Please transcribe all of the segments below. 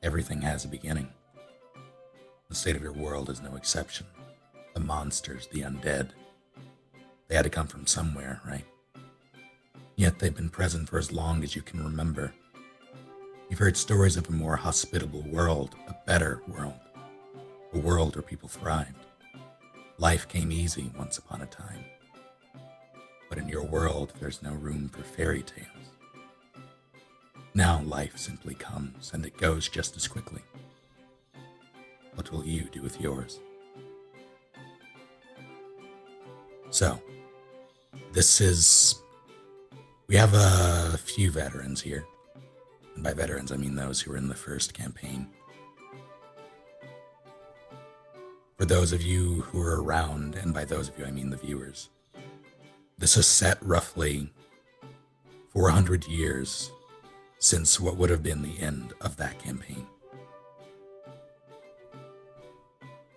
Everything has a beginning. The state of your world is no exception. The monsters, the undead, they had to come from somewhere, right? Yet they've been present for as long as you can remember. You've heard stories of a more hospitable world, a better world, a world where people thrived. Life came easy once upon a time. But in your world, there's no room for fairy tales. Now life simply comes, and it goes just as quickly. What will you do with yours? So, we have a few veterans here. And by veterans, I mean those who were in the first campaign. For those of you who are around, and by those of you, I mean the viewers, this is set roughly 400 years since what would have been the end of that campaign.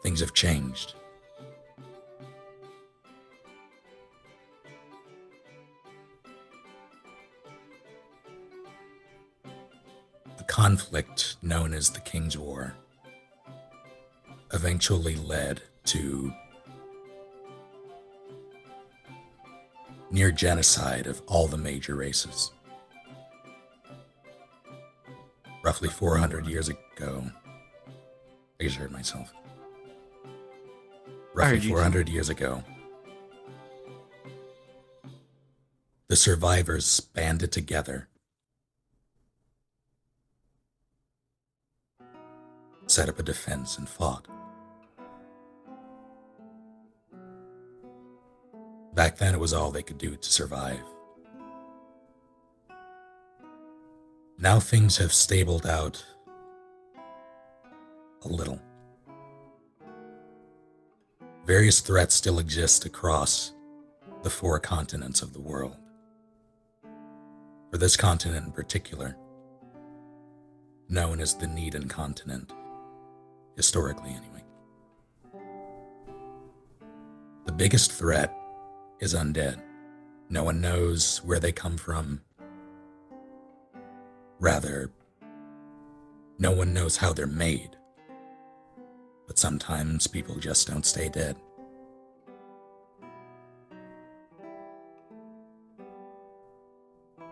Things have changed. The conflict known as the King's War eventually led to near genocide of all the major races. Roughly 400 years ago, I just heard myself. Roughly 400 years ago, the survivors banded together, set up a defense, and fought. Back then, it was all they could do to survive. Now things have stabled out a little. Various threats still exist across the 4 continents of the world. For this continent in particular, known as the Needon continent, historically anyway. The biggest threat is undead. No one knows where they come from. Rather, no one knows how they're made. But sometimes people just don't stay dead.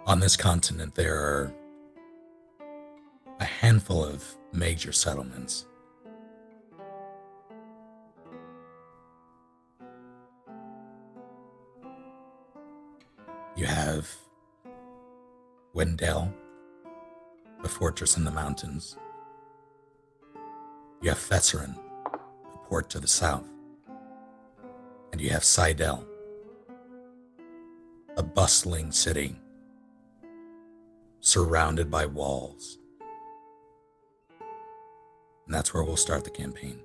On this continent, there are a handful of major settlements. You have Wendell, a fortress in the mountains. You have Fesserin, a port to the south. And you have Seidel, a bustling city surrounded by walls. And that's where we'll start the campaign.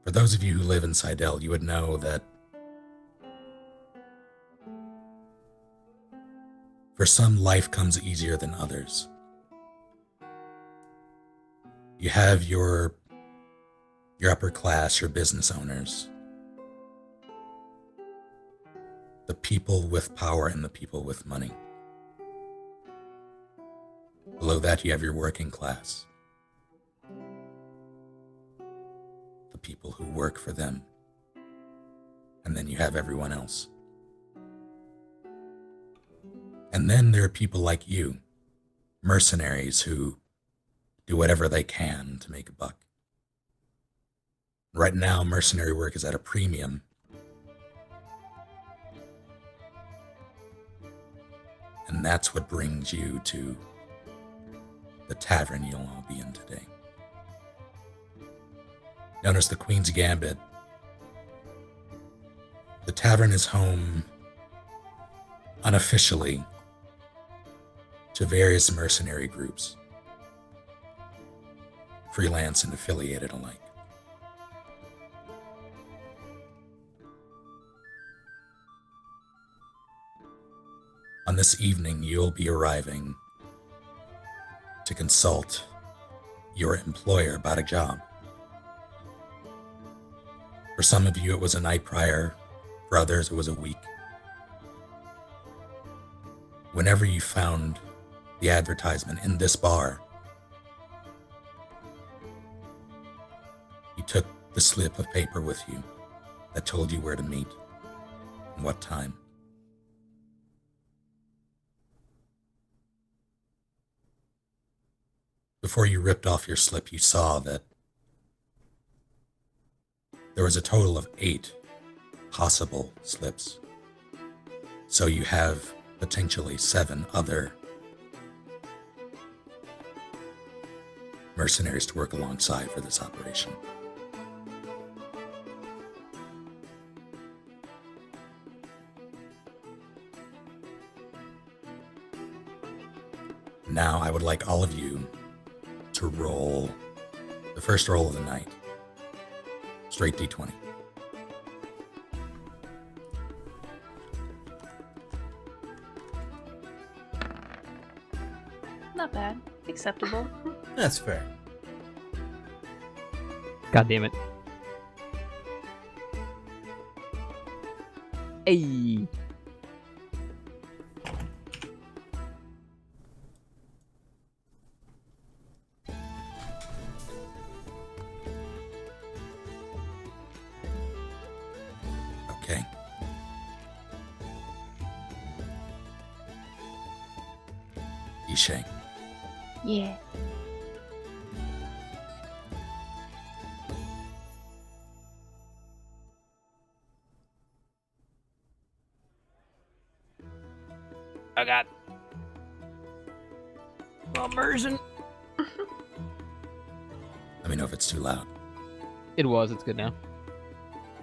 For those of you who live in Seidel, you would know that for some, life comes easier than others. You have your upper class, your business owners, the people with power and the people with money. Below that, you have your working class, the people who work for them, and then you have everyone else. And then there are people like you, mercenaries who do whatever they can to make a buck. Right now, mercenary work is at a premium. And that's what brings you to the tavern you'll all be in today. Known as the Queen's Gambit, the tavern is home unofficially to various mercenary groups, freelance and affiliated alike. On this evening, you'll be arriving to consult your employer about a job. For some of you, it was a night prior. For others, it was a week. Whenever you found the advertisement in this bar. You took the slip of paper with you that told you where to meet and what time. Before you ripped off your slip, you saw that there was a total of 8 possible slips. So you have potentially 7 other mercenaries to work alongside for this operation. Now I would like all of you to roll the first roll of the night. Straight D20. Not bad. Acceptable. That's fair. God damn it. Hey. Okay. Ishay. Yeah. I got immersion. Let me know if it's too loud. It was. It's good now.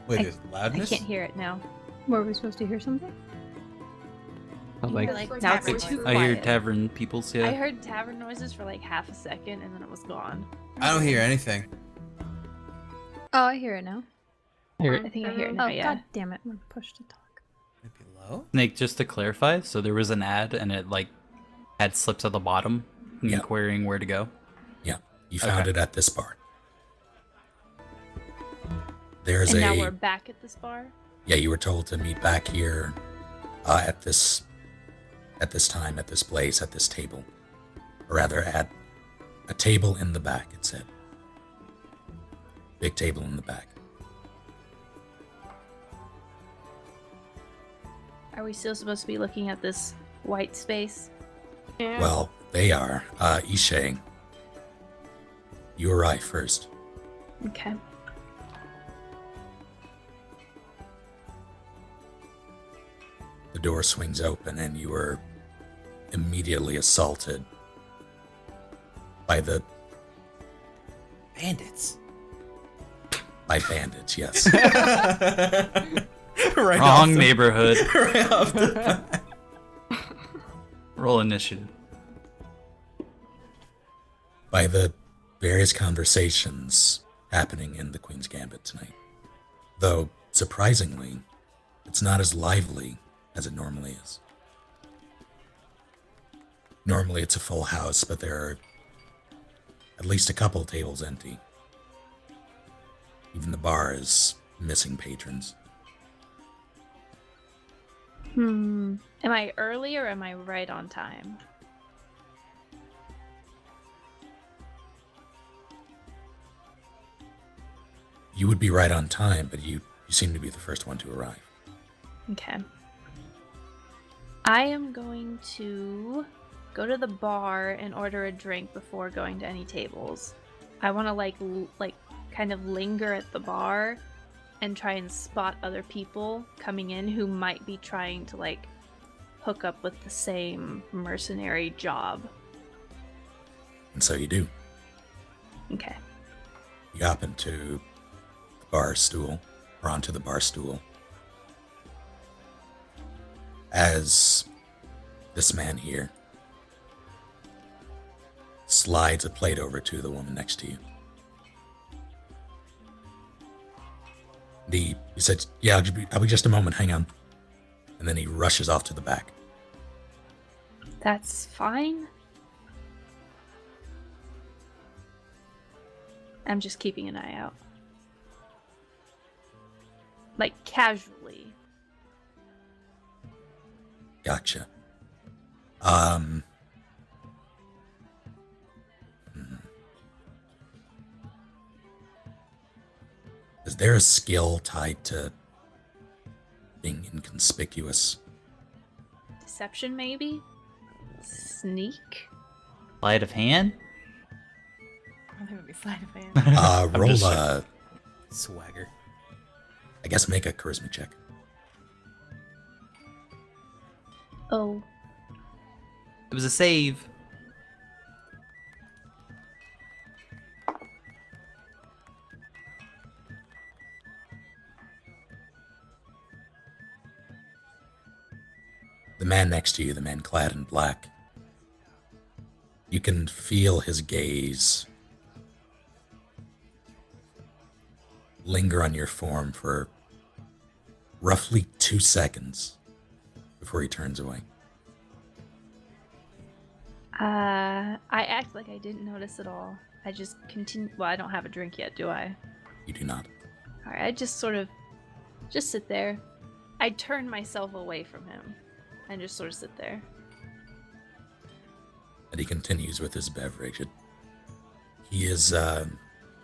Wait, I- there's I loudness? can't hear it now. Were we supposed to hear something? I was like, Like, now it's Tavern too noises. quiet. I hear tavern peoples, yeah. I heard tavern noises for like half a second and then it was gone. I don't hear anything. Oh, I hear it now. hear I it. think I hear it now, Oh, yeah. god damn it. I'm pushed to talk. Might be low? Snake, just to clarify, so there was an ad and it like had slips at the bottom Yeah. inquiring where to go. Yeah, you found Okay. it at this bar. There's And a now we're back at this bar? yeah. You were told to meet back here at this time, at this place, at this table, or rather at a table in the back. It said, big table in the back. Are we still supposed to be looking at this white space? Well, they are. Ishay, you arrive first. Okay. The door swings open and you are immediately assaulted by Bandits. bandits, yes. Right off Wrong the- neighborhood. right off the bat. Roll initiative. By the various conversations happening in the Queen's Gambit tonight. Though, surprisingly, it's not as lively as it normally is. Normally it's a full house, but there are at least a couple tables empty. Even the bar is missing patrons. Am I early or am I right on time? You would be right on time, but you seem to be the first one to arrive. Okay. I am going to go to the bar and order a drink before going to any tables. I want to like kind of linger at the bar and try and spot other people coming in who might be trying to like hook up with the same mercenary job. And so you do. Okay. You hop into the bar stool, or onto the bar stool, as this man here slides a plate over to the woman next to you. He said, yeah, I'll be just a moment, hang on. And then he rushes off to the back. That's fine. I'm just keeping an eye out. Like casually. Gotcha. there a skill tied to being inconspicuous? Deception, maybe? Sneak? Sleight of hand? I don't think it would be sleight of hand. I'm Roll just- a, Swagger. I guess make a charisma check. Oh. It was a save. The man next to you, the man clad in black, you can feel his gaze linger on your form for roughly 2 seconds before he turns away. I act like I didn't notice at all. I just continue. Well, I don't have a drink yet, do I? You do not. Alright, I just sort of just sit there. I turn myself away from him and just sort of sit there. And he continues with his beverage. He's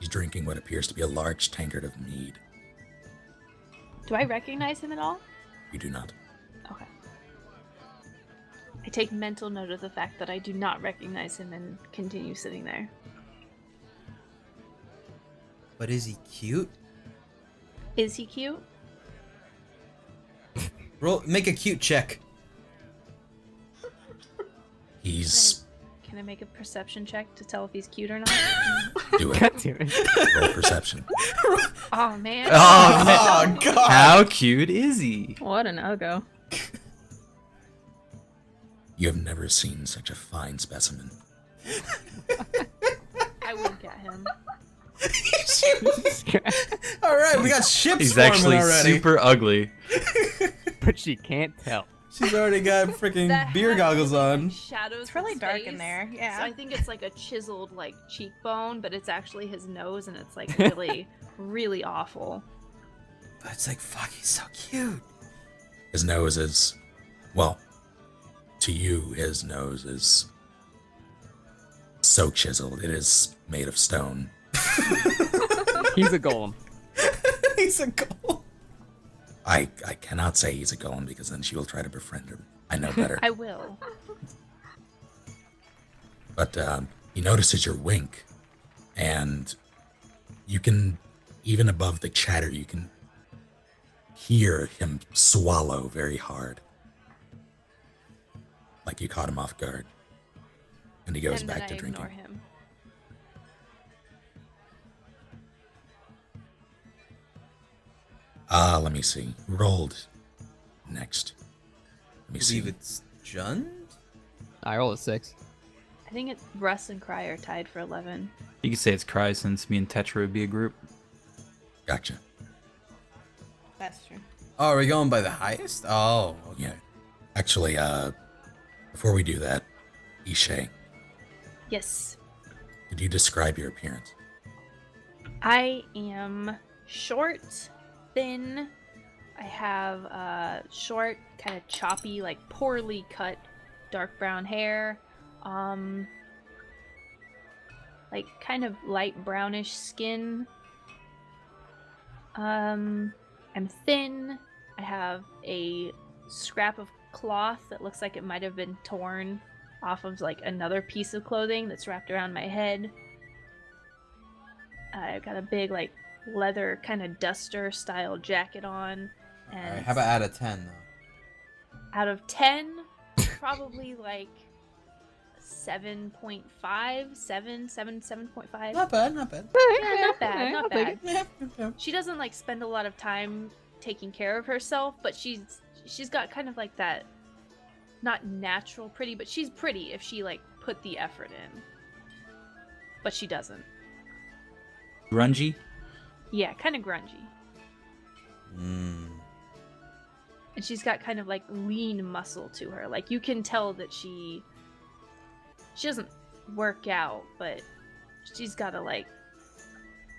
drinking what appears to be a large tankard of mead. Do I recognize him at all? You do not. Okay. I take mental note of the fact that I do not recognize him and continue sitting there. But is he cute? Is he cute? Make a cute check. He's Can I make a perception check to tell if he's cute or not? do it. God damn it. Roll perception. Oh man. Oh, man. Oh god. How cute is he? What an uggo. You have never seen such a fine specimen. I wink at him. All right, we got ships He's forming actually already. super ugly. But she can't tell. She's already got freaking That beer hat goggles has, like, on. Shadows. It's really his dark in face, there, yeah. So I think it's like a chiseled like cheekbone, but it's actually his nose, and it's like really, really awful. But it's like, fuck, he's so cute. His nose is, well, to you, his nose is so chiseled. It is made of stone. He's a golem. He's a gold. I cannot say he's a golem because then she will try to befriend him. I know better. I will. But he notices your wink, and you can, even above the chatter, you can hear him swallow very hard. Like you caught him off guard. And he goes And back then to I drinking. ignore him. Let me see. Who rolled next? Let me I see. believe it's Jund? I roll a 6. I think it's Russ and Cry are tied for 11. You could say it's Cry since me and Tetra would be a group. Gotcha. That's true. Oh, are we going by the highest? Oh, okay. Yeah. Actually, before we do that, Ishay, Yes. could you describe your appearance? I am short, thin. I have short, kind of choppy, like poorly cut, dark brown hair. Like kind of light brownish skin. I'm thin. I have a scrap of cloth that looks like it might have been torn off of like another piece of clothing that's wrapped around my head. I've got a big like leather kind of duster style jacket on, and Alright, how about out of 10, though? out of 10, probably like 7.5, 7.5. Not bad, not bad. Yeah, not bad, not I'll take bad. it. Yeah. She doesn't like spend a lot of time taking care of herself, but she's got kind of like that, not natural pretty, but she's pretty if she like put the effort in. But she doesn't. Grungy? Yeah, kind of grungy. Mm. And she's got kind of like lean muscle to her. Like you can tell that she doesn't work out, but she's got to like,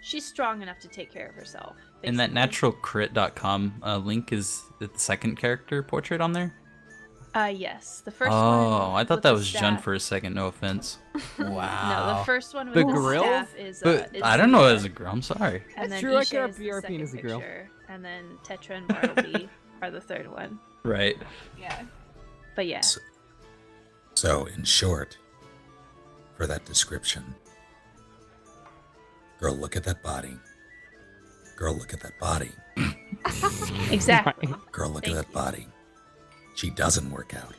she's strong enough to take care of herself. And that basically. naturalcrit.com link is the second character portrait on there? Yes. The first one. Oh, I thought with that the was Jun staff- for a second. No offense. No, Wow. the first one with The the grill? staff is. But is I don't know it Zia, as a grill. I'm sorry. And That's then true, I Isha could have is the BRP'd second as a grill. picture, and then Tetra and Bartleby are the third one. Right. Yeah. But yeah. So, in short, for that description, girl, look at that body. Girl, look at that body. Exactly. Girl, look Thank at that you. body. She doesn't work out.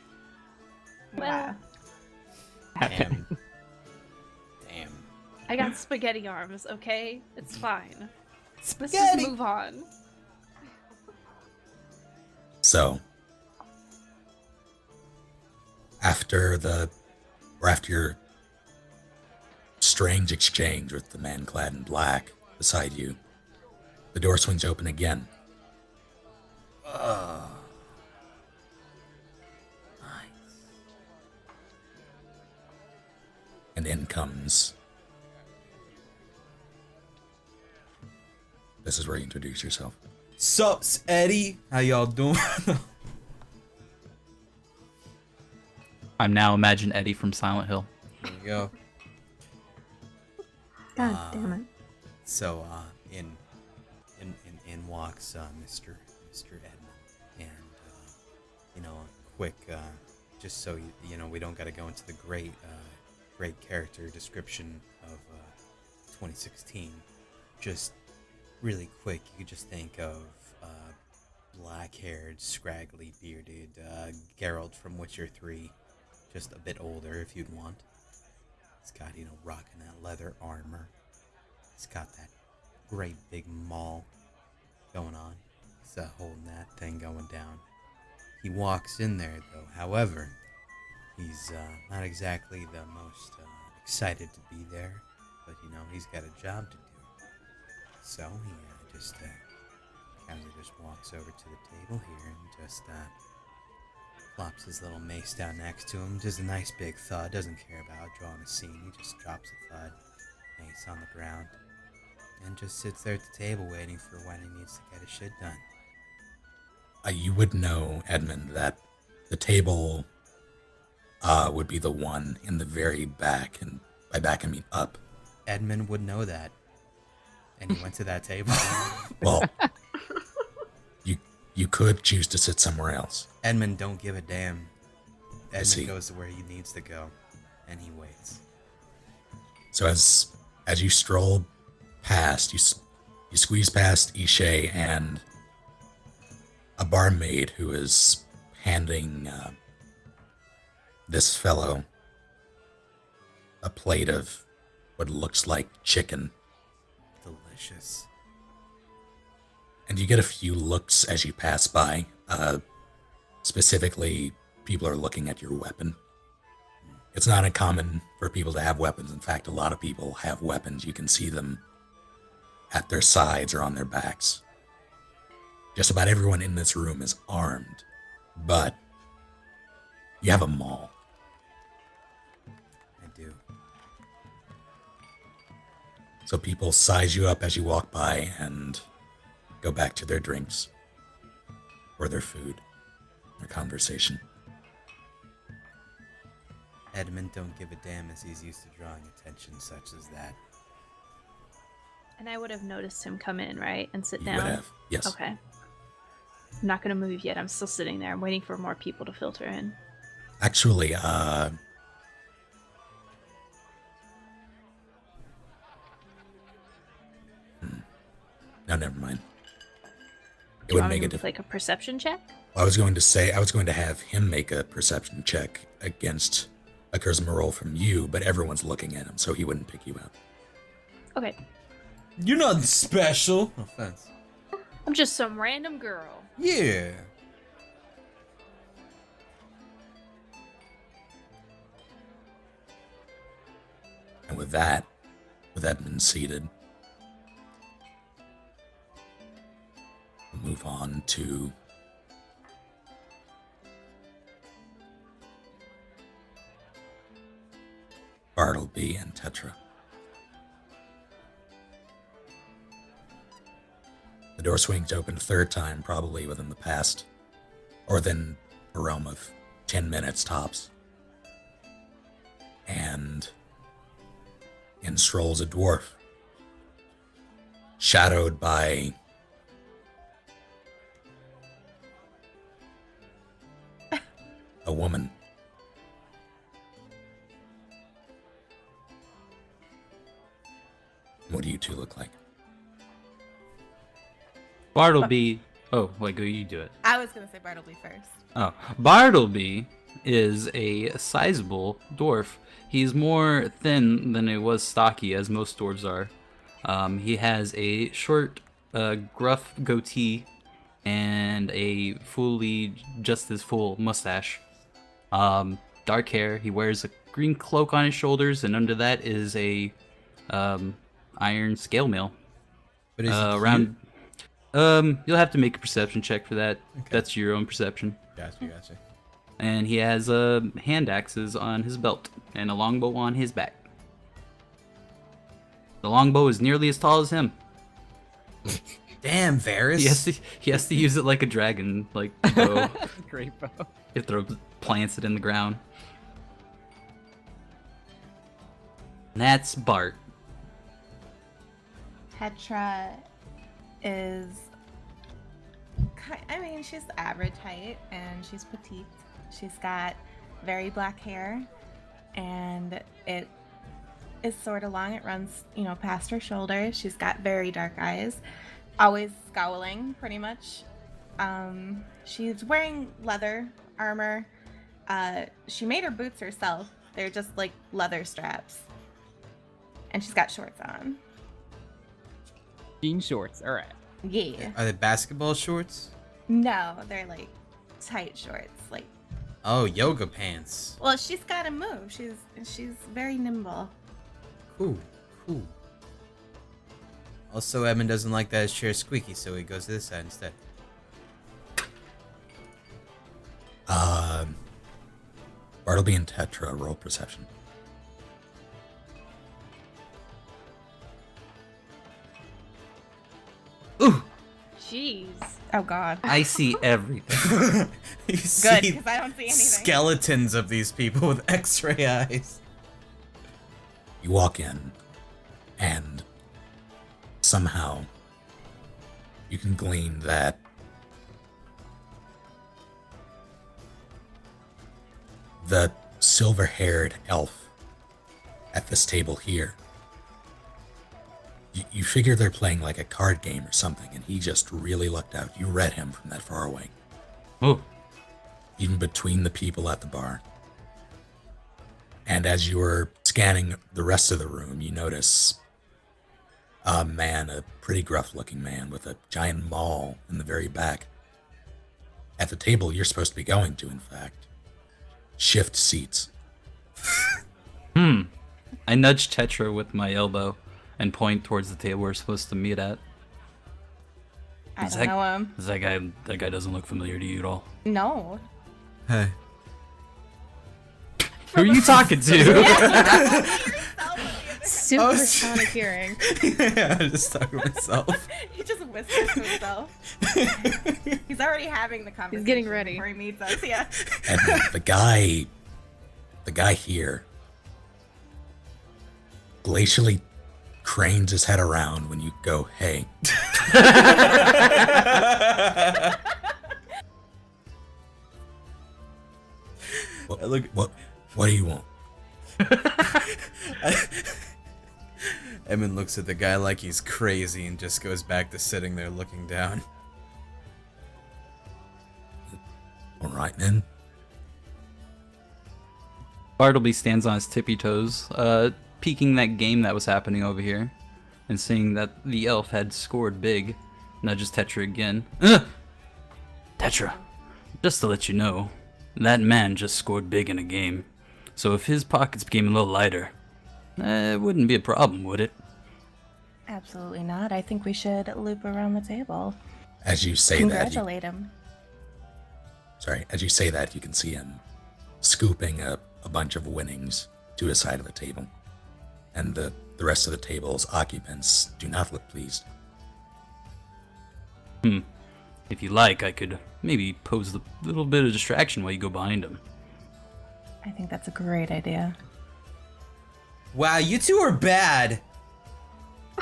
Well, Damn. Damn. I got spaghetti arms, okay? It's fine. Let's just Spaghetti. move on. So, after your strange exchange with the man clad in black beside you, the door swings open again. Nice. And in comes. This is where you introduce yourself. Sups, Eddie? How y'all doing? I'm now Imagine Eddie from Silent Hill. Here you go. God damn it. So, in walks Mr. Edmund, and you know, quick, just so you know, we don't got to go into the great character description of 2016. Just really quick, you could just think of black-haired, scraggly bearded Geralt from Witcher 3, just a bit older if you'd want. He's got, you know, rocking that leather armor. He's got that great big maul going on. He's holding that thing going down. He walks in there, though. However, he's not exactly the most excited to be there. But, you know, he's got a job to do. So he just casually just walks over to the table here and just plops his little mace down next to him. Just a nice big thud. Doesn't care about drawing a scene. He just drops a thud. Mace on the ground. And just sits there at the table waiting for when he needs to get his shit done. You would know, Edmund, that the table would be the one in the very back, and by back I mean up. Edmund would know that. And he went to that table. Well, you could choose to sit somewhere else. Edmund don't give a damn. see. Edmund goes to where he needs to go. And he waits. So as you stroll past, you squeeze past Ishe and a barmaid who is handing this fellow a plate of what looks like chicken. Delicious. And you get a few looks as you pass by. Specifically, people are looking at your weapon. It's not uncommon for people to have weapons. In fact, a lot of people have weapons. You can see them at their sides or on their backs. Just about everyone in this room is armed, but you have a maul. I do. So people size you up as you walk by and go back to their drinks or their food, their conversation. Edmund don't give a damn as he's used to drawing attention such as that. And I would have noticed him come in, right? And sit You down. would have, yes. Okay. I'm not going to move yet. I'm still sitting there. I'm waiting for more people to filter in. Actually, no, never mind. It Do you would want me make to a move, difference. like a perception check? I was going to have him make a perception check against a charisma roll from you, but everyone's looking at him, so he wouldn't pick you out. Okay. You're not special. No offense. I'm just some random girl. Yeah. And with that, with Edmund seated, we'll move on to Bartleby and Tetra. The door swings open a third time, probably within the past, or within a realm of 10 minutes tops. And in strolls a dwarf, shadowed by a woman. What do you two look like? Bartleby. Oh, wait, go you do it. I was gonna say Bartleby first. Oh, Bartleby is a sizable dwarf. He's more thin than he was stocky, as most dwarves are. He has a short, gruff goatee and a fully, just as full mustache. Dark hair. He wears a green cloak on his shoulders, and under that is a iron scale mail. But is he Around. You'll have to make a perception check for that. Okay. That's your own perception. Gotcha. And he has hand axes on his belt and a longbow on his back. The longbow is nearly as tall as him. Damn, Varys. He has to use it like a dragon, like bow. Great bow. It plants it in the ground. And that's Bart. Petra is, she's average height and she's petite. She's got very black hair and it is sort of long. It runs, past her shoulders. She's got very dark eyes, always scowling pretty much. She's wearing leather armor. She made her boots herself. They're just like leather straps. And she's got shorts on. Jean shorts. All right. Yeah. Are they basketball shorts? No, they're like tight shorts. Like, Oh, yoga pants. well, she's got to move. She's very nimble. Cool. Also, Edmund doesn't like that his chair's squeaky, so he goes to this side instead. Bartleby and Tetra roll perception. Ooh, Jeez. Oh God. I see everything. You Good, see because I don't see anything. skeletons of these people with X-ray eyes. You walk in, and somehow you can glean that the silver-haired elf at this table here, you figure they're playing like a card game or something, and he just really lucked out. You read him from that far away, Oh, even between the people at the bar. And as you were scanning the rest of the room, you notice a man, a pretty gruff-looking man with a giant maul in the very back. At the table you're supposed to be going to, in fact. Shift seats. I nudge Tetra with my elbow and point towards the table we're supposed to meet at. I Is don't that- know him. That guy doesn't look familiar to you at all. No. Hey. Who are you talking to? Supersonic hearing. Yeah, I'm just talking to myself. He just whispers to himself. He's already having the conversation. getting ready. before he meets us. Yeah. And the guy here glacially cranes his head around when you go, hey. What do you want? Edmund looks at the guy like he's crazy and just goes back to sitting there looking down. All right, then. Bartleby stands on his tippy toes, peeking that game that was happening over here, and seeing that the elf had scored big, nudges Tetra again. Tetra, just to let you know, that man just scored big in a game, so if his pockets became a little lighter, it wouldn't be a problem, would it? Absolutely not. I think we should loop around the table. As you say that, you Congratulate him. can see him scooping a bunch of winnings to his side of the table. And the rest of the table's occupants do not look pleased. If you like, I could maybe pose a little bit of distraction while you go behind him. I think that's a great idea. Wow, you two are bad.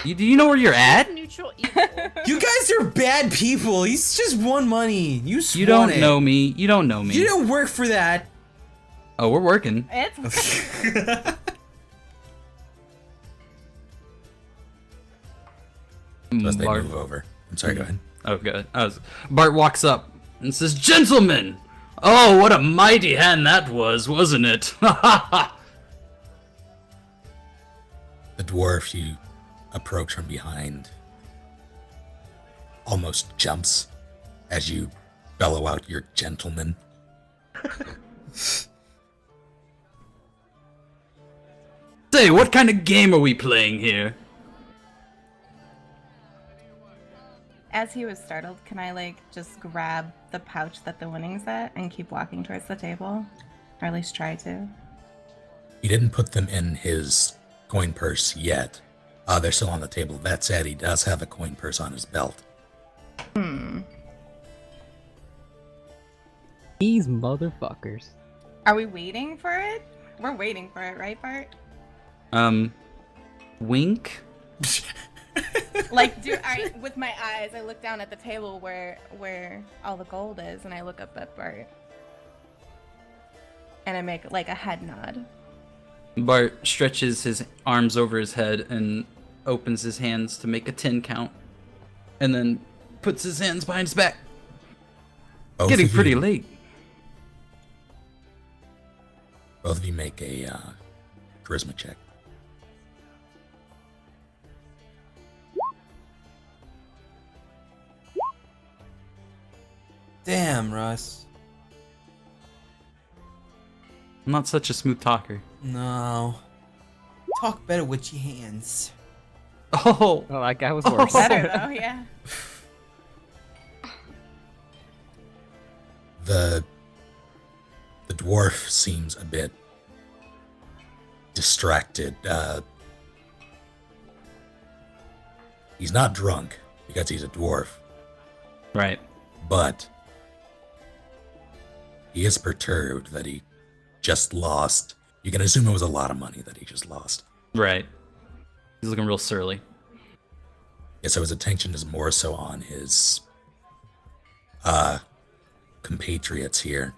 Do you know where you're at? Neutral evil. You guys are bad people. He's just won money. You swan You don't it. know me. You don't know me. You don't work for that. Oh, we're working. It's So as they Bart. move over. I'm sorry, go ahead. Oh, good. Bart walks up and says, "Gentlemen! Oh, what a mighty hand that was, wasn't it?" Ha ha ha! The dwarf you approach from behind almost jumps as you bellow out your gentleman. Say, what kind of game are we playing here? As he was startled, can I like just grab the pouch that the winning's at and keep walking towards the table? Or at least try to. He didn't put them in his coin purse yet. They're still on the table. That said, he does have a coin purse on his belt. These motherfuckers. Are we waiting for it? We're waiting for it, right, Bart? Wink? Like, with my eyes, I look down at the table where all the gold is, and I look up at Bart. And I make like a head nod. Bart stretches his arms over his head and opens his hands to make a 10 count. And then puts his hands behind his back. Both Getting of pretty you- late. Both of you make a charisma check. Damn, Russ. I'm not such a smooth talker. No. Talk better with your hands. Oh! Oh, that guy was worse. Better though, yeah. The dwarf seems a bit distracted. He's not drunk because he's a dwarf, Right. but he is perturbed that he just lost. You can assume it was a lot of money that he just lost. Right. He's looking real surly. Yeah, so his attention is more so on his compatriots here,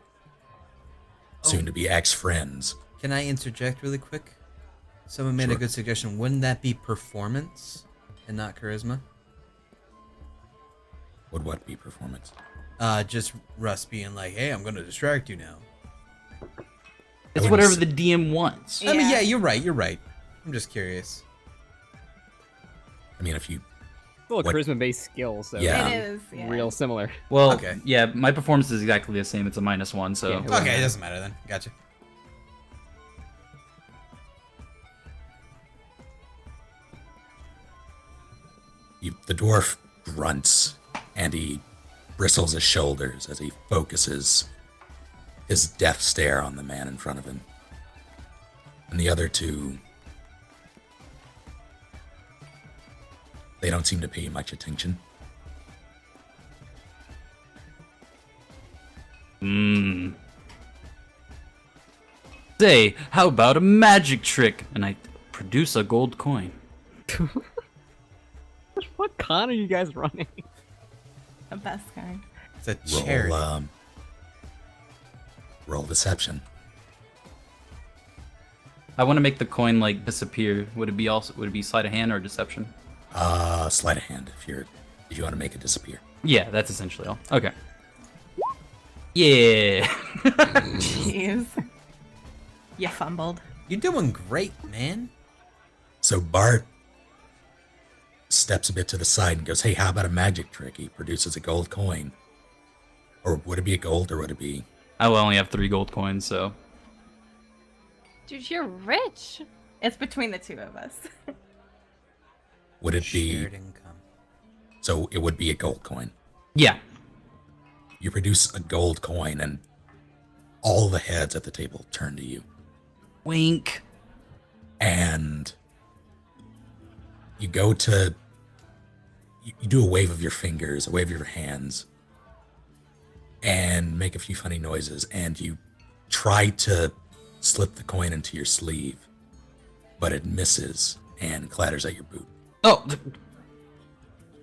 soon to be ex-friends. Can I interject really quick? Someone made a Sure. good suggestion. Wouldn't that be performance and not charisma? Would what be performance? Just Russ being like, "Hey, I'm gonna distract you now." It's wouldn't whatever s- the DM wants. I mean, Yeah. yeah, you're right. You're right. I'm just curious. I mean, if you Still a What- charisma-based skill, so Yeah. It is, yeah. real similar. Well, Okay. yeah, my performance is exactly the same. It's a -1, so. Yeah, Okay, it doesn't matter then. Gotcha. the dwarf grunts and he bristles his shoulders as he focuses his death stare on the man in front of him. And the other two, they don't seem to pay much attention. Say, how about a magic trick? And I produce a gold coin. What con are you guys running? The best kind. It's a charity. Roll deception. I want to make the coin like disappear. Would it be sleight of hand or deception? Sleight of hand if you want to make it disappear. Yeah, that's essentially all. Okay. Yeah. Jeez. You fumbled. You're doing great, man. So Bart steps a bit to the side and goes, "Hey, how about a magic trick?" He produces a gold coin. Or would it be a gold or would it be... I will only have 3 gold coins, so. Dude, you're rich. It's between the two of us. Would it be... Shared income. So it would be a gold coin. Yeah. You produce a gold coin and all the heads at the table turn to you. Wink. And you go to... You do a wave of your fingers, a wave of your hands, and make a few funny noises, and you try to slip the coin into your sleeve, but it misses and clatters at your boot. Oh!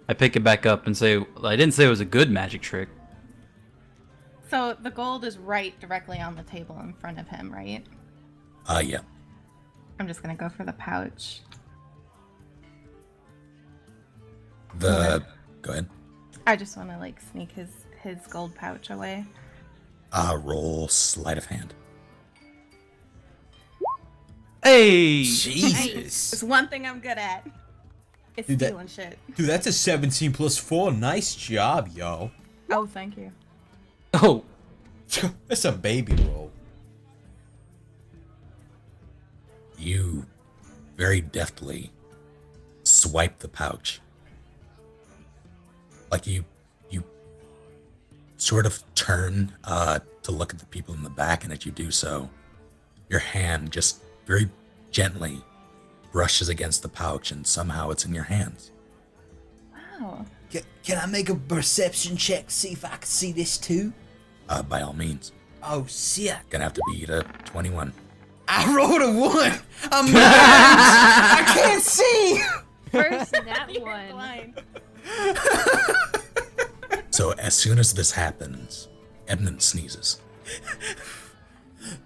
I pick it back up and say, I didn't say it was a good magic trick. So the gold is right directly on the table in front of him, right? Yeah. I'm just gonna go for the pouch. Go ahead. I just want to like sneak his gold pouch away. Roll sleight of hand. Hey! Jesus. It's one thing I'm good at. It's Dude, stealing shit. Dude, that's a 17 plus 4. Nice job, yo. Oh, thank you. Oh! That's a baby roll. You very deftly swipe the pouch. Like you sort of turn to look at the people in the back, and as you do so, your hand just very gently brushes against the pouch, and somehow it's in your hands. Wow. Can I make a perception check, see if I can see this too? By all means. Oh, shit. Gonna have to beat a 21. I rolled a 1. I'm I can't see. First nat You're one. blind. So as soon as this happens, Edmund sneezes.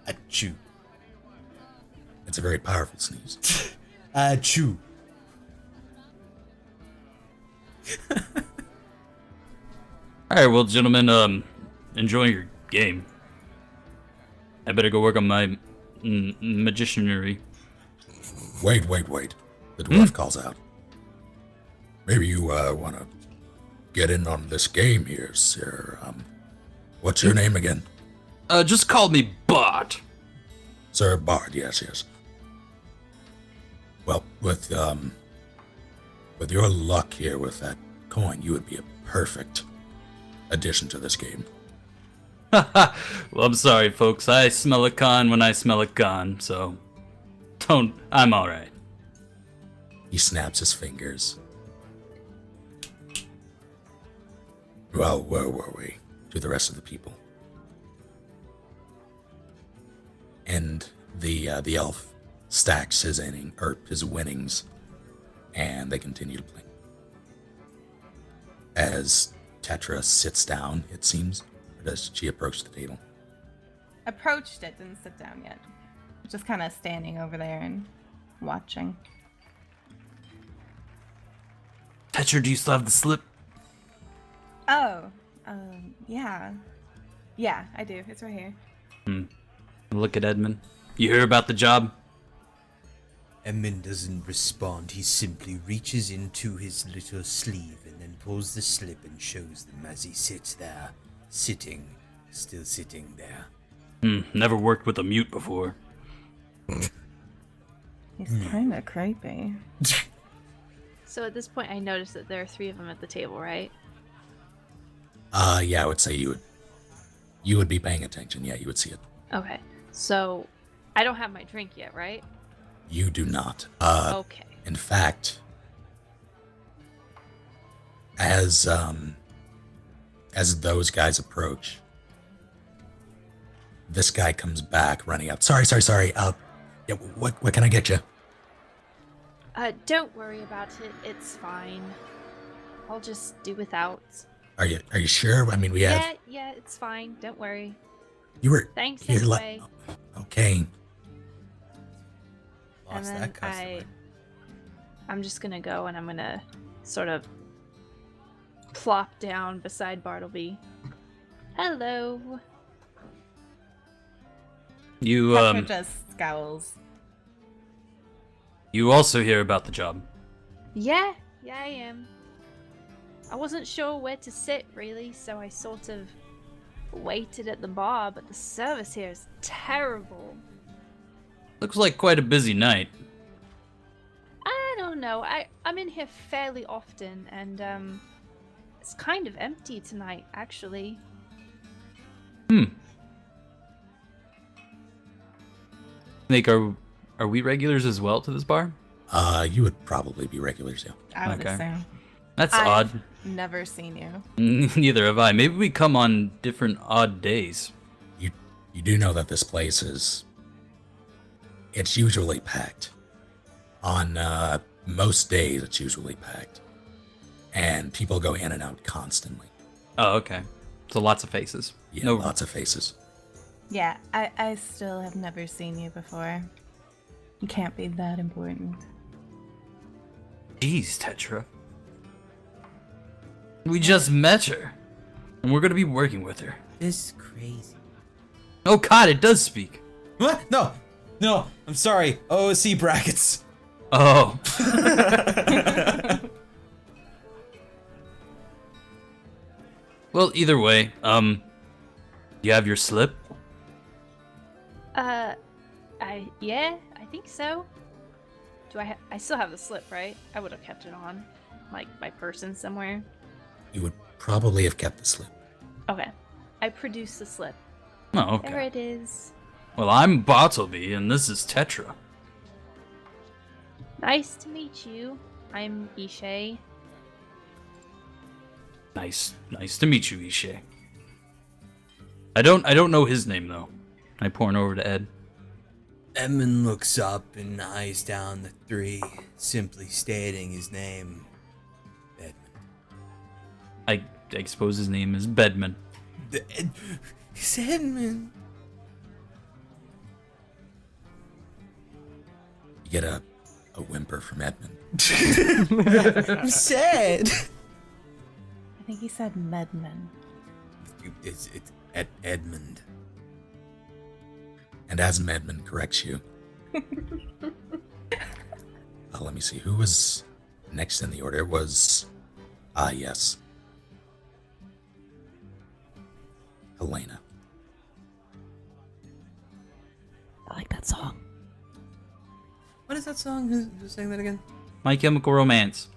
Achoo. It's a very powerful sneeze. Achoo. Alright, well, gentlemen, enjoy your game. I better go work on my magicianry. Wait. The dwarf calls out. Maybe you want to get in on this game here, sir. What's your name again? Just call me Bart. Sir Bard, yes. Well, with your luck here with that coin, you would be a perfect addition to this game. Well, I'm sorry, folks. I smell a con when I smell a con, so I'm alright. He snaps his fingers. Well, where were we? To the rest of the people. And the elf stacks his winnings, and they continue to play. As Tetra sits down, it seems, or does she approach the table? Approached it, didn't sit down yet. Just kind of standing over there and watching. Tetra, do you still have the slip? Oh, yeah. Yeah, I do. It's right here. Look at Edmund. You hear about the job? Edmund doesn't respond. He simply reaches into his little sleeve and then pulls the slip and shows them as he sits there, still sitting there. Never worked with a mute before. He's kind of creepy. So at this point, I noticed that there are 3 of them at the table, right? Yeah, I would say you would be paying attention. Yeah, you would see it. Okay. So I don't have my drink yet, right? You do not. Okay. In fact, as those guys approach, this guy comes back running up. Sorry. Yeah, what can I get you? Don't worry about it. It's fine. I'll just do without. Are you sure? I mean, we have. Yeah, it's fine. Don't worry. You were. Thanks here, anyway. Okay. And Lost then that customer. I'm just gonna go and I'm gonna sort of plop down beside Bartleby. Hello. You Tetra just scowls. you also hear about the job. Yeah, I am. I wasn't sure where to sit really, so I sort of waited at the bar, but the service here is terrible. Looks like quite a busy night. I don't know. I'm in here fairly often, and it's kind of empty tonight, actually. Think are we regulars as well to this bar? You would probably be regulars, yeah. I would Okay. assume. That's I've odd. never seen you. Neither have I. Maybe we come on different odd days. You do know that this place is It's usually packed. On most days, it's usually packed. And people go in and out constantly. Oh, okay. So lots of faces. Yeah, No, lots of faces. Yeah, I still have never seen you before. You can't be that important. Jeez, Tetra. We just met her. And we're gonna be working with her. This is crazy. Oh god, it does speak. What? No, no. I'm sorry. OOC brackets. Oh. Well, either way, you have your slip? I think so. Do I still have the slip, right? I would have kept it on, like my person somewhere. You would probably have kept the slip. Okay, I produced the slip. Oh, okay. There it is. Well, I'm Bartleby, and this is Tetra. Nice to meet you. I'm Ishay. Nice to meet you, Ishe. I don't know his name though. I pour over to Ed. Edmund looks up and eyes down the three, simply stating his name. Edmund. I suppose his name is Bedman. It's Edmund. You get a whimper from Edmund. I'm sad. I think he said Medman. It's Edmund. And as Medman corrects you, let me see, who was next in the order? It was, yes, Helena. I like that song. What is that song? Who's saying that again? My Chemical Romance.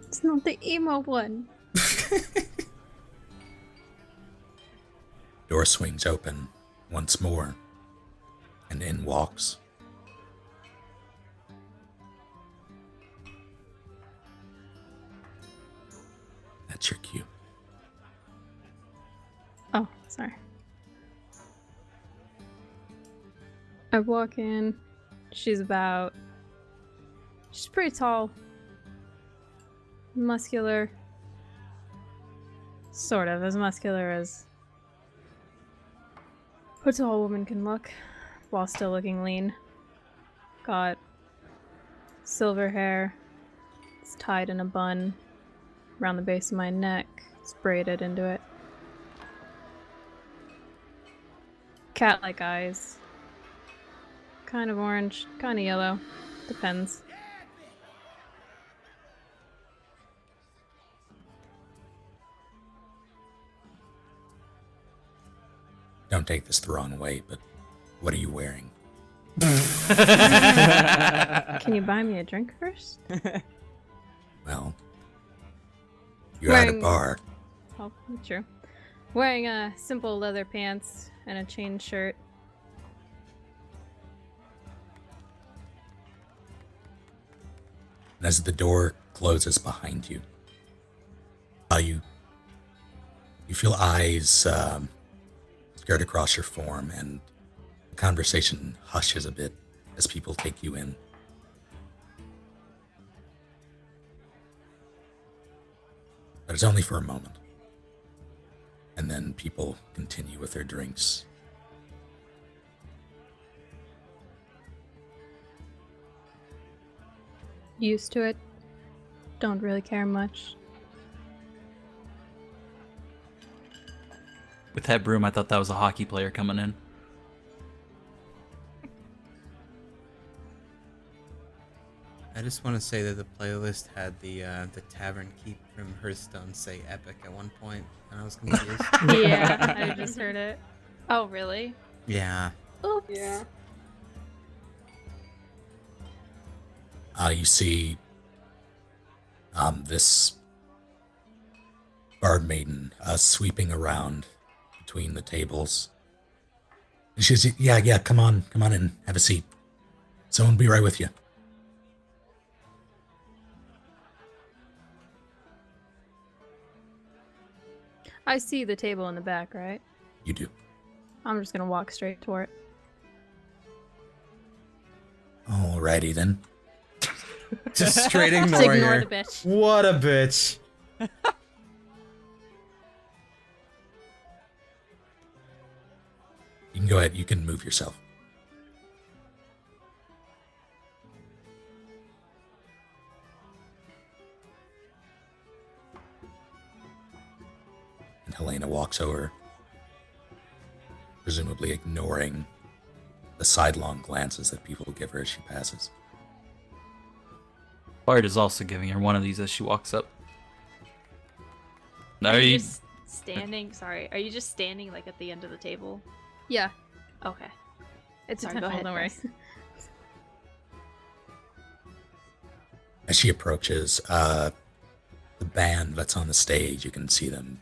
It's not the emo one. Door swings open once more, and in walks that's your cue. Oh, sorry. I walk in. She's pretty tall. Muscular. Sort of as muscular as a tall woman can look, while still looking lean. Got silver hair. It's tied in a bun around the base of my neck. It's braided into it. Cat-like eyes. Kind of orange, kind of yellow. Depends. Don't take this the wrong way, but what are you wearing? Can you buy me a drink first? Well, you're at a Wearing- bar. Oh, true. Wearing simple leather pants and a chain shirt. And as the door closes behind you, you feel eyes skirt across your form, and the conversation hushes a bit as people take you in. But it's only for a moment. And then people continue with their drinks. Used to it. Don't really care much. With that broom, I thought that was a hockey player coming in. I just want to say that the playlist had the Tavern keep from Hearthstone say epic at one point, and I was confused. Yeah, I just heard it. Oh, really? Yeah. Oops. Yeah. You see this bard maiden sweeping around between the tables. And she says, yeah, come on in, have a seat. Someone will be right with you. I see the table in the back, right? You do. I'm just gonna walk straight toward it. Alrighty then. Just straight Just ignore ignore her. the bitch. What a bitch. You can go ahead. You can move yourself. And Helena walks over, presumably ignoring the sidelong glances that people give her as she passes. Bard is also giving her one of these as she walks up. Are Are you you? just standing? Sorry, are you just standing like at the end of the table? Yeah, Okay. it's a Sorry, go temple, ahead, don't worry. Chris. As she approaches, the band that's on the stage, you can see them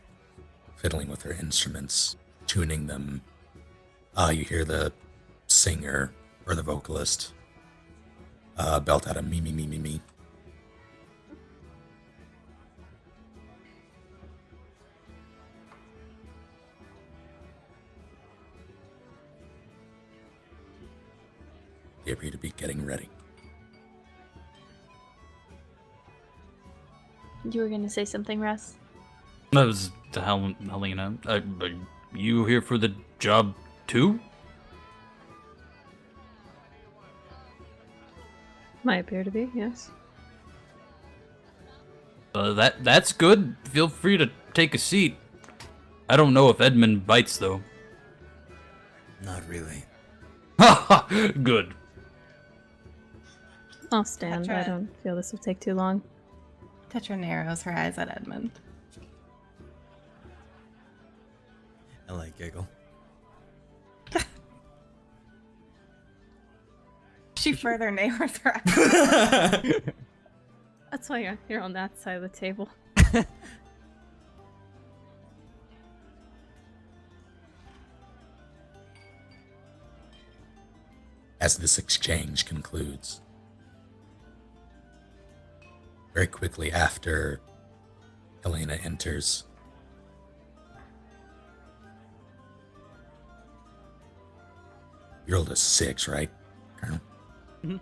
fiddling with their instruments, tuning them. You hear the singer or the vocalist belt out a me me me me me. They appear to be getting ready. You were gonna say something, Russ? That was to Helena. Are you here for the job too? Might appear to be, yes. That's good. Feel free to take a seat. I don't know if Edmund bites though. Not really. Good. I'll stand. I Petra. don't feel this will take too long. Tetra narrows her eyes at Edmund. I like giggle. She further narrows her eyes. That's why you're on that side of the table. As this exchange concludes, very quickly after Helena enters, you rolled a 6, right, Colonel? Mhm.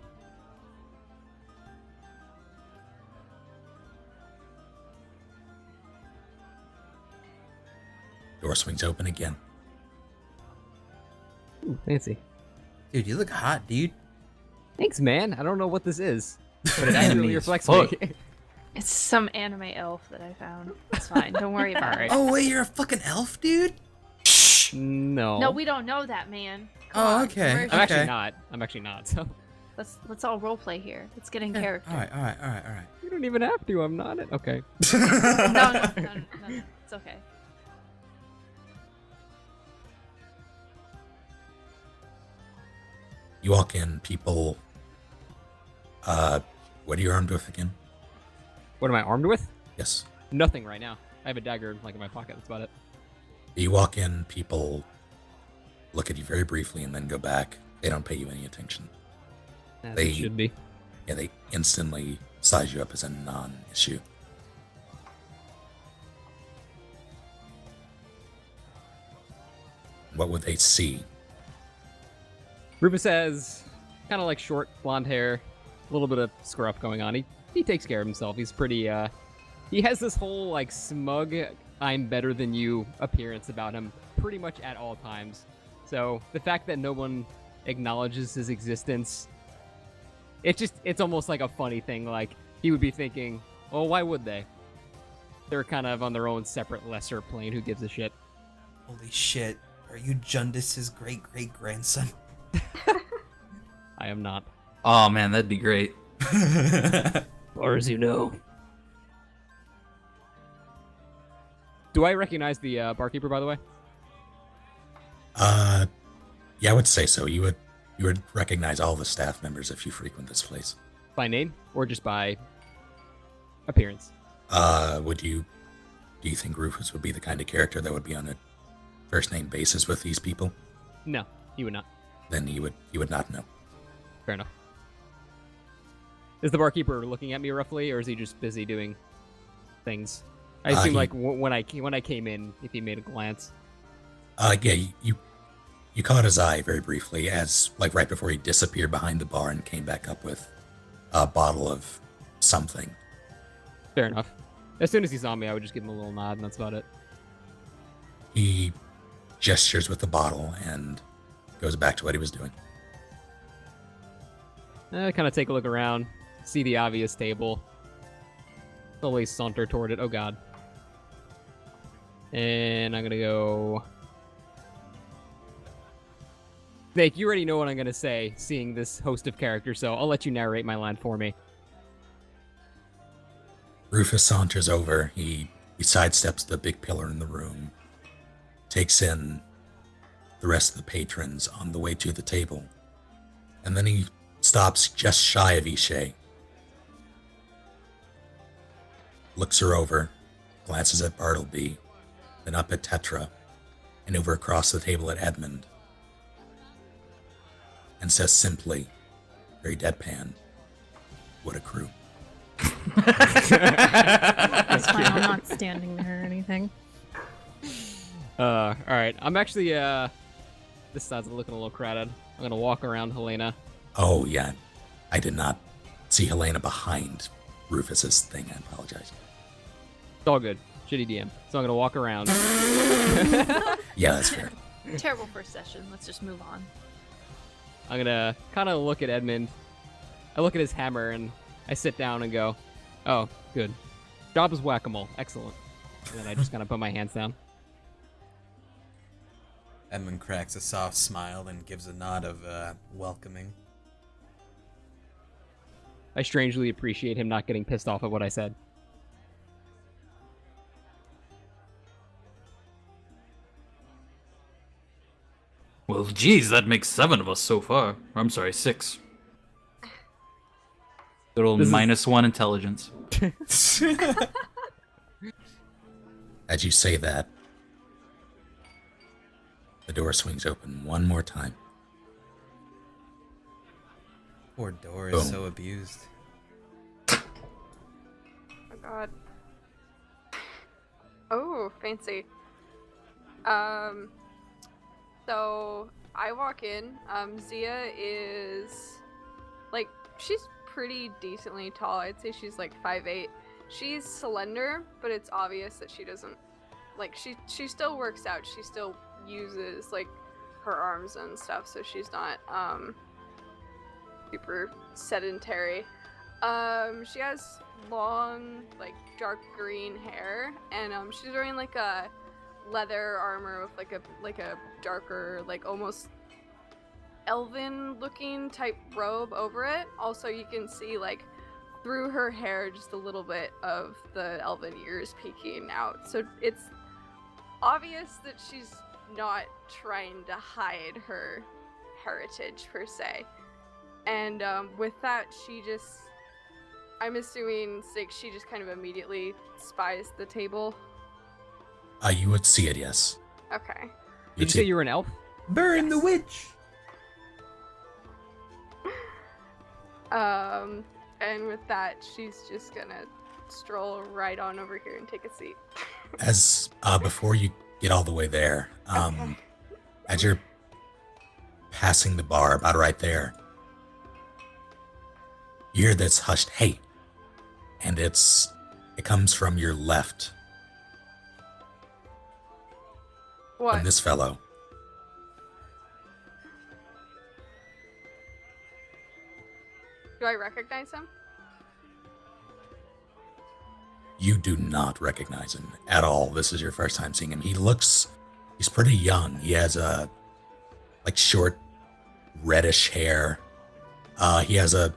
Door swings open again. Ooh, fancy. Dude, you look hot, dude. Thanks, man. I don't know what this is, but it actually Enemies, reflects fuck. me. It's some anime elf that I found. It's fine. Don't worry about Alright. it. Oh, wait, you're a fucking elf, dude? No. No, we don't know that, man. Come Oh, on, okay. immersion. I'm actually Okay. not. I'm actually not. So Let's all roleplay here. Let's get in character. Alright, alright, alright, alright. you don't even have to. I'm not it. Okay. No, it's okay. You walk in, people. What are you armed with again? What am I armed with? Yes. Nothing right now. I have a dagger like in my pocket. That's about it. You walk in, people look at you very briefly and then go back. They don't pay you any attention. As They- it should be. Yeah, they instantly size you up as a non-issue. What would they see? Rufus has kind of like short blonde hair, a little bit of scruff going on. He takes care of himself. He's pretty he has this whole like smug I'm better than you appearance about him pretty much at all times. So the fact that no one acknowledges his existence, it's almost like a funny thing. Like he would be thinking, "Oh, why would they? They're kind of on their own separate lesser plane. Who gives a shit?" Holy shit. Are you Jundis's great-great-grandson? I am not. Oh man, that'd be great. Or as you know. Do I recognize the barkeeper, by the way? Yeah, I would say so. You would recognize all the staff members if you frequent this place. By name or just by appearance? Do you think Rufus would be the kind of character that would be on a first name basis with these people? No, he would not. Then he would not know. Fair enough. Is the barkeeper looking at me roughly, or is he just busy doing things? I assume he- like when I came in, if he made a glance. Yeah, You caught his eye very briefly as, like, right before he disappeared behind the bar and came back up with a bottle of something. Fair enough. As soon as he saw me, I would just give him a little nod, and that's about it. He gestures with the bottle and goes back to what he was doing. I kind of take a look around, see the obvious table. Slowly saunter toward it. Oh, God. And I'm going to go... Snake, you already know what I'm going to say, seeing this host of characters, so I'll let you narrate my line for me. Rufus saunters over. He sidesteps the big pillar in the room, takes in the rest of the patrons on the way to the table, and then he stops just shy of Ishay, looks her over, glances at Bartleby, then up at Tetra, and over across the table at Edmund, and says simply, very deadpan, "What a crew." That's fine. I'm not standing there or anything. All right. I'm actually, this side's looking a little crowded. I'm going to walk around Helena. Oh, yeah. I did not see Helena behind Rufus's thing. I apologize. It's all good. Shitty DM. So I'm going to walk around. Yeah, that's fair. Terrible first session. Let's just move on. I'm going to kind of look at Edmund. I look at his hammer, and I sit down and go, oh, good. Job is whack-a-mole. Excellent. And then I just kind of put my hands down. Edmund cracks a soft smile and gives a nod of welcoming. I strangely appreciate him not getting pissed off at what I said. Well, geez, that makes 7 of us so far. I'm sorry, 6. Little This is- -1 intelligence. As you say that, the door swings open one more time. Poor door Boom. is so abused. Oh god. Oh, fancy. So I walk in. Zia is like she's pretty decently tall. I'd say she's like 5'8". She's slender, but it's obvious that she doesn't like she still works out. She still uses like her arms and stuff, so she's not super sedentary. She has long, like dark green hair, and she's wearing like a leather armor with like a darker, like almost elven looking type robe over it. Also, you can see like through her hair just a little bit of the elven ears peeking out. So it's obvious that she's not trying to hide her heritage per se. And with that, she just, I'm assuming she just kind of immediately spies the table. You would see it, yes. Okay. Did you say you were an elf? Burn the witch! And with that, she's just gonna stroll right on over here and take a seat. As before you get all the way there, Okay. as you're passing the bar, about right there, you hear this hushed "hey," and it comes from your left, What? from this fellow. Do I recognize him? You do not recognize him at all. This is your first time seeing him. He's pretty young. He has like short reddish hair. He has a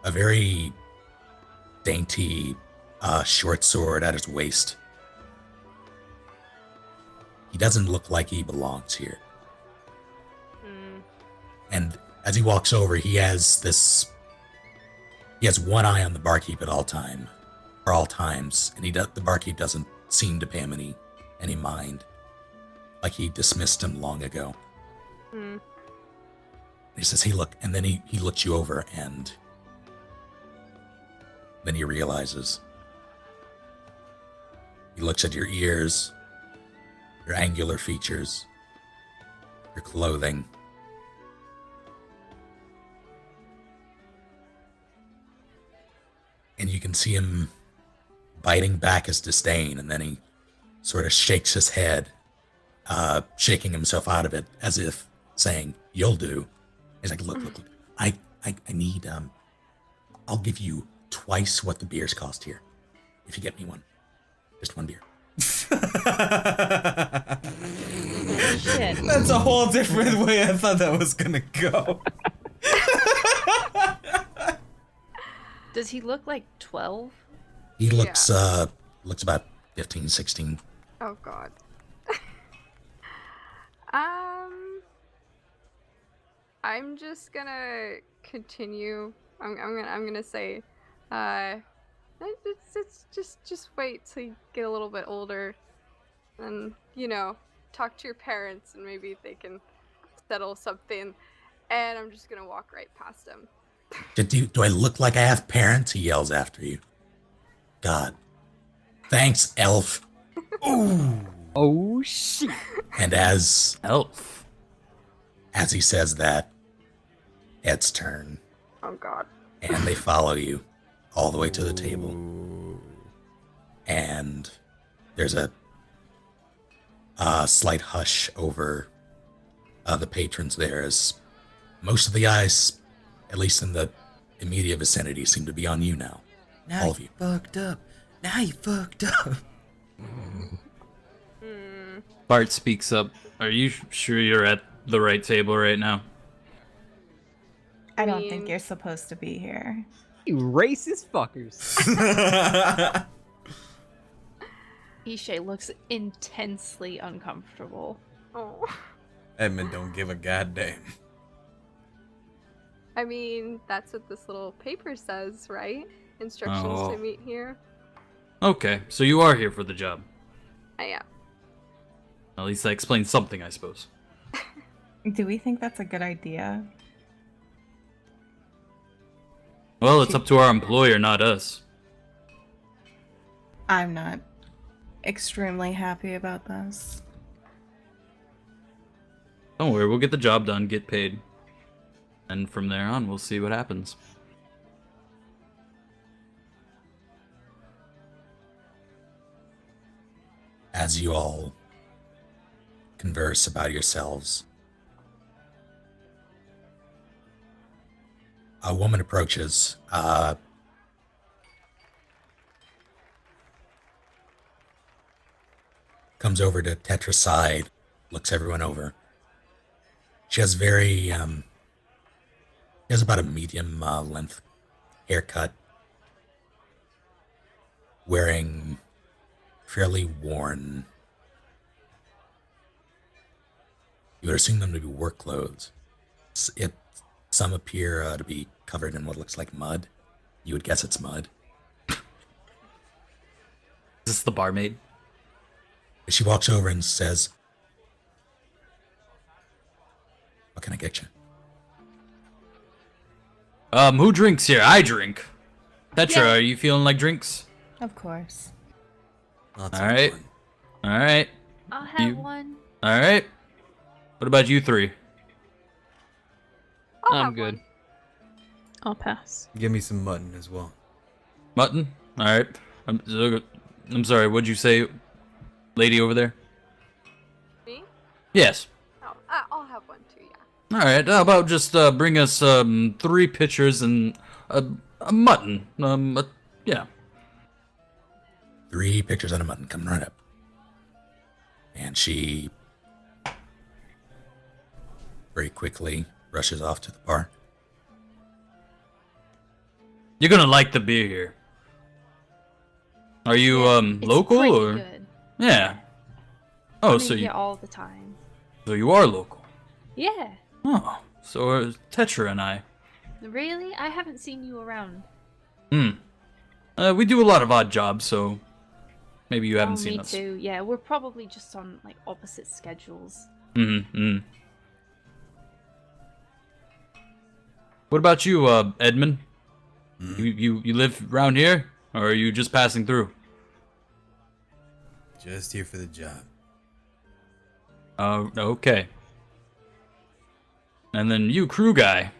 very dainty short sword at his waist. He doesn't look like he belongs here. And as he walks over, he has one eye on the barkeep at all times, and the barkeep doesn't seem to pay him any mind, like he dismissed him long ago. He says, "Hey, look," and then he looks you over, and then he realizes. He looks at your ears, your angular features, your clothing. And you can see him biting back his disdain, and then he sort of shakes his head, shaking himself out of it as if saying, "You'll do." He's like, look, I need, I'll give you twice what the beers cost here if you get me one. Just one beer. Shit. That's a whole different way I thought that was gonna go. Does he look like 12? He looks looks about 15, 16. Oh god. I'm just gonna continue. I'm gonna say, it's just wait till you get a little bit older, and talk to your parents, and maybe they can settle something. And I'm just gonna walk right past him. Do I look like I have parents? He yells after you. God. Thanks, elf. Ooh. Oh shit! And as Elf. he says that, Ed's turn, Oh god. and they follow you all the way to the table. And there's a slight hush over the patrons there, as most of the eyes, at least in the immediate vicinity, seem to be on you now. Now All of you. fucked up. Now you fucked up. Bart speaks up. Are you sure you're at the right table right now? I don't think you're supposed to be here. You racist fuckers. Ishe looks intensely uncomfortable. Oh. Edmund don't give a goddamn. I mean, that's what this little paper says, right? Instructions Oh. to meet here. Okay, so you are here for the job. I am. At least that explains something, I suppose. Do we think that's a good idea? Well, it's up to our employer, not us. I'm not extremely happy about this. Don't worry, we'll get the job done, get paid. And from there on, we'll see what happens. As you all converse about yourselves, a woman approaches, comes over to Tetra's side, looks everyone over. She has she has about a medium length haircut, wearing fairly worn, you would assume them to be work clothes. Some appear to be covered in what looks like mud. You would guess it's mud. Is this the barmaid? She walks over and says, "What can I get you?" Who drinks here? I drink. Petra, Yeah. are you feeling like drinks? Of course. Lots All of right. fun. Alright. I'll have You- one. Alright. What about you three? I'll I'm have good. one. I'll pass. Give me some mutton as well. Mutton? Alright. I'm sorry, what'd you say, lady over there? Me? Yes. Oh, I'll have one too, yeah. Alright, how about just bring us 3 pitchers and a mutton? Yeah. 3 pictures and a mutton coming right up. And she very quickly rushes off to the bar. You're gonna like the beer here. Are you It's local pretty or? good. Yeah. Oh, I'm so in you here all the time. are local. Yeah. Oh, so are Tetra and I. Really? I haven't seen you around. We do a lot of odd jobs, so maybe you haven't Oh, seen me us. too. Yeah, we're probably just on like opposite schedules. Mm-hmm. What about you, Edmund? You live around here, or are you just passing through? Just here for the job. Okay. And then you, crew guy.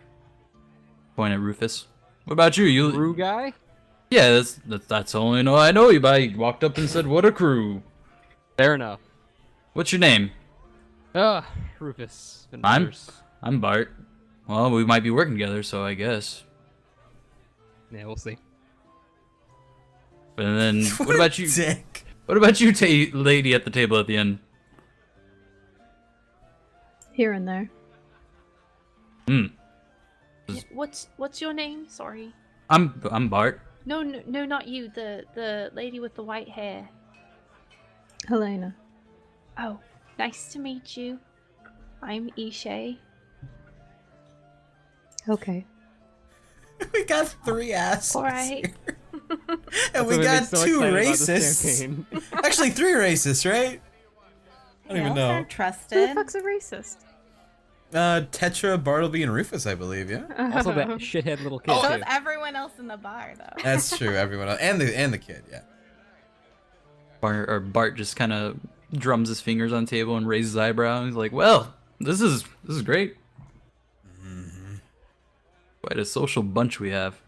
Point at Rufus. What about you? You Crew guy? Yeah, that's the only I know you by. He walked up and said, "What a crew." Fair enough. What's your name? Rufus. Been I'm betters. I'm Bart. Well, we might be working together, so I guess. Yeah, we'll see. And then what about you? Dick. What about you, lady at the table at the end? Here and there. Hmm. What's your name? Sorry. I'm Bart. No, not you. The lady with the white hair. Helena. Oh, nice to meet you. I'm Ishay. Okay. We got 3 asses. All right. And we got 2 racists. Actually, 3 racists, right? I don't even Males are know. Who the trusted. fuck's a racist? Tetra, Bartleby, and Rufus, I believe, yeah? Also, that shithead little kid. So too. is everyone else in the bar, though. That's true, everyone else. And the kid, yeah. Bart just kind of drums his fingers on the table and raises his eyebrow. And he's like, "Well, this is great. Quite a social bunch we have."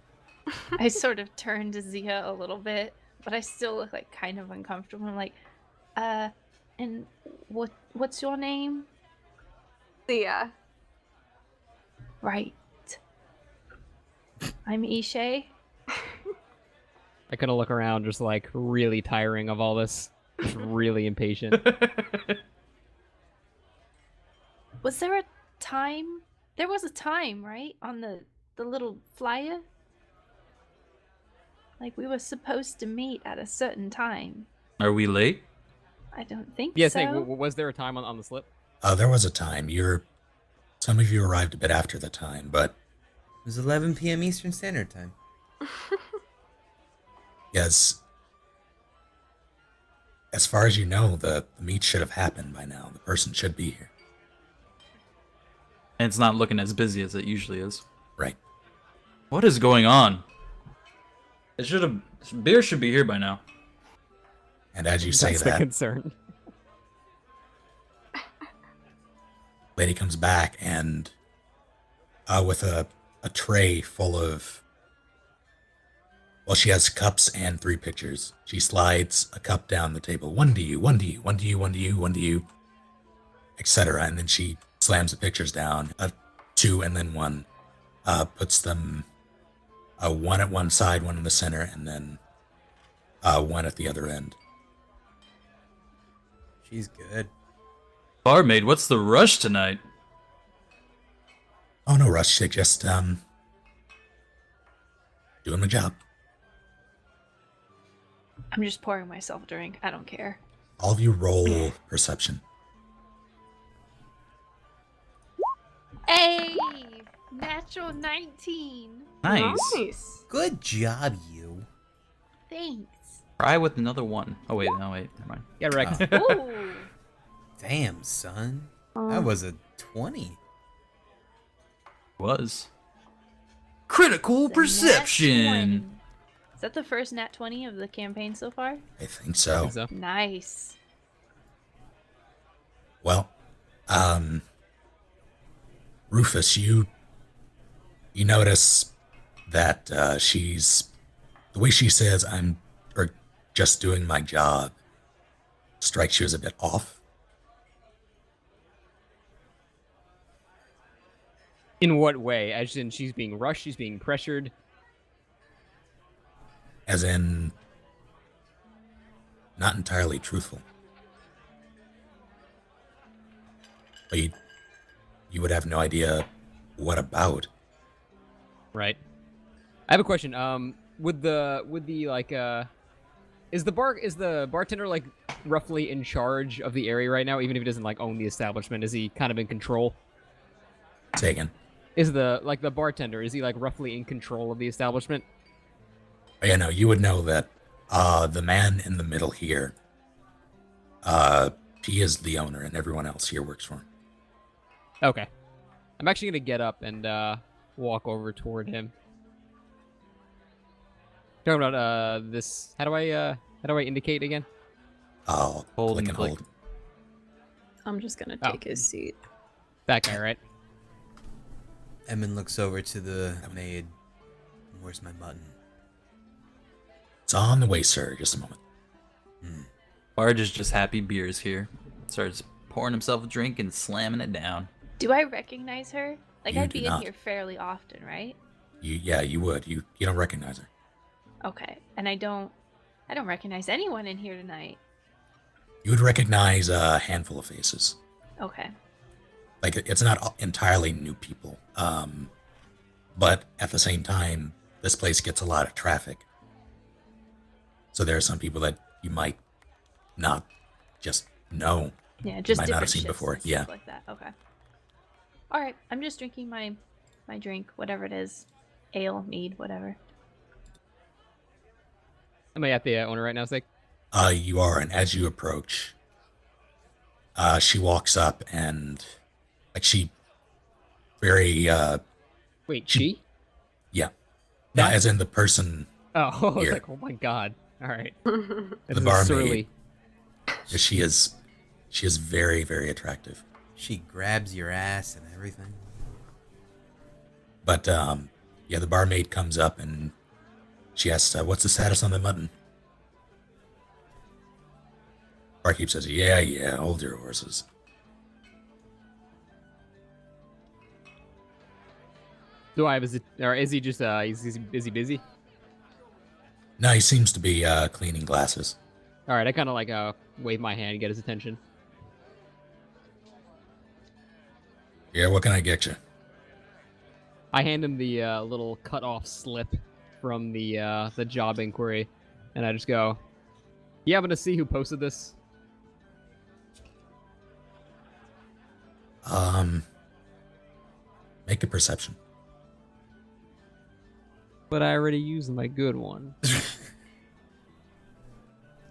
I sort of turn to Zia a little bit, but I still look like kind of uncomfortable. I'm like, and what's your name? Thea. Right. I'm Ishay. I kind of look around, just like really tiring of all this. Just really impatient. Was there a time? There was a time, right? On the little flyer? Like we were supposed to meet at a certain time. Are we late? I don't think Yes, so. was there a time on the slip? There was a time. Some of you arrived a bit after the time, but It was 11 p.m. Eastern Standard Time. yes, as far as you know, the meet should have happened by now. The person should be here. And it's not looking as busy as it usually is. Right. What is going on? Beer should be here by now. And as you say That's the that, concern. lady comes back and with a tray full of, well, she has cups and 3 pictures. She slides a cup down the table. One to you, one to you, one to you, one to you, one to you, etc. And then she slams the pictures down, 2 and then 1, puts them 1 at one side, 1 in the center, and then 1 at the other end. She's good. Barmaid, what's the rush tonight? Oh, no rush. They just doing my job. I'm just pouring myself a drink. I don't care. All of you roll perception. Hey! Natural 19. Nice. Good job, you. Thanks. Try with another 1. Oh wait, no wait, never mind. Yeah, right. Ooh. Damn, son. That was a 20. Was. Critical The nat perception. 20. Is that the first nat 20 of the campaign so far? I think so. So. Nice. Well, Rufus, you notice that she's, the way she says or just doing my job strikes you as a bit off. In what way? As in, she's being rushed, she's being pressured. As in, not entirely truthful. But you would have no idea what about. Right. I have a question. Would the like is the bartender like roughly in charge of the area right now, even if he doesn't like own the establishment? Is he kind of in control? Say again. Is the bartender, is he like roughly in control of the establishment? Yeah, no, you would know that the man in the middle here, he is the owner and everyone else here works for him. Okay. I'm actually gonna get up and walk over toward him. Talking about this, how do I indicate again? Oh, Hold click and and click. hold. I'm just gonna Oh. take his seat. That guy, right? Emin looks over to the maid. Where's my mutton? It's on the way, sir. Just a moment. Barge is just happy beers here. Starts pouring himself a drink and slamming it down. Do I recognize her? Like, You I'd do be in not. here fairly often, right? You would. You don't recognize her. Okay. And I don't recognize anyone in here tonight. You would recognize a handful of faces. Okay. Like, it's not entirely new people. But at the same time, this place gets a lot of traffic. So there are some people that you might not just know. Yeah, just might not have different seen shifts before, and stuff yeah. like that. Okay. All right. I'm just drinking my drink, whatever it is, ale, mead, whatever. Am I at the owner right now, Sick? You are, and as you approach, she walks up and, like, she very, Wait, She- she? yeah. Not as in the person, Oh, I was Here. like, oh my god. All right. the This is barmaid. surly. She is very, very attractive. She grabs your ass and everything. But, yeah, the barmaid comes up and she asks, what's the status on the mutton? Barkeep says, yeah, hold your horses. Do I have or is he just is he busy? No, he seems to be cleaning glasses. All right, I kind of like wave my hand and get his attention. Yeah, what can I get you? I hand him the little cut off slip from the job inquiry, and I just go, "You happen to see who posted this?" Make a perception. But I already used my good one.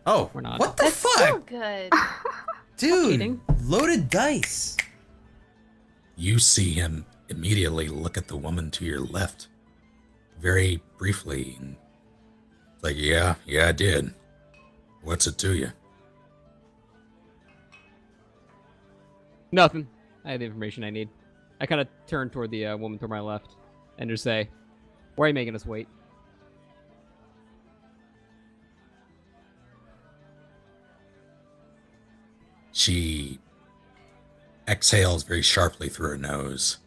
Oh, We're not. what the That's fuck? so good. Dude, cheating. loaded dice. You see him immediately look at the woman to your left, very briefly, and it's like, yeah, I did. What's it to you? Nothing. I have the information I need. I kind of turn toward the woman to my left and just say, "Why are you making us wait?" She exhales very sharply through her nose.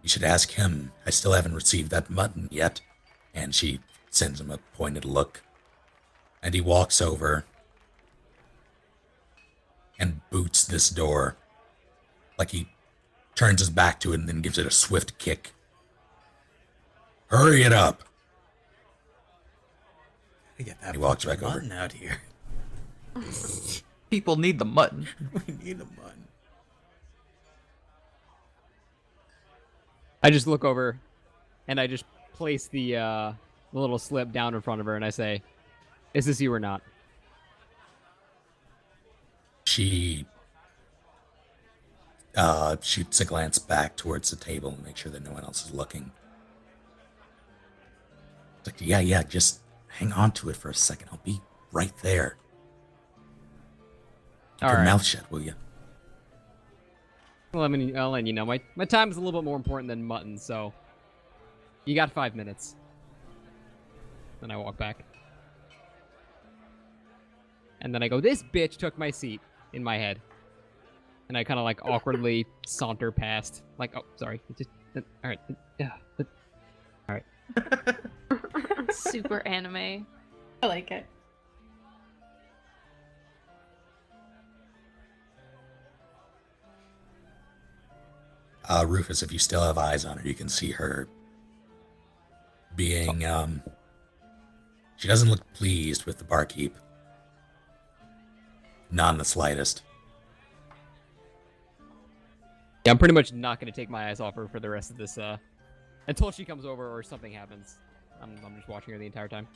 You should ask him. I still haven't received that mutton yet. And she sends him a pointed look. And he walks over and boots this door. Like he turns his back to it and then gives it a swift kick. Hurry it up. We get that He walks fucking back over. mutton out here. People need the mutton. We need a mutton. I just look over, and I just place the little slip down in front of her, and I say, "Is this you or not?" She shoots a glance back towards the table and makes sure that no one else is looking. It's like, yeah, just hang on to it for a second. I'll be right there. Keep All your right. mouth shut, will you? Well, I mean, I'll let you know. My time is a little bit more important than mutton, so you got 5 minutes. Then I walk back. And then I go, "This bitch took my seat," in my head. And I kind of like awkwardly saunter past. Like, oh, sorry. All right. Yeah. All right. Super anime. I like it. Rufus, if you still have eyes on her, you can see her being, she doesn't look pleased with the barkeep. Not in the slightest. Yeah, I'm pretty much not going to take my eyes off her for the rest of this, until she comes over or something happens. I'm just watching her the entire time.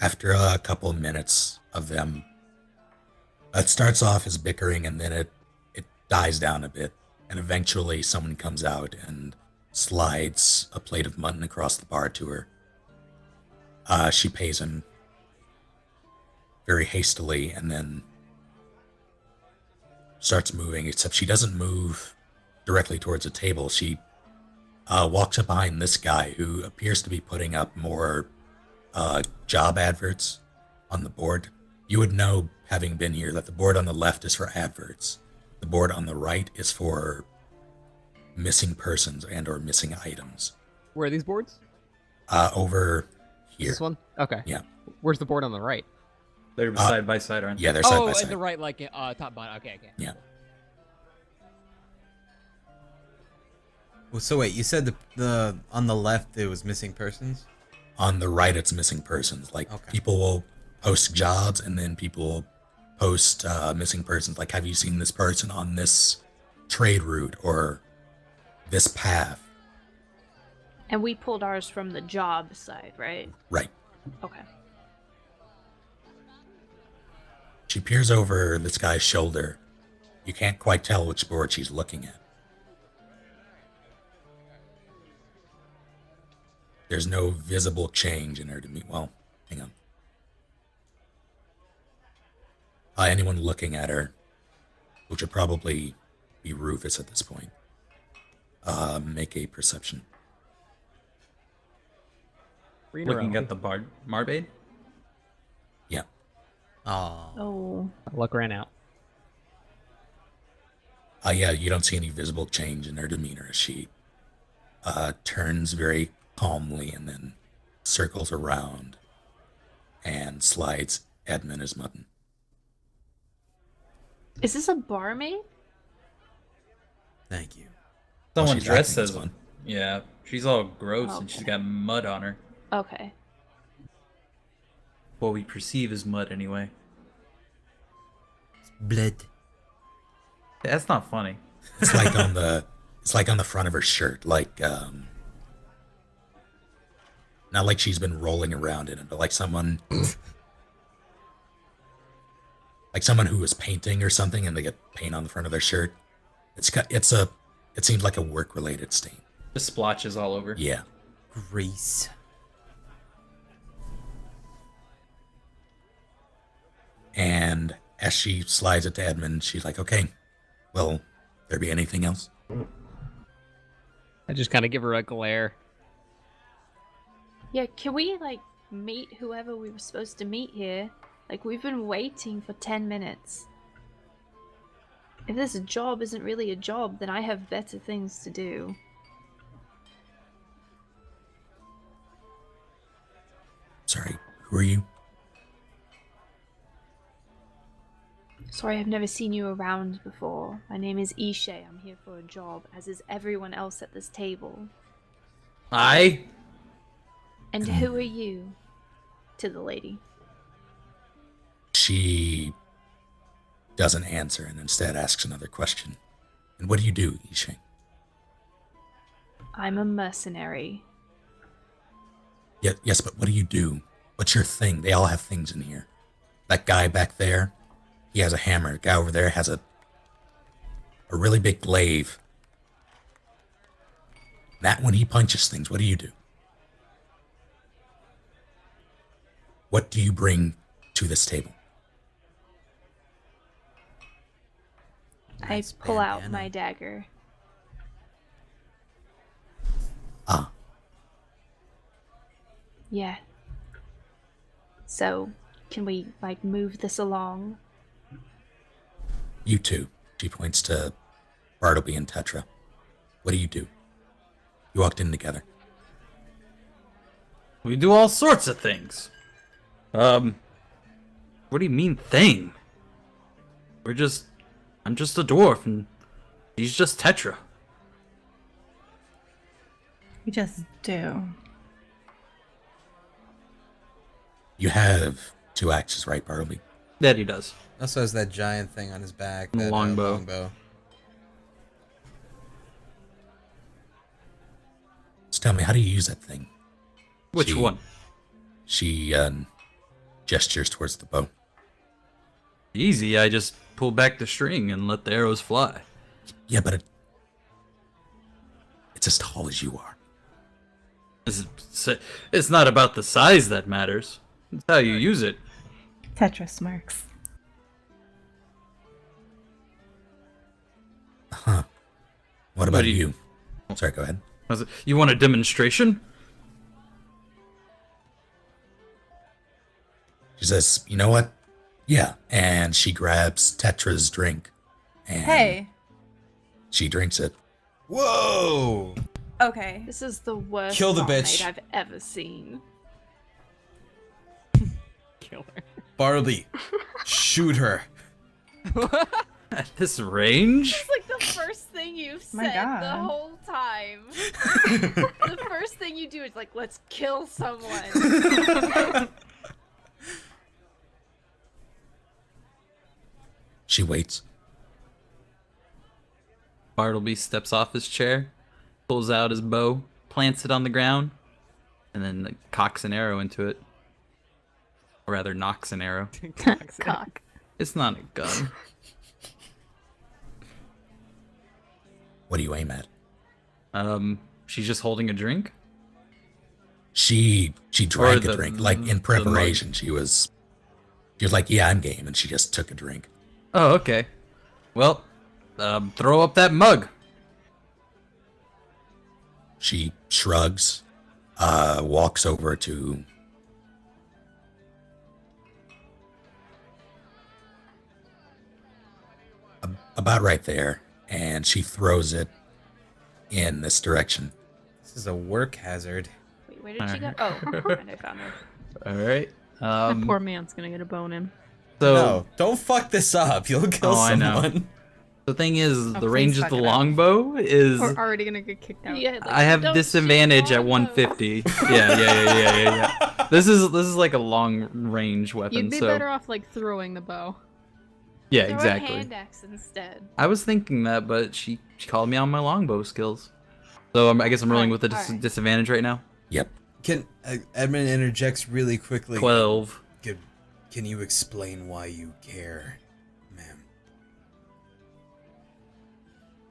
After a couple of minutes of them, it starts off as bickering and then it dies down a bit. And eventually someone comes out and slides a plate of mutton across the bar to her. She pays him very hastily and then starts moving, except she doesn't move directly towards a table. She walks up behind this guy who appears to be putting up more job adverts on the board. You would know, having been here, that the board on the left is for adverts. The board on the right is for missing persons and or missing items. Where are these boards? Over here. This one? Okay. Yeah. Where's the board on the right? They're side by side, aren't they? Yeah, they're side Oh, by and side. the right, like top bottom. Okay. Yeah. Well, so wait, you said the on the left it was missing persons? On the right, it's missing persons. Like, Okay. people will post jobs, and then people will post missing persons. Like, have you seen this person on this trade route or this path? And we pulled ours from the job side, right? Right. Okay. She peers over this guy's shoulder. You can't quite tell which board she's looking at. There's no visible change in her demeanor. Well, hang on. Anyone looking at her, which would probably be Rufus at this point, make a perception. Looking at the Marbade? Yeah. Oh. Oh. Luck ran out. Yeah, you don't see any visible change in her demeanor as she turns very calmly and then circles around and slides Edmund his mutton. Is this a barmaid? Thank you. Someone she's dressed acting as as one. Yeah, she's all gross and she's Okay. got mud on her. Okay. What we perceive as mud, anyway. Blood. That's not funny. It's like on the front of her shirt, like not like she's been rolling around in it, but like someone who was painting or something and they get paint on the front of their shirt. It seems like a work related stain. Just splotches all over. Yeah. Grease. And as she slides it to Edmund, she's like, okay, will there be anything else? I just kind of give her a glare. Yeah, can we, like, meet whoever we were supposed to meet here? Like, we've been waiting for 10 minutes. If this job isn't really a job, then I have better things to do. Sorry, who are you? Sorry, I've never seen you around before. My name is Ishe. I'm here for a job, as is everyone else at this table. And who are you? To the lady. She doesn't answer and instead asks another question. And what do you do, Ishe? I'm a mercenary. Yes, but what do you do? What's your thing? They all have things in here. That guy back there, he has a hammer. The guy over there has a really big glaive. That when he punches things, what do you do? What do you bring to this table? Nice I pull out bandana. my dagger. Ah, Yeah. So, can we, like, move this along? you two. She points to Bartleby and Tetra. What do? You walked in together. We do all sorts of things. What do you mean thing? I'm just a dwarf and he's just Tetra. We just do. You have two axes, right, Bartleby? That he does. Also has that giant thing on his back. And a That longbow. longbow. So tell me, how do you use that thing? Which She- one? She gestures towards the bow. Easy, I just pull back the string and let the arrows fly. Yeah, but it's as tall as you are. It's not about the size that matters. It's how you use it. Tetra smirks. Huh. What about you? Sorry, go ahead. You want a demonstration? She says, you know what? Yeah. And she grabs Tetra's drink. And Hey. she drinks it. Whoa! Okay. This is the worst Kill the prom bitch. night I've ever seen. Kill her. Bartleby, shoot her. At this range? It's like the first thing you've My said the God. whole time. The first thing you do is like, let's kill someone. She waits. Bartleby steps off his chair, pulls out his bow, plants it on the ground, and then like, cocks an arrow into it. Or rather, knocks an arrow. Cock. It's not a gun. What do you aim at? She's just holding a drink? She drank the- a drink. Like, in the mug. preparation, she was like, yeah, I'm game. And she just took a drink. Oh, okay. Well, throw up that mug. She shrugs, walks over to about right there, and she throws it in this direction. This is a work hazard. Wait, where did she go? Oh, and I found her. All right. That poor man's gonna get a bone in. So No, don't fuck this up. You'll kill I know. someone. the thing is, the please range of fuck the it up. longbow is. We're already gonna get kicked out. Yeah, like, I have don't disadvantage shoot at longbows. 150. Yeah. This is like a long range weapon. You'd be so better off like throwing the bow. yeah, Throw a exactly. hand axe instead. I was thinking that, but she called me on my longbow skills. So I guess I'm rolling with a Alright. disadvantage right now. Yep. Can Edmund interjects really quickly? 12. Can you explain why you care, ma'am?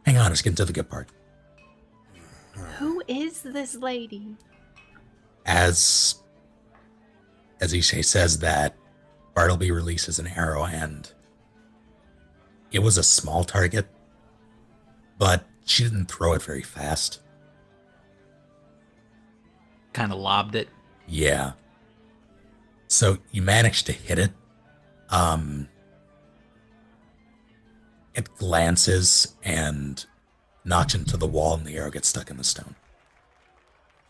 Hang on, let's get into the good part. Who is this lady? As Ishe says that, Bartleby releases an arrow, and it was a small target, but she didn't throw it very fast. Kind of lobbed it. Yeah. So you managed to hit it. It glances and knocks into the wall, and the arrow gets stuck in the stone.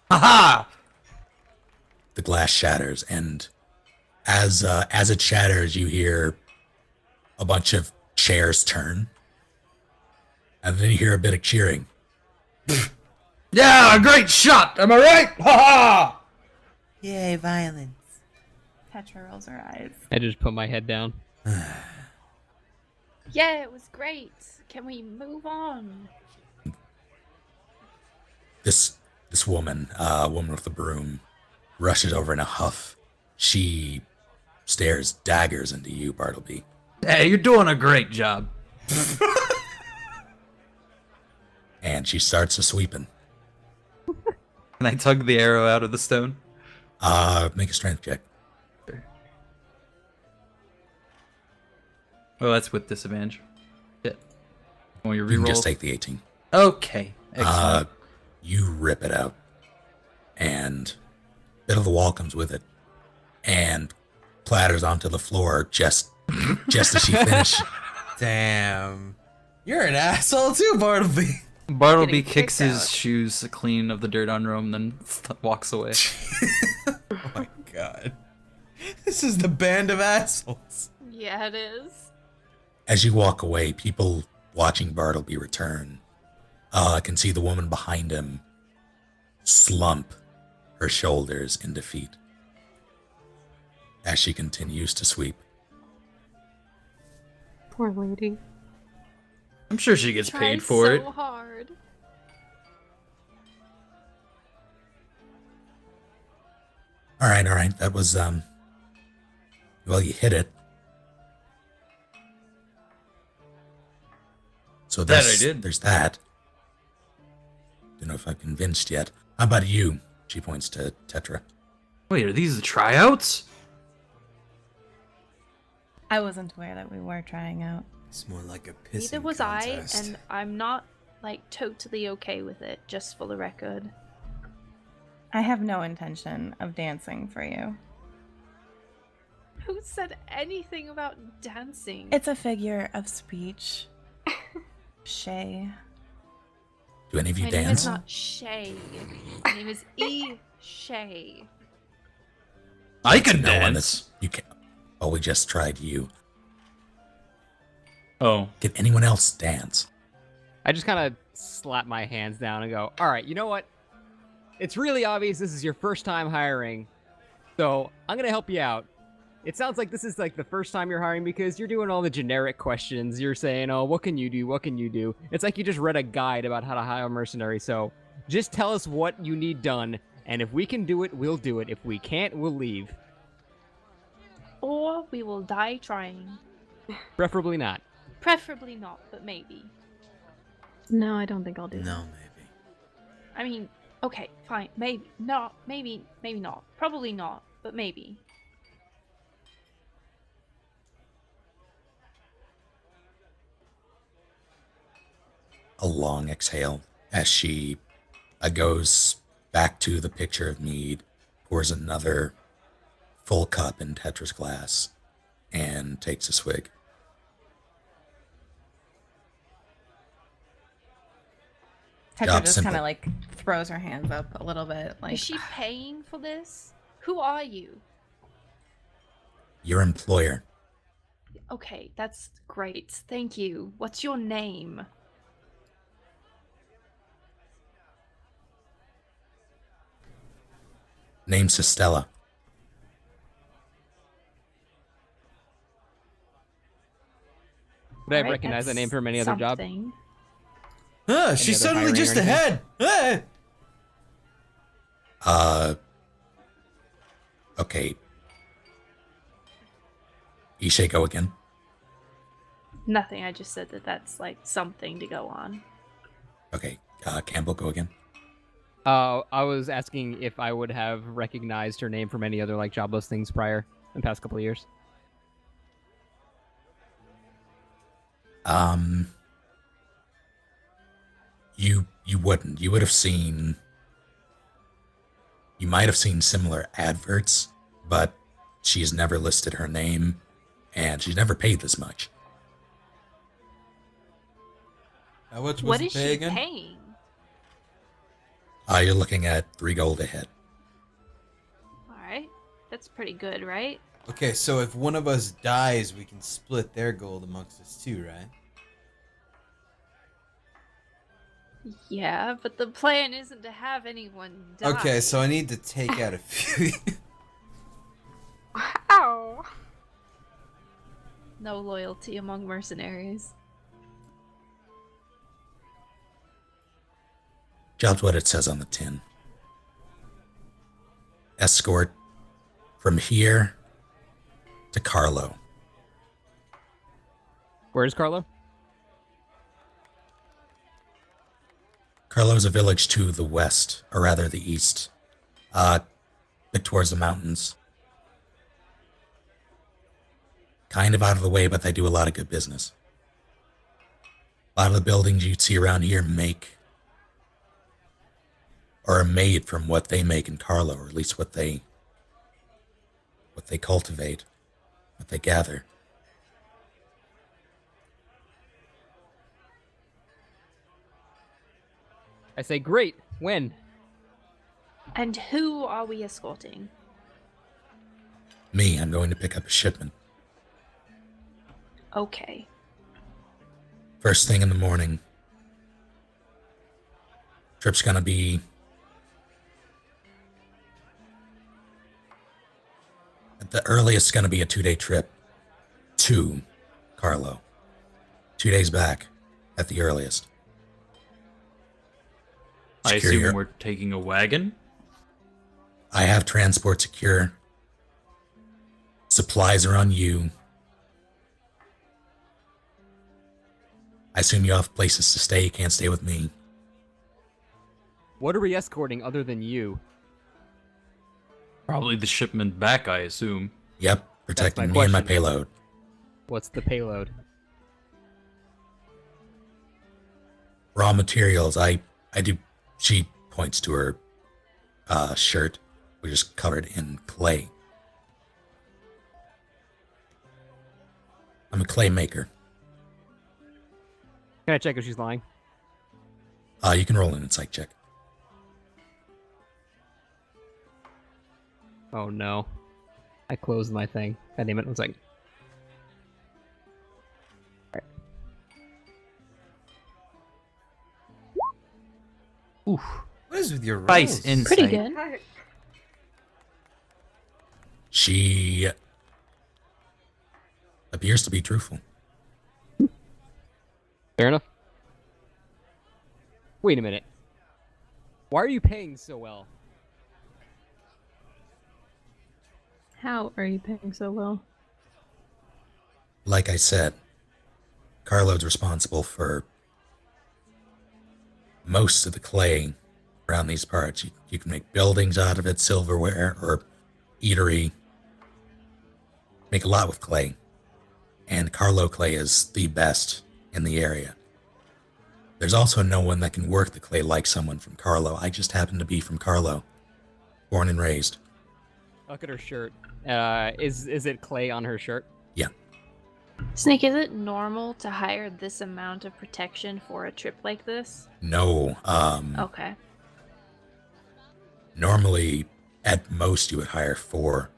Haha! The glass shatters, and as it shatters, you hear a bunch of chairs turn, and then you hear a bit of cheering. Yeah, great shot! Am I right? Haha! Yay, violence. Tetra rolls her eyes. I just put my head down. Yeah, it was great. Can we move on? This woman, woman with the broom, rushes over in a huff. She stares daggers into you, Bartleby. Hey, you're doing a great job. And she starts a sweeping. Can I tug the arrow out of the stone? Make a strength check. Oh, that's with disadvantage. Shit. Want your You can reroll? just take the 18. Okay. Excellent. You rip it out, and a bit of the wall comes with it, and platters onto the floor just as she finishes. Damn. You're an asshole too, Bartleby. Bartleby getting kicks kicked his out. shoes clean of the dirt on Rome, then walks away. Oh my god. This is the band of assholes. Yeah, it is. As you walk away, people watching Bartleby return can see the woman behind him slump her shoulders in defeat as she continues to sweep. Poor lady. I'm sure she gets Tried paid for so it. hard. All right. That was, well, you hit it. So That I there's, did. there's that. Don't know if I'm convinced yet. How about you? She points to Tetra. Wait, are these the tryouts? I wasn't aware that we were trying out. It's more like a pissing Neither was contest. I, and I'm not, like, totally okay with it, just for the record. I have no intention of dancing for you. Who said anything about dancing? It's a figure of speech. Shay. Do any of you My name dance? is not Shay. My name is E. Shay. I can No one dance. that's you can. Oh, we just tried you. Oh, Can anyone else dance? I just kind of slap my hands down and go, all right, you know what? It's really obvious this is your first time hiring, so I'm going to help you out. It sounds like this is like the first time you're hiring because you're doing all the generic questions. You're saying, oh, what can you do? What can you do? It's like you just read a guide about how to hire a mercenary, so just tell us what you need done, and if we can do it, we'll do it. If we can't, we'll leave. Or we will die trying. Preferably not. Preferably not, but maybe. No, I don't think I'll do that. No, maybe. I mean, okay, fine. Maybe. Not. Maybe not. Probably not, but maybe. A long exhale as she goes back to the pitcher of mead, pours another full cup in Tetra's glass, and takes a swig. Tetra Job just simple. kind of like throws her hands up a little bit, like Is she paying for this? Who are you? Your employer. Okay, that's great. Thank you. What's your name? Name's Estella. Would I have Alright, recognized that that's name from any other job? something. Ah, she's other suddenly hiring just or anything? ahead. Okay. Ishe, go again. Nothing. I just said that that's like something to go on. Okay. Campbell, go again. I was asking if I would have recognized her name from any other like job listings prior in the past couple of years. You wouldn't. You would have seen. You might have seen similar adverts, but she's never listed her name, and she's never paid this much. How much was What the is pay she again? paying? You're looking at 3 gold a hit. Alright. That's pretty good, right? Okay, so if one of us dies, we can split their gold amongst us too, right? Yeah, but the plan isn't to have anyone die. Okay, so I need to take out a few. Ow. No loyalty among mercenaries. Job's what it says on the tin. Escort from here to Carlo. Where's Carlo? Carlo's a village to the west, or rather the east. Bit towards the mountains. Kind of out of the way, but they do a lot of good business. A lot of the buildings you'd see around here are made from what they make in Carlo, or at least what they cultivate, what they gather. I say, great. When? And who are we escorting? Me, I'm going to pick up a shipment. Okay. First thing in the morning. Trip's gonna be at the earliest gonna be a 2-day trip to Carlo. 2 days back at the earliest. I Secure assume your- we're taking a wagon. I have transport secure. Supplies are on you. I assume you have places to stay. You can't stay with me. What are we escorting other than you? Probably the shipment back, I assume. Yep, protecting my me and my question. payload. What's the payload? Raw materials. I do. She points to her shirt, which is covered in clay. I'm a clay maker. Can I check if she's lying? You can roll an insight check. Oh no. I closed my thing. God damn it. 1 second. Oof. What is with your rolls? Spice insight. Pretty good. She appears to be truthful. Fair enough. Wait a minute. Why are you paying so well? How are you paying so well? Like I said, Carlo's responsible for most of the clay around these parts. You can make buildings out of it, silverware, or eatery. Make a lot with clay. And Carlo clay is the best in the area. There's also no one that can work the clay like someone from Carlo. I just happen to be from Carlo. Born and raised. Look at her shirt. Is it clay on her shirt? Yeah. Snake, is it normal to hire this amount of protection for a trip like this? No. Okay. Normally, at most, you would hire 4.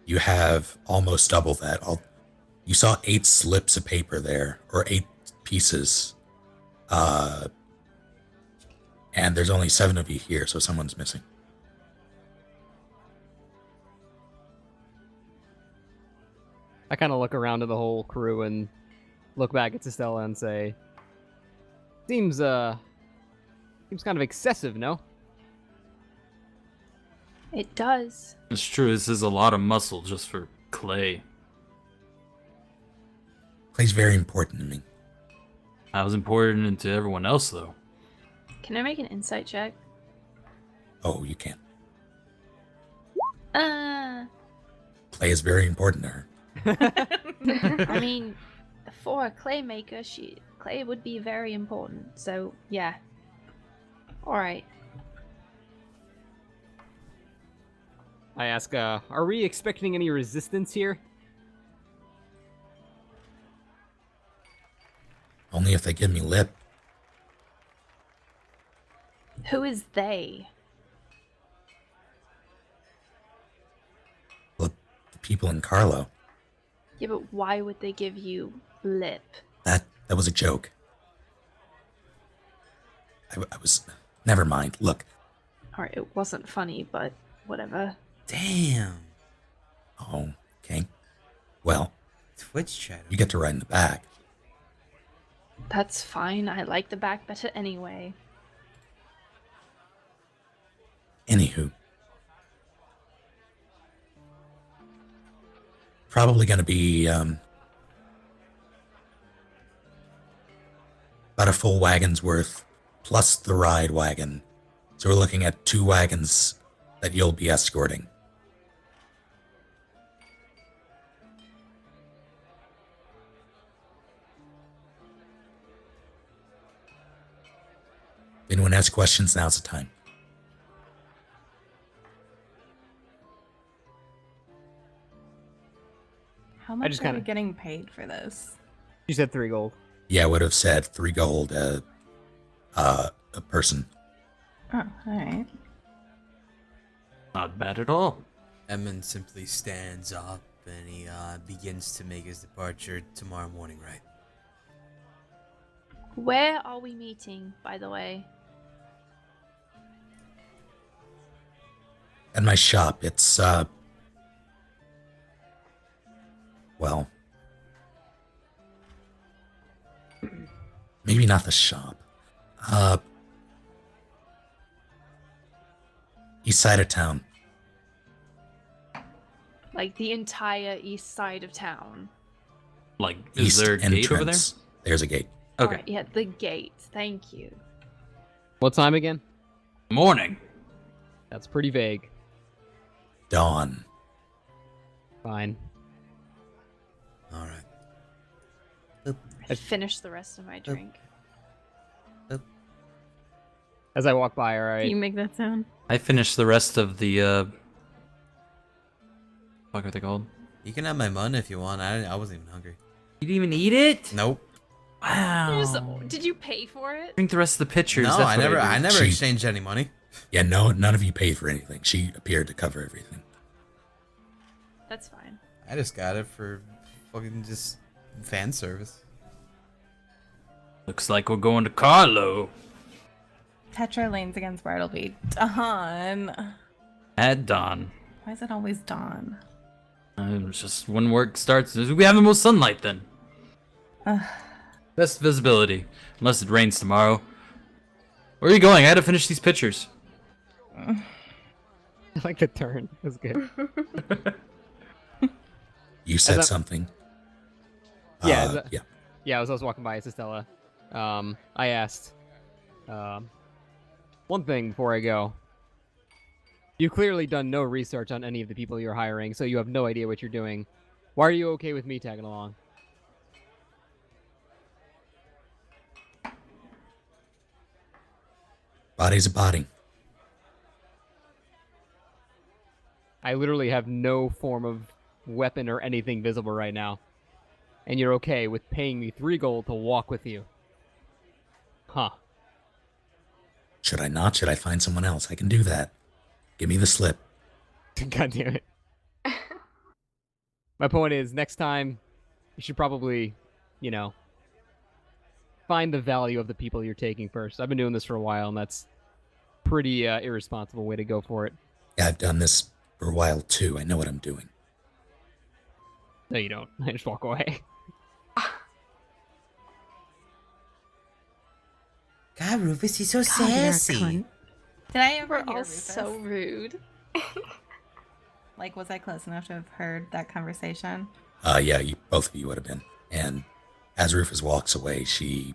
You have almost double that. You saw 8 slips of paper there, or 8 pieces. And there's only 7 of you here, so someone's missing. I kind of look around at the whole crew and look back at Stella and say, seems kind of excessive, no? It does. It's true, this is a lot of muscle just for clay. Clay's very important to me. That was important to everyone else, though. Can I make an insight check? Oh, you can't. Clay is very important to her. I mean, for a clay maker, clay would be very important. So, yeah. Alright. I ask, are we expecting any resistance here? Only if they give me lip. Who is they? The people in Carlo. Yeah, but why would they give you lip? That was a joke. I was... Never mind. Look. Alright, it wasn't funny, but whatever. Damn. Oh, okay. Well, Twitch chat. you get to ride in the back. That's fine. I like the back better anyway. Anywho. Probably going to be about a full wagon's worth, plus the ride wagon. So we're looking at 2 wagons that you'll be escorting. If anyone has questions, now's the time. How much just are we kinda- getting paid for this? You said 3 gold. Yeah, I would have said 3 gold a person. Oh, alright. Not bad at all. Emmon simply stands up and he begins to make his departure tomorrow morning, right? Where are we meeting, by the way? At my shop, it's, well, maybe not the shop. East side of town. Like the entire east side of town. Like, is East there a gate over there? entrance. There's a gate. Okay. Alright, yeah, the gate. Thank you. What time again? Morning. That's pretty vague. Dawn. Fine. All right. I finished the rest of my drink. As I walk by, all Can right. you make that sound? I finished the rest of the fuck are they called? You can have my mun if you want. I wasn't even hungry. You didn't even eat it? Nope. Wow. Did you pay for it? Drink the rest of the pitchers. No, That's I what never. do. I never She- exchanged any money. Yeah, no, none of you paid for anything. She appeared to cover everything. That's fine. I just got it for fucking just fan service. Looks like we're going to Carlo. Petra leans against Bartleby. Dawn. At dawn. Why is it always Dawn? It's just when work starts. We have the most sunlight then. Ugh. Best visibility. Unless it rains tomorrow. Where are you going? I had to finish these pictures. I like the turn. That's good. You said that- something. Yeah, is that- yeah. Yeah, as I was walking by Estella, I asked one thing before I go. You've clearly done no research on any of the people you're hiring, so you have no idea what you're doing. Why are you okay with me tagging along? Body's a body. I literally have no form of weapon or anything visible right now. And you're okay with paying me 3 gold to walk with you. Huh. Should I not? Should I find someone else? I can do that. Give me the slip. God damn it. My point is, next time, you should probably, find the value of the people you're taking first. I've been doing this for a while, and that's pretty irresponsible way to go for it. Yeah, I've done this for a while too. I know what I'm doing. No, you don't. I just walk away. God, Rufus, he's so God, you're a sassy. cunt. Did I ever We're hear all Rufus? so rude. Like, was I close enough to have heard that conversation? Yeah, both of you would have been. And as Rufus walks away, she...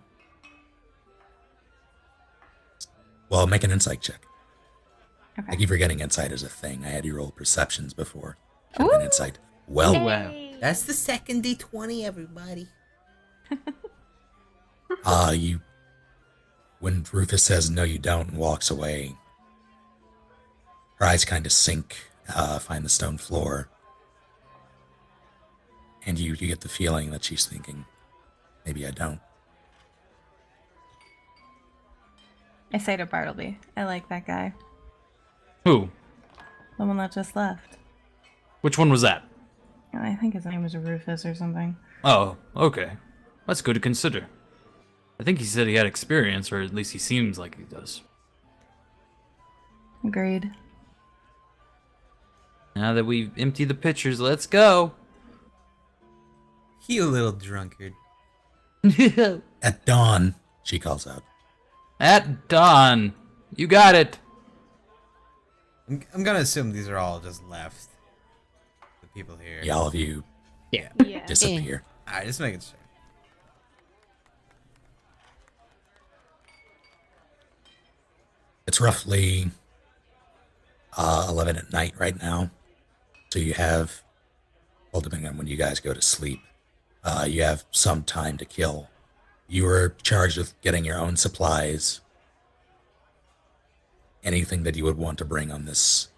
Well, make an insight check. I Okay. keep forgetting insight is a thing. I had you roll perceptions before. Should have been Ooh. insight. Well, Wow. Yay. That's the second D20, everybody. you... When Rufus says no you don't and walks away, her eyes kind of sink, find the stone floor. And you get the feeling that she's thinking, maybe I don't. I say to Bartleby, I like that guy. Who? The one that just left. Which one was that? I think his name was Rufus or something. Oh, okay. That's good to consider. I think he said he had experience, or at least he seems like he does. Agreed. Now that we've emptied the pitchers, let's go. You little drunkard. At dawn, she calls out. At dawn. You got it. I'm gonna assume these are all just left. The people here. Yeah, all of you Yeah. disappear. Alright, just making sure. It's roughly 11 at night right now. So you have, well, depending on when you guys go to sleep, you have some time to kill. You are charged with getting your own supplies. Anything that you would want to bring on this,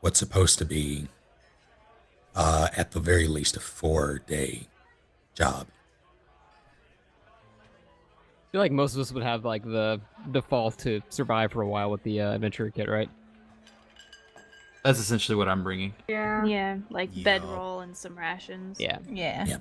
what's supposed to be, at the very least, a 4-day job. I feel like most of us would have like the default to survive for a while with the adventure kit, right? That's essentially what I'm bringing. Yeah. Yeah, like Yup. bedroll and some rations. Yeah. Yeah. Yeah.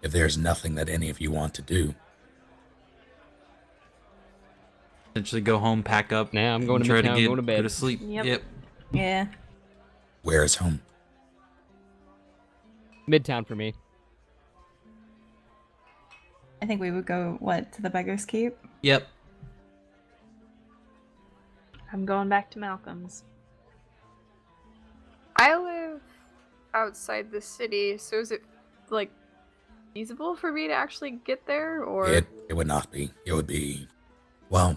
If there's nothing that any of you want to do, Essentially go home, pack up. Nah, I'm going to try Midtown, get, going to bed. Go to sleep. Yep. Yeah. where is home? Midtown for me. I think we would go, what, to the Beggar's Keep? Yep. I'm going back to Malcolm's. I live outside the city, so is it like feasible for me to actually get there, or It would not be. It would be, well,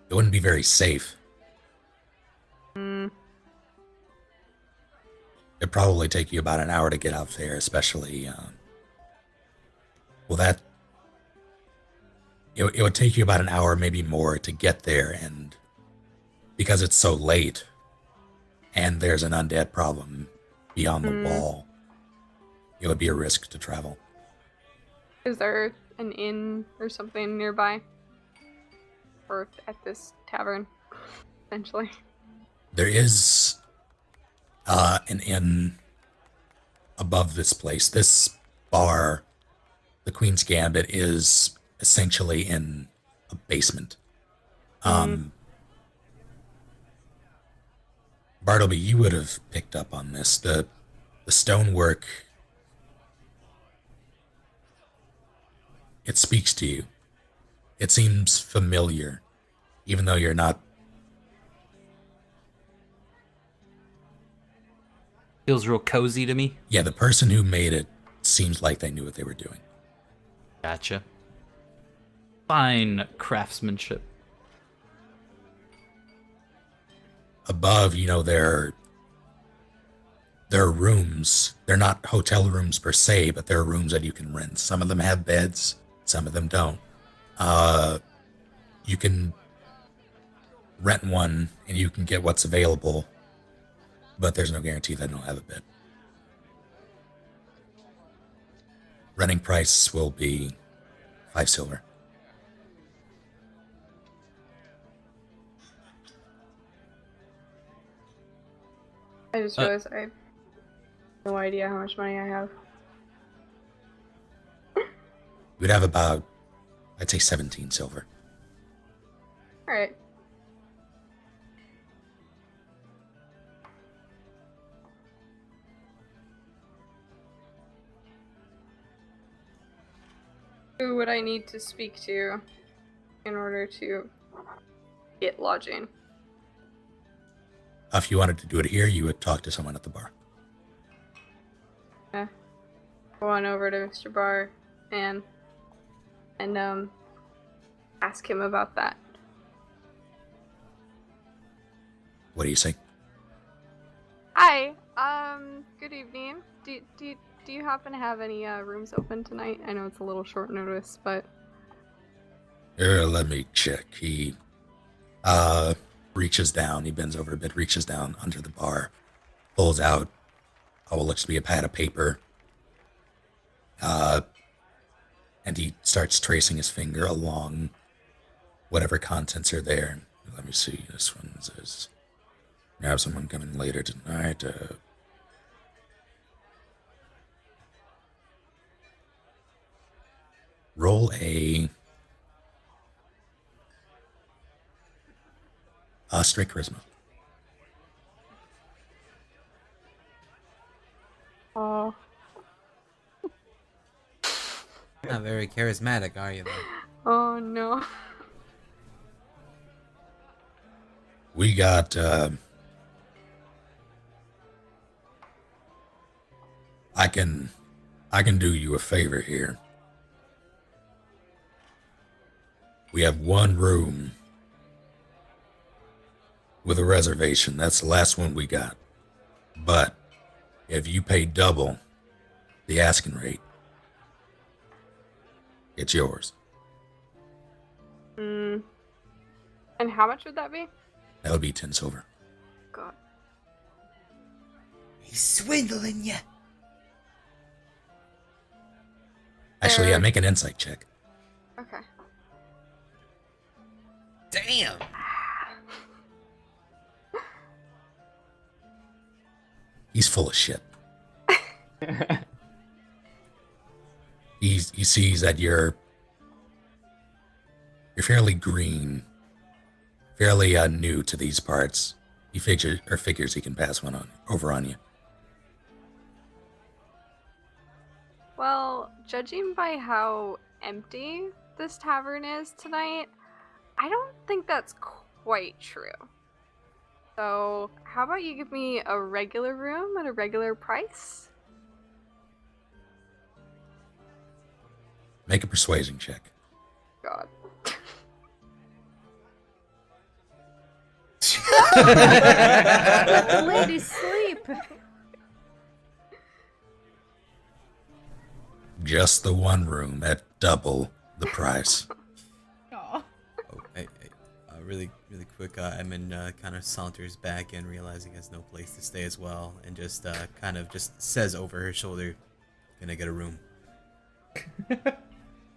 it wouldn't be very safe. It'd probably take you about an hour to get out there, especially, well, that, it would take you about an hour, maybe more, to get there, and because it's so late, and there's an undead problem beyond the wall, it would be a risk to travel. is there an inn or something nearby? Or at this tavern, essentially? There is an inn above this place. This bar, the Queen's Gambit, is essentially in a basement. Bartleby, you would have picked up on this. The stonework, it speaks to you. It seems familiar, even though you're not. Feels real cozy to me. Yeah, the person who made it seems like they knew what they were doing. Gotcha. Fine craftsmanship. Above, there are rooms. They're not hotel rooms per se, but there are rooms that you can rent. Some of them have beds, some of them don't. You can rent one and you can get what's available, but there's no guarantee that they'll have a bed. Renting price will be 5 silver. I just realized I have no idea how much money I have. You'd have about, I'd say 17 silver. Alright. Who would I need to speak to in order to get lodging? If you wanted to do it here, you would talk to someone at the bar. Yeah. Go on over to Mr. Barr and ask him about that. What do you say? Hi. Good evening. Do you happen to have any rooms open tonight? I know it's a little short notice, but Here, let me check. He reaches down, he bends over a bit, reaches down under the bar, pulls out what looks to be a pad of paper, and he starts tracing his finger along whatever contents are there. Let me see, this one says, "We have someone coming later tonight. Roll a straight charisma." oh, Not very charismatic, are you, though? oh no. We got, I can do you a favor here. We have one room with a reservation. That's the last one we got. But if you pay double the asking rate, it's yours. And how much would that be? That would be 10 silver. God. He's swindling you. Actually, yeah, make an insight check. Okay. Damn. He's full of shit. He sees that you're fairly green, fairly new to these parts. He figures he can pass one over on you. Well, judging by how empty this tavern is tonight, I don't think that's quite true. So, how about you give me a regular room at a regular price? Make a persuasion check. God. Lady sleep. Just the one room at double the price. Aw. Oh, really quick. Emin kind of saunters back in, realizing he has no place to stay as well, and just kind of just says over her shoulder, "Can I get a room?"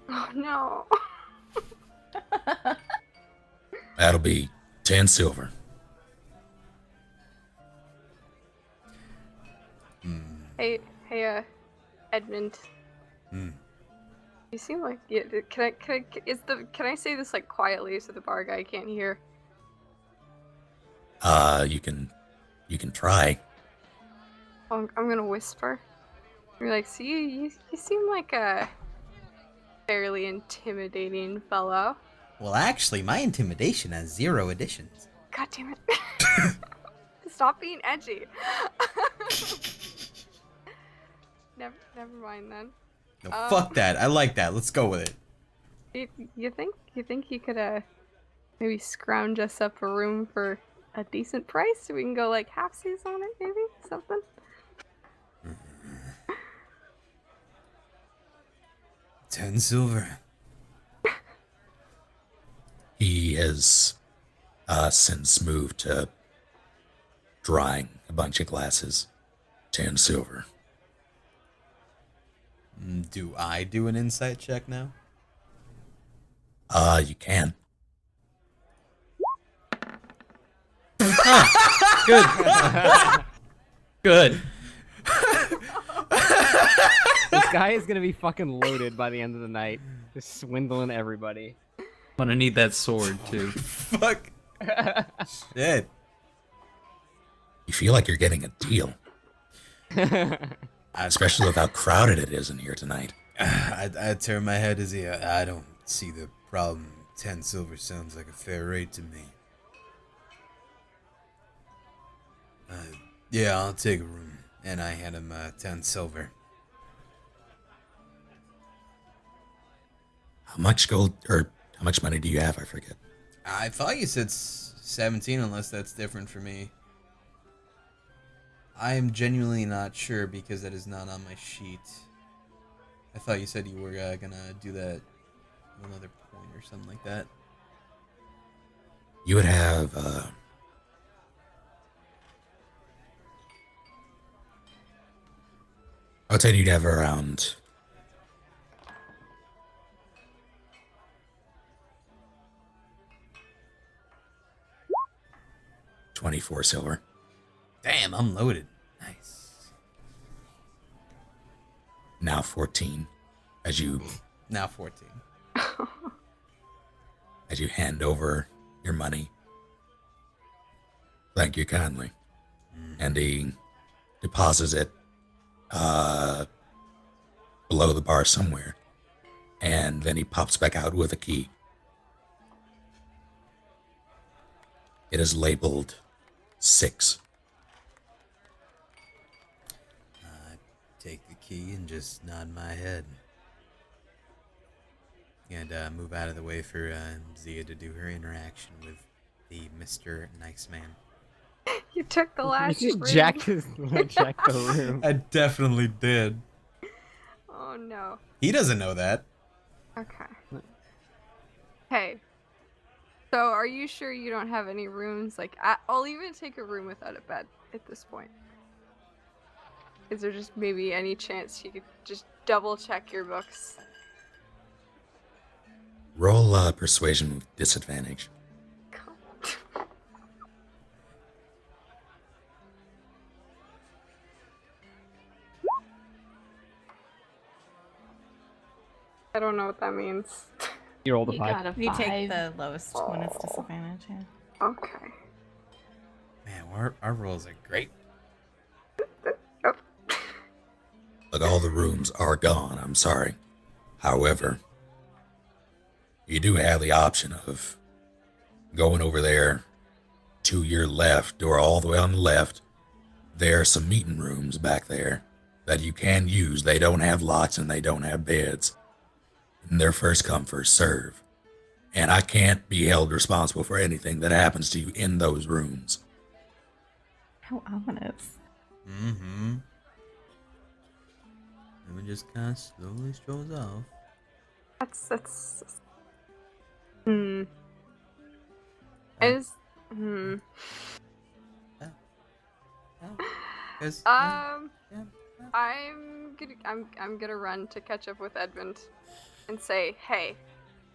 Oh no. That'll be 10 silver. Hey, Edmund. Hmm. You seem like can I say this like quietly so the bar guy can't hear? You can try. I'm gonna whisper. You're like, see, you seem like a fairly intimidating fellow. Well, actually, my intimidation has 0 additions. God damn it. Stop being edgy. Never mind then. No, fuck that. I like that. Let's go with it. You think you could maybe scrounge us up a room for a decent price so we can go like halfsies on it, maybe something? 10 silver. He has since moved to drying a bunch of glasses. 10 silver. Do I do an insight check now? You can. Good. Good. This guy is gonna be fucking loaded by the end of the night. Just swindling everybody. I'm gonna need that sword too. Fuck. Shit. You feel like you're getting a deal, especially with how crowded it is in here tonight. I turn my head as he. I don't see the problem. 10 silver sounds like a fair rate to me. Yeah, I'll take a room. And I hand him 10 silver. How much gold, or how much money do you have? I forget. I thought you said 17, unless that's different for me. I am genuinely not sure because that is not on my sheet. I thought you said you were gonna do that at another point or something like that. You would have, I would say you'd have around 24 silver. Damn, I'm loaded. Nice. Now 14 as you Now 14. hand over your money. Thank you kindly. And he deposits it below the bar somewhere. And then he pops back out with a key. It is labeled 6. Take the key and just nod my head. And move out of the way for Zia to do her interaction with the Mr. Nice Man. You took the last You room. just jacked the room. I definitely did. Oh no. He doesn't know that. Okay. Hey. So are you sure you don't have any rooms? Like, I'll even take a room without a bed at this point. Is there just maybe any chance you could just double check your books? Roll persuasion with disadvantage. I don't know what that means. You rolled a You 5. got a You 5. take the lowest when it's disadvantage, yeah. Okay. Man, our rolls are great. Look, all the rooms are gone. I'm sorry. However, you do have the option of going over there to your left, or all the way on the left. There are some meeting rooms back there that you can use. They don't have locks and they don't have beds. and they're first come, first serve. And I can't be held responsible for anything that happens to you in those rooms. How ominous. Mm-hmm. And we just kind of slowly strolls off. That's. Is. I'm gonna run to catch up with Edmund and say, hey,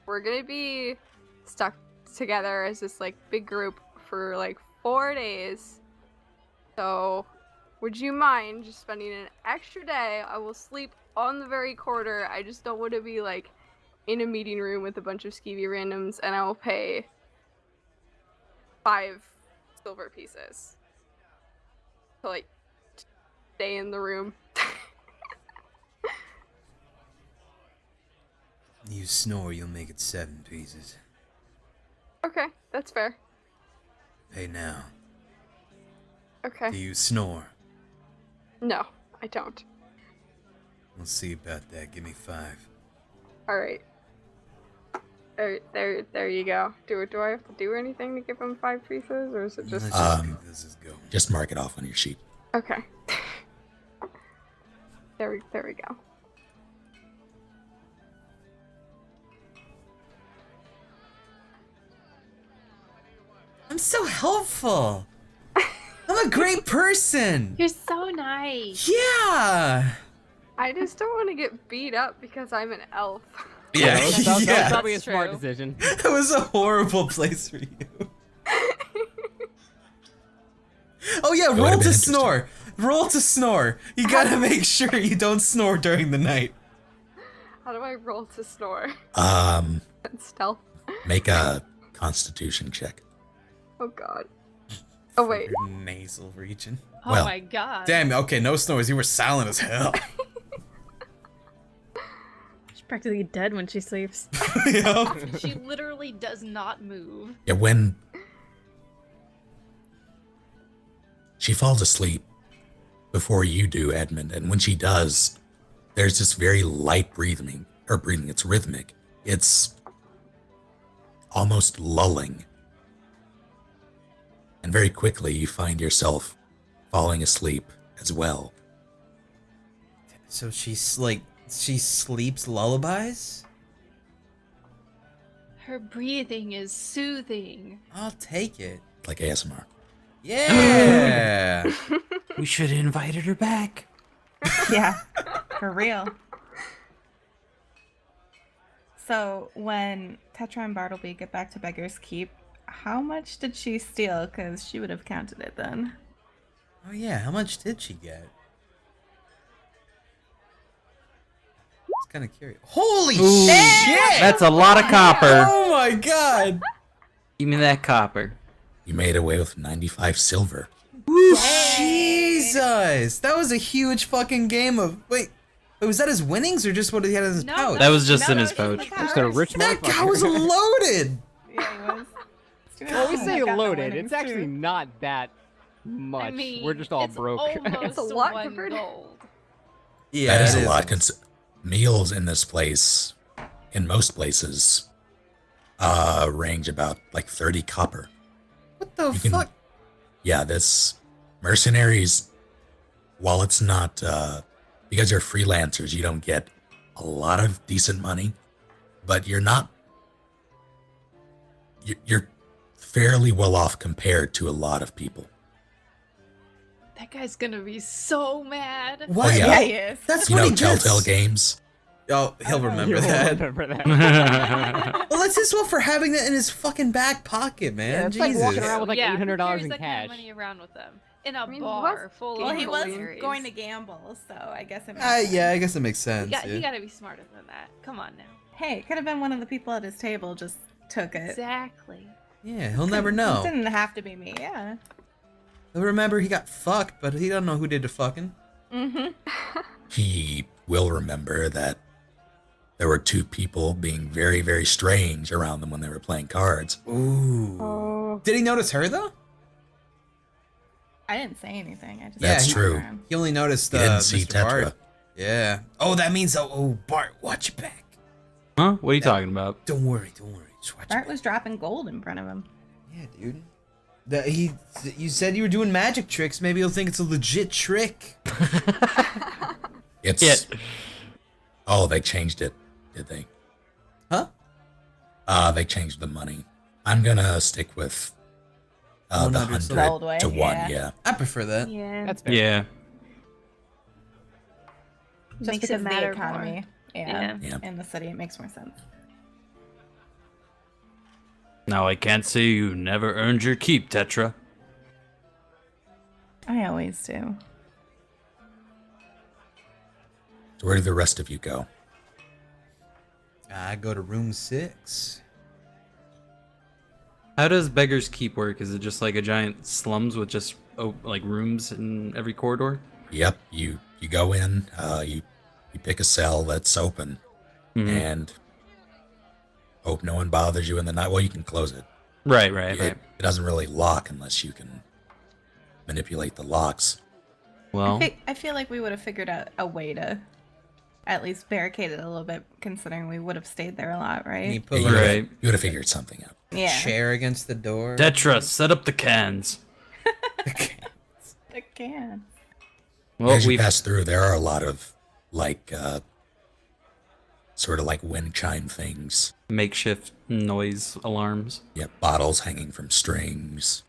we're gonna be stuck together as this like big group for like 4 days. So would you mind just spending an extra day? I will sleep on the very corner. I just don't want to be like in a meeting room with a bunch of skeevy randoms, and I will pay 5 silver pieces to like stay in the room. You snore, you'll make it 7 pieces. Okay, that's fair. Pay now. Okay. Do you snore? No, I don't. We'll see about that. Give me 5. All right. There you go. Do I have to do anything to give him 5 pieces, or is it just? Let's just get this going. Just mark it off on your sheet. Okay. There we go. I'm so helpful. I'm a great person. You're so nice. Yeah. I just don't want to get beat up because I'm an elf. Yeah. that was Yeah. probably a That's smart true. decision. That was a horrible place for you. Oh yeah, would've roll been to interesting. snore. Roll to snore. You gotta make sure you don't snore during the night. How do I roll to snore? Stealth. Make a Constitution check. Oh god. Oh wait. Your nasal region. Oh Well, my god. Damn. Okay, no snores. You were silent as hell. She's practically dead when she sleeps. Yup. She literally does not move. Yeah, when she falls asleep before you do, Edmund, and when she does, there's this very light breathing. Her breathing, it's rhythmic. It's almost lulling. And very quickly you find yourself falling asleep as well. So she sleeps lullabies? Her breathing is soothing. I'll take it. Like ASMR. Yeah. We should have invited her back. Yeah, for real. So when Tetra and Bartleby get back to Beggar's Keep, how much did she steal? Because she would have counted it then. Oh yeah, how much did she get? It's kind of curious. Holy shit! That's a lot of copper. Oh my god! Give me that copper. You made away with 95 silver. Jesus! That was a huge fucking game of... Wait, was that his winnings or just what he had in his No, pouch? That was just No, in his that was pouch. just Just got a rich That guy motherfucker. was loaded! Yeah, he was. Well, we Oh, say I got the loaded. winnings, It's actually too. not that much. I mean, We're just all it's broke. Almost It's a lot 1 compared to- gold. Yeah, That is it a lot. Meals in this place, in most places, range about like 30 copper. What the You can- fuck? Yeah, this mercenaries, while it's not, because you're freelancers, you don't get a lot of decent money, but you're you're fairly well off compared to a lot of people. That guy's gonna be so mad. What? yeah. Yeah, he is. That's You what know, he gets. Telltale Games. Oh, he'll remember You'll that. remember that. Well, that's his fault for having that in his fucking back pocket, man. Yeah, it's like Jesus. walking around with like Yeah, who $800 carries in that kind cash. of money around with them in a I mean, bar what full Well, of he was mercenaries. going to gamble, so I guess it makes Yeah, I sense. guess it makes sense. You yeah. gotta be smarter than that. Come on now. Hey, it could have been one of the people at his table just took it. Exactly. Yeah, he'll never It know. didn't have to be me, yeah. He'll remember he got fucked, but he don't know who did the fucking. Mm-hmm. He will remember that there were 2 people being very, very strange around them when they were playing cards. Ooh. Oh. Did he notice her though? I didn't say anything. I just That's looked true. around. He only noticed You didn't see Mr. Bart. Tetra. Yeah. Oh, that means Bart, watch your back. Huh? What are you talking about? Don't worry. Just watch Bart it. was dropping gold in front of him. Yeah, dude. You said you were doing magic tricks. Maybe he'll think it's a legit trick. It's. Yeah. Oh, they changed it, did they? Huh? They changed the money. I'm gonna stick with the 100 100 silver. Gold way, to 1, yeah. yeah. I prefer that. Yeah. That's fair. Yeah. Just Makes because it of the matter economy. more. Yeah. Yeah. In the city, it makes more sense. Now I can't say you never earned your keep, Tetra. I always do. So where do the rest of you go? I go to room 6. How does Beggar's Keep work? Is it just like a giant slums with just like rooms in every corridor? Yep, you go in, you pick a cell that's open, Mhm. and hope no one bothers you in the night. Well, you can close it. Right. It doesn't really lock unless you can manipulate the locks. Well, I feel like we would have figured out a way to at least barricade it a little bit, considering we would have stayed there a lot, And right? you put Yeah, like Right. You would have figured something out. a Yeah. chair against the door. Tetra, set up the cans. I can. Well, As you we've pass through, there are a lot of, like, sort of like wind chime things. makeshift noise alarms. Yep, bottles hanging from strings,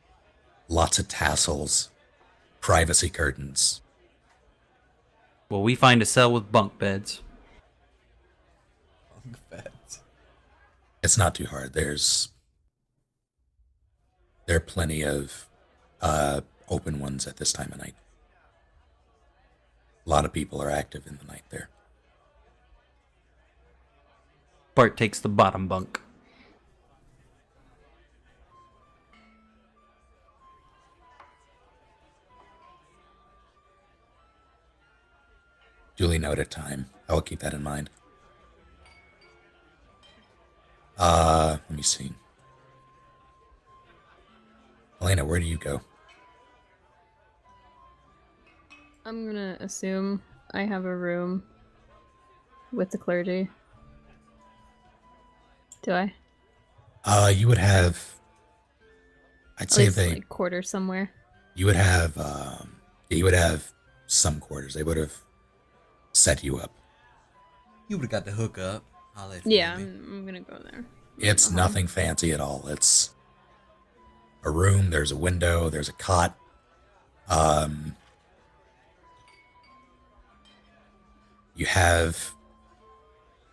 lots of tassels, privacy curtains. Well, we find a cell with bunk beds. It's not too hard. There are plenty of open ones at this time of night. A lot of people are active in the night there. Bart takes the bottom bunk. Duly noted time. I will keep that in mind. Let me see. Elena, where do you go? I'm gonna assume I have a room with the clergy. Do I? You would have. I'd At say least, they. like quarter somewhere. You would have. You would have some quarters. They would have set you up. You would have got the hookup. I'll let you Yeah, maybe. I'm gonna go there. It's nothing fancy at all. It's a room. There's a window. There's a cot. You have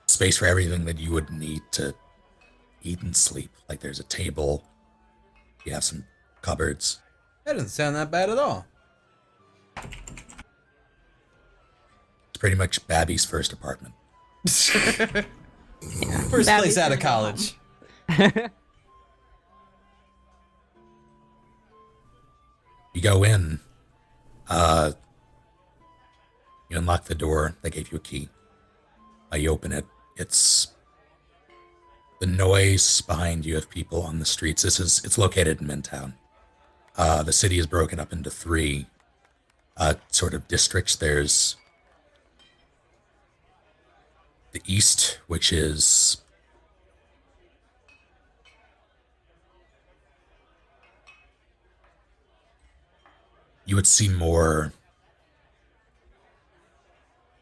space for everything that you would need to eat and sleep. Like there's a table. You have some cupboards. That doesn't sound that bad at all. It's pretty much Babby's first apartment. First Babby's place out of gonna go college. You go in. You unlock the door. They gave you a key. You open it. It's the noise behind you of people on the streets. It's located in Midtown. The city is broken up into 3 sort of districts. There's the east, which is you would see more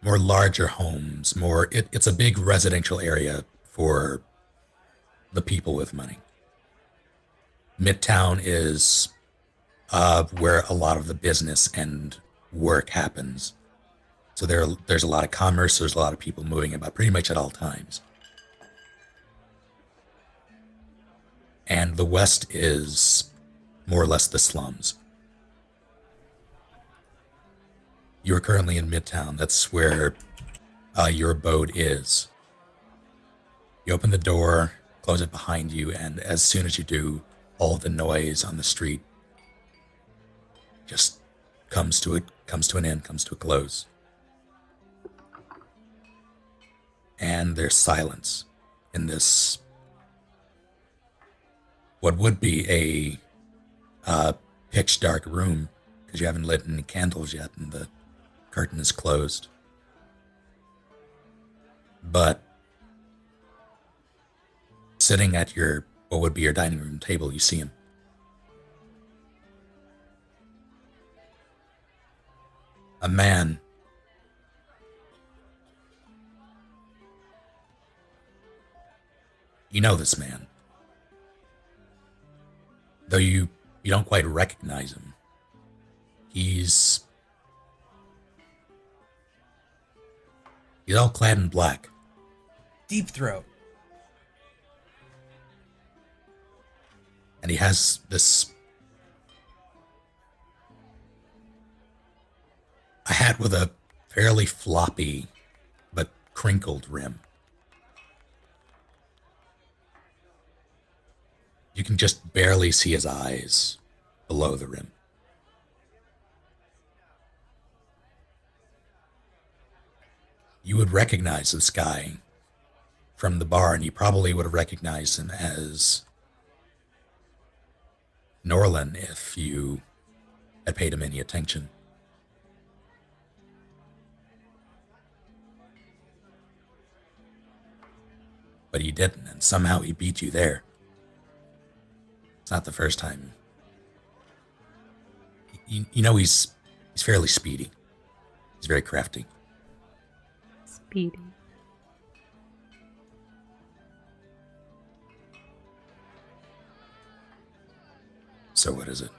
larger homes, it's a big residential area for the people with money. Midtown is where a lot of the business and work happens. So there's a lot of commerce, there's a lot of people moving about pretty much at all times. And the west is more or less the slums. You're currently in Midtown. That's where your abode is. You open the door, close it behind you, and as soon as you do, all the noise on the street just comes to an end, comes to a close. And there's silence in this, what would be a pitch dark room, because you haven't lit any candles yet, and the curtain is closed. But Sitting at your, what would be your dining room table, you see him. A man. You know this man. Though you don't quite recognize him. He's all clad in black. Deep throat. And he has this a hat with a fairly floppy but crinkled rim. You can just barely see his eyes below the rim. You would recognize this guy from the bar, and you probably would have recognized him as Norlin if you had paid him any attention. But he didn't, and somehow he beat you there. It's not the first time. You know he's fairly speedy. He's very crafty. Speedy. So what is it?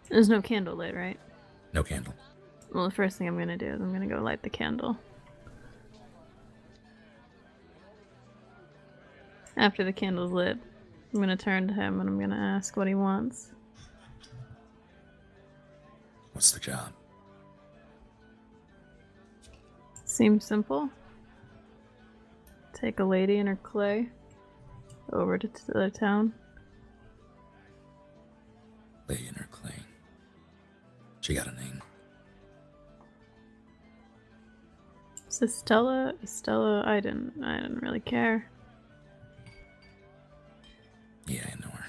There's no candle lit, right? No candle. Well, the first thing I'm gonna do is I'm gonna go light the candle. After the candle's lit, I'm gonna turn to him and I'm gonna ask what he wants. What's the job? Seems simple. Take a lady and her clay over to the town. Lady in her clay. She got a name. Is it Stella? Stella, I didn't really care. Yeah, I know her.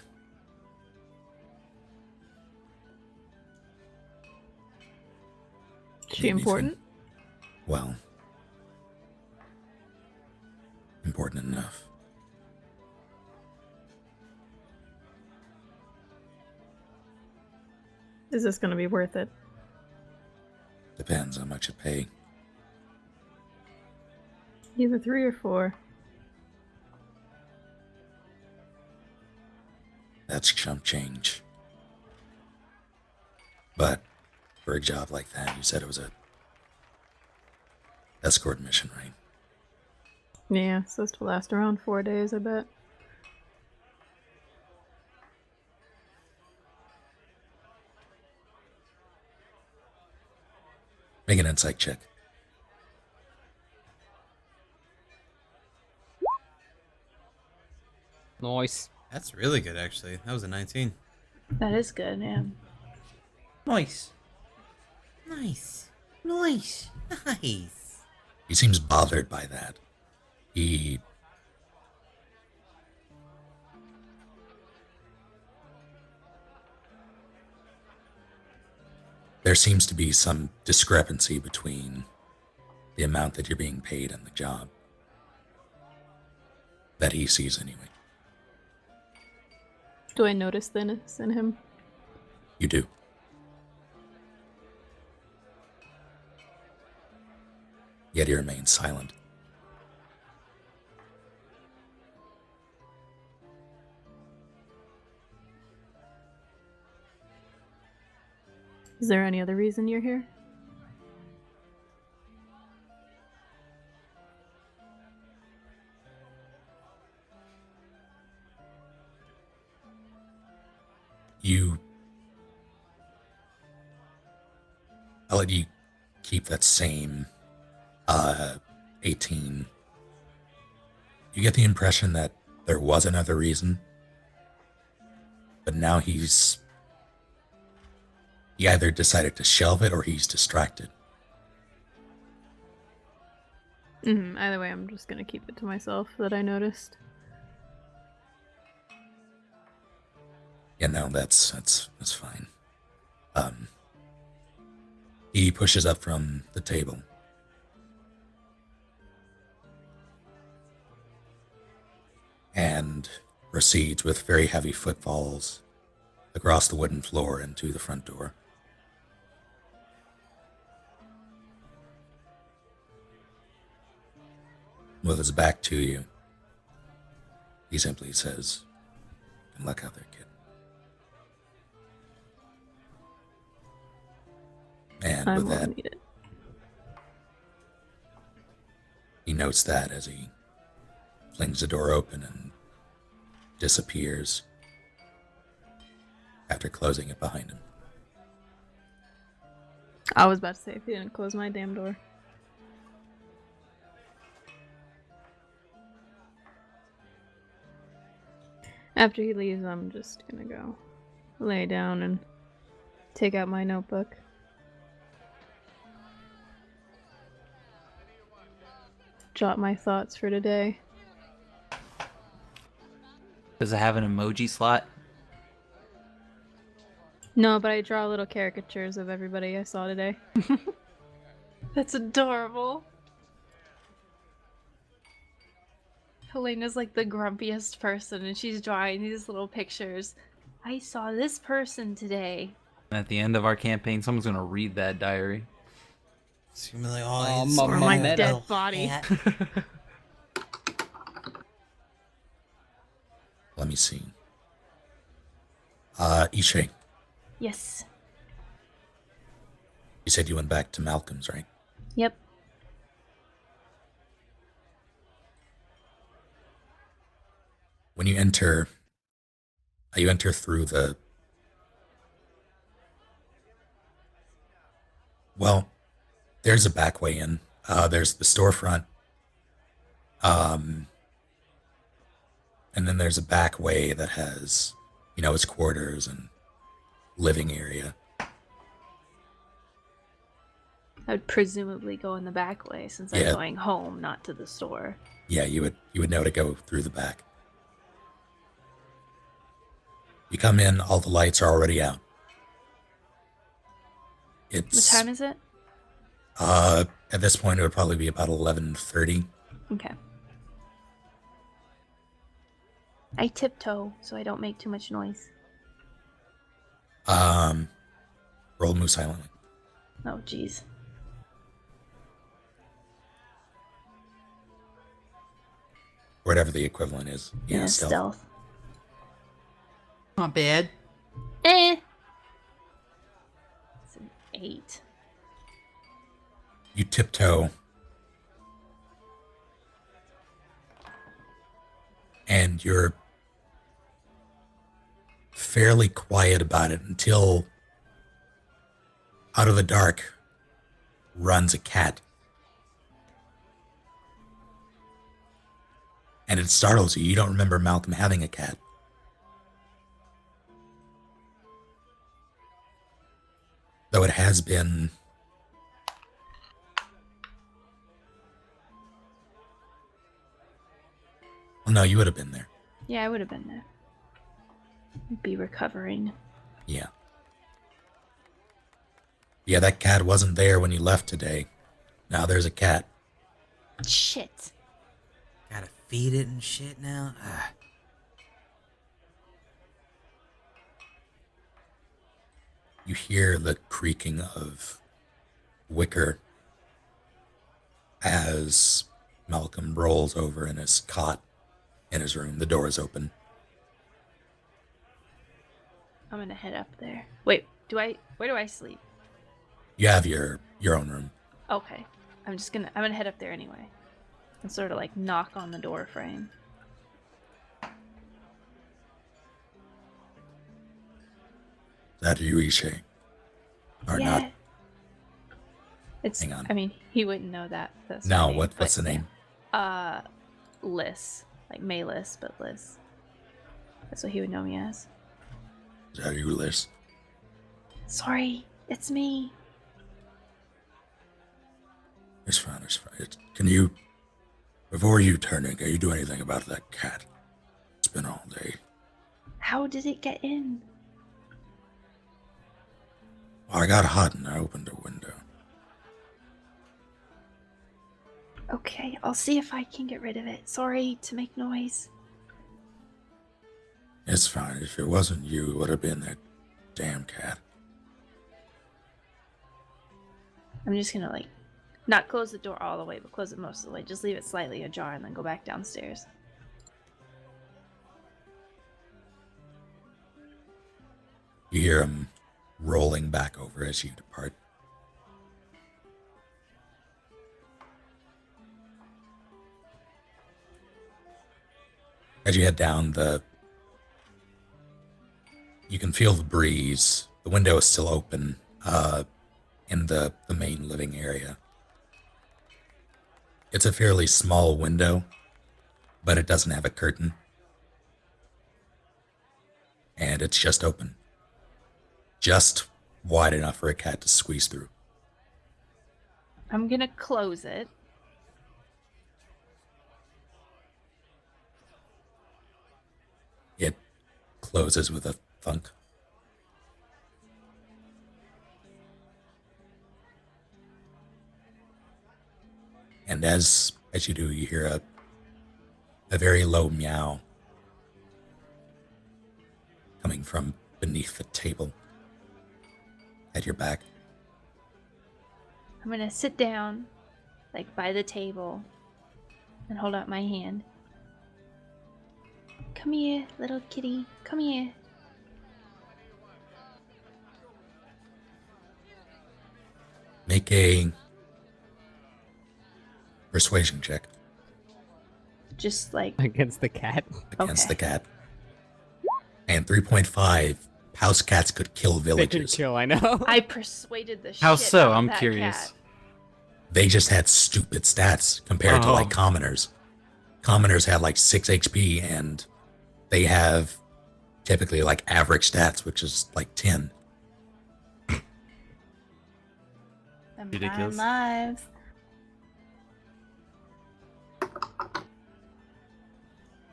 Is she important? Well, important enough. Is this gonna be worth it? Depends how much you pay. Either 3 or 4. That's chump change. But for a job like that, you said it was a escort mission, right? Yeah, it's supposed to last around 4 days, I bet. Make an insight check. Nice. That's really good, actually. That was a 19. That is good, yeah. Nice. Nice. Nice. Nice. He seems bothered by that. There seems to be some discrepancy between the amount that you're being paid and the job. That he sees anyway. Do I notice this in him? You do. Yet he remains silent. Is there any other reason you're here? I'll let you keep that same 18. You get the impression that there was another reason, but now he either decided to shelve it or he's distracted. Either way, I'm just gonna keep it to myself that I noticed. Yeah, no, that's fine. He pushes up from the table. and proceeds with very heavy footfalls across the wooden floor into the front door. With his back to you, he simply says, "Good luck out there, kid." And I with will that, need it. he notes that as he flings the door open and disappears after closing it behind him. I was about to say, if you didn't close my damn door. After he leaves, I'm just gonna go lay down and take out my notebook. Jot my thoughts for today. Does it have an emoji slot? No, but I draw little caricatures of everybody I saw today. That's adorable. Helena's like the grumpiest person, and she's drawing these little pictures. I saw this person today. At the end of our campaign, someone's gonna read that diary. It's gonna be like, Oh, it's my Or my Meta. dead body. cat. Let me see. Ishe, Yes. you said you went back to Malcolm's, right? Yep. When you enter through the... Well, there's a back way in. There's the storefront. And then there's a back way that has, its quarters and living area. I would presumably go in the back way since I'm Yeah. going home, not to the store. Yeah, you would know to go through the back. You come in, all the lights are already out. What It's time is it? at this point it would probably be about 11:30. Okay. I tiptoe so I don't make too much noise. Roll move silently. Oh, jeez. Whatever the equivalent is. Yeah, stealth. stealth. Not bad. Eh. It's an 8. You tiptoe. And you're fairly quiet about it until out of the dark runs a cat. And it startles you. You don't remember Malcolm having a cat. Though it has been... Well, no, you would have been there. Yeah, I would have been there. Be recovering. Yeah. Yeah, that cat wasn't there when you left today. Now there's a cat. Shit. Gotta feed it and shit now. Ah. You hear the creaking of wicker as Malcolm rolls over in his cot in his room. The door is open. I'm gonna head up there. Wait, where do I sleep? You have your own room. Okay. I'm gonna head up there anyway. And sort of like knock on the door frame. Is that you, Ishe? Or yeah. not? It's Hang on. I mean, he wouldn't know that. That's No, my name, what's but the name? yeah. Liz. Like Mayless, but Liz. That's what he would know me as. Is that you, Liz? Sorry, it's me. It's fine, it's fine. Can you, before you turn in, can you do anything about that cat? It's been all day. How did it get in? I got hot and I opened a window. Okay, I'll see if I can get rid of it. Sorry to make noise. It's fine. If it wasn't you, it would have been that damn cat. I'm just gonna like not close the door all the way, but close it most of the way. Just leave it slightly ajar and then go back downstairs. You hear him rolling back over as you depart. As you head down, you can feel the breeze. The window is still open in the main living area. It's a fairly small window, but it doesn't have a curtain. And it's just open. Just wide enough for a cat to squeeze through. I'm gonna close it. It closes with a thunk. And as you do, you hear a very low meow coming from beneath the table at your back. I'm gonna sit down, like by the table, and hold out my hand. Come here, little kitty. Come here. Make a persuasion check Just like Against the cat. against Okay. the cat. And 3.5, house cats could kill They can villages. kill, I know. I persuaded the How shit so? out of I'm that curious. cat. They just had stupid stats compared to Oh. like commoners. Commoners had like 6 HP and they have typically like average stats, which is like 10. Them Ridiculous. fine lives.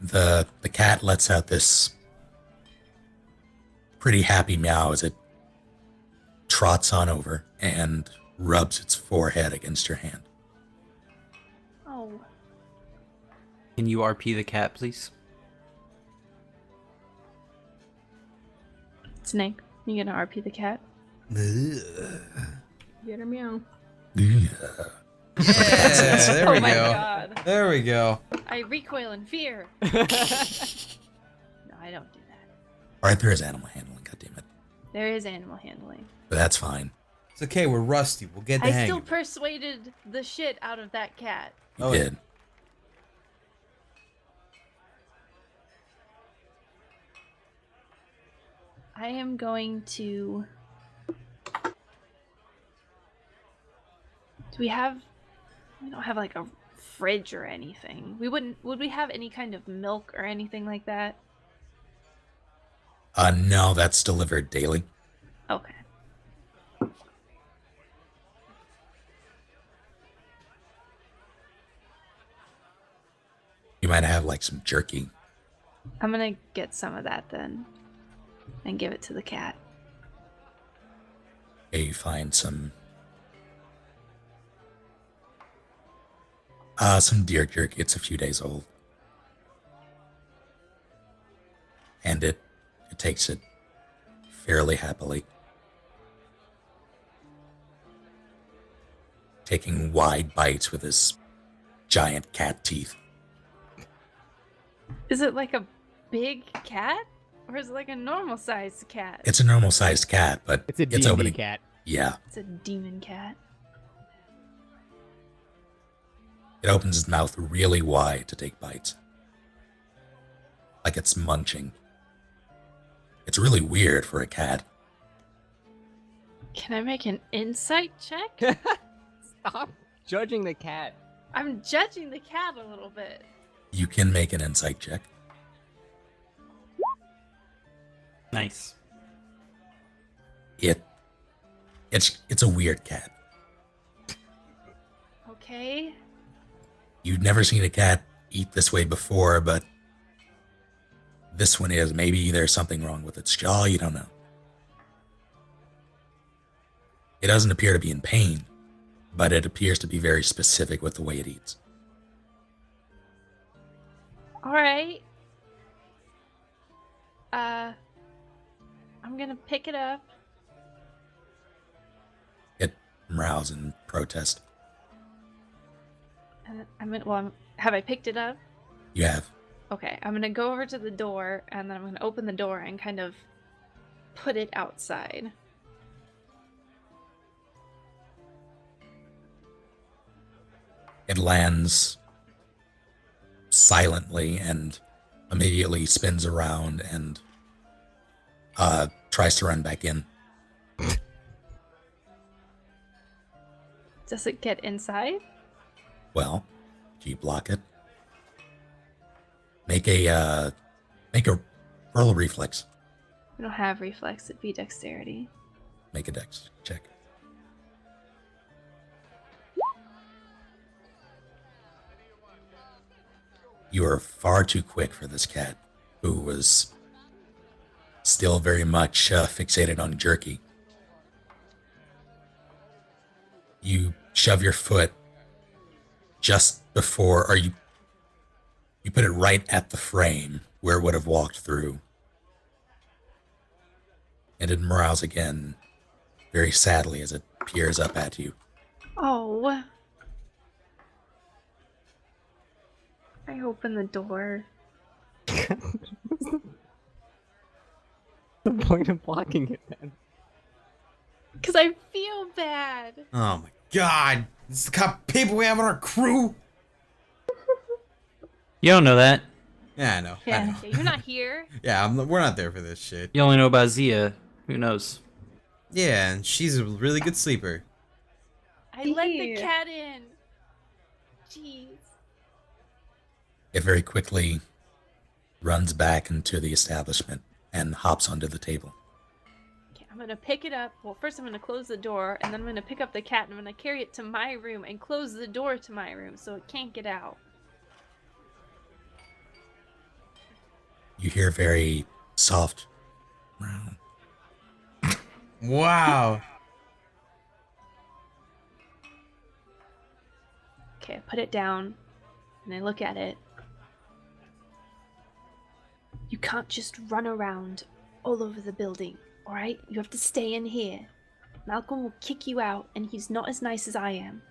The cat lets out this pretty happy meow as it trots on over and rubs its forehead against your hand. Oh, Can you RP the cat, please? Snake, you gonna RP the cat? Get her meow. Yeah. There Oh we my go. god. There we go. I recoil in fear. No, I don't do that. Alright, there is animal handling, goddammit. There is animal handling. But that's fine. It's okay. We're rusty. We'll get the I hang still of it. persuaded the shit out of that cat. You Oh, did. I am going to. Do we have? We don't have like a fridge or anything. We wouldn't. Would we have any kind of milk or anything like that? No, that's delivered daily. Okay. You might have like some jerky. I'm gonna get some of that then, and give it to the cat. You find some deer jerky. It's a few days old. And it takes it fairly happily. Taking wide bites with his giant cat teeth. Is it like a big cat, or is it like a normal sized cat? It's a normal sized cat, but It's a D&D opening. cat. Yeah. It's a demon cat. It opens its mouth really wide to take bites. Like it's munching. It's really weird for a cat. Can I make an insight check? Stop judging the cat. I'm judging the cat a little bit. You can make an insight check. Nice. It's a weird cat. Okay. You've never seen a cat eat this way before, but this one is. Maybe there's something wrong with its jaw, you don't know. It doesn't appear to be in pain, but it appears to be very specific with the way it eats. All right. I'm gonna pick it up. It rouse and protest. And have I picked it up? You have. Okay, I'm gonna go over to the door, and then I'm gonna open the door and kind of put it outside. It lands silently and immediately spins around and tries to run back in. Does it get inside? Well, do you block it? Make a roll reflex. We don't have reflex, it'd be dexterity. Make a dex check. You are far too quick for this cat, who was still very much fixated on jerky. You shove your foot just before, or you put it right at the frame where it would have walked through. And it meows again, very sadly, as it peers up at you. Oh. I open the door. The point of blocking it, then. Because I feel bad. Oh my god! This is the kind of people we have on our crew! You don't know that. Yeah, I know. I Yeah, know. you're not here. Yeah, we're not there for this shit. You only know about Zia. Who knows? Yeah, and she's a really good sleeper. I let the cat in. Jeez. It very quickly runs back into the establishment and hops onto the table. Okay, I'm gonna pick it up. Well, first I'm gonna close the door, and then I'm gonna pick up the cat, and I'm gonna carry it to my room and close the door to my room so it can't get out. You hear very soft meow. Wow! Okay, I put it down, and I look at it. You can't just run around all over the building, alright? You have to stay in here. Malcolm will kick you out, and he's not as nice as I am.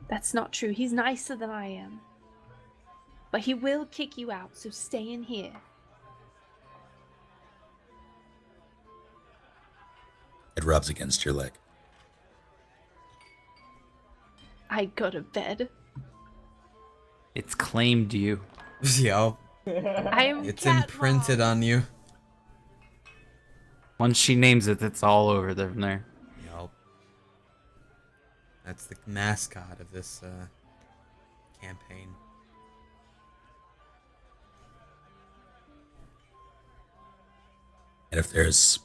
That's not true. He's nicer than I am. But he will kick you out, so stay in here. It rubs against your leg. I go to bed. It's claimed you. Yo, I am it's cat imprinted mom. on you. Once she names it, it's all over there from there. Yup. That's the mascot of this campaign. And if there's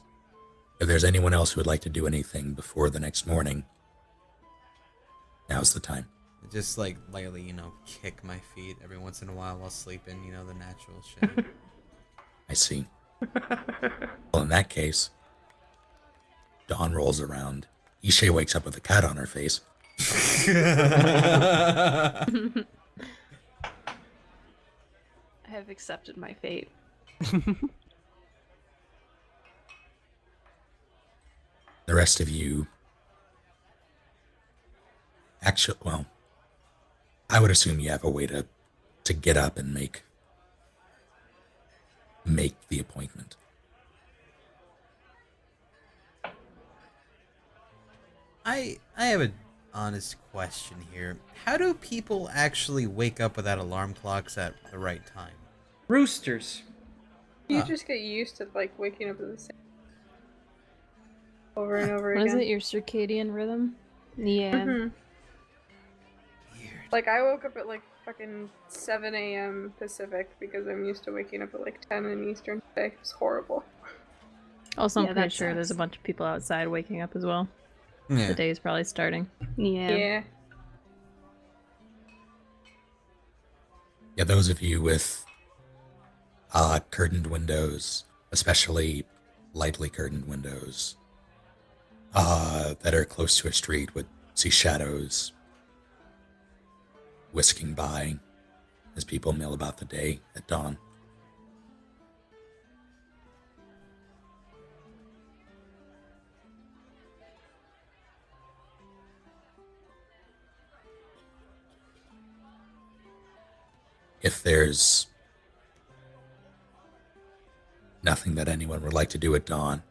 anyone else who would like to do anything before the next morning, now's the time. Just like lightly, kick my feet every once in a while sleeping, the natural shit. I see. Well, in that case, dawn rolls around. Ishe wakes up with a cut on her face. I have accepted my fate. The rest of you, I would assume you have a way to get up and make the appointment. I have an honest question here. How do people actually wake up without alarm clocks at the right time? Roosters. You Huh. just get used to waking up at the same over and over What is again. it, your circadian rhythm? Yeah. Mhm. Weird. I woke up at fucking 7 a.m. Pacific because I'm used to waking up at 10 in Eastern today. It was horrible. Also, I'm Yeah, pretty that sure there's a sucks. bunch of people outside waking up as well. Yeah. The day is probably starting. Yeah. Yeah. Yeah, those of you with curtained windows, especially lightly curtained windows, that are close to a street would see shadows whisking by as people mill about the day at dawn. if there's nothing that anyone would like to do at dawn.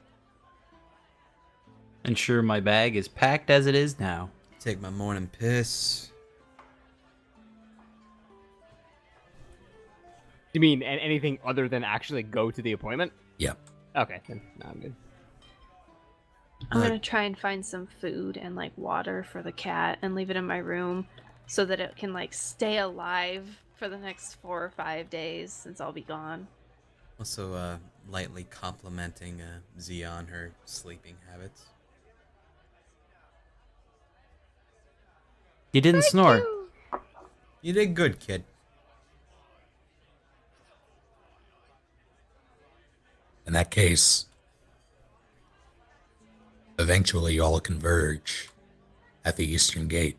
Ensure my bag is packed as it is now. Take my morning piss. You mean anything other than actually go to the appointment? Yep. Okay, then no, I'm good. I'm gonna try and find some food and like water for the cat and leave it in my room so that it can like stay alive for the next 4 or 5 days since I'll be gone. Also, lightly complimenting Zia on her sleeping habits. You didn't snore. You did good, kid. In that case, eventually you all converge at the eastern gate.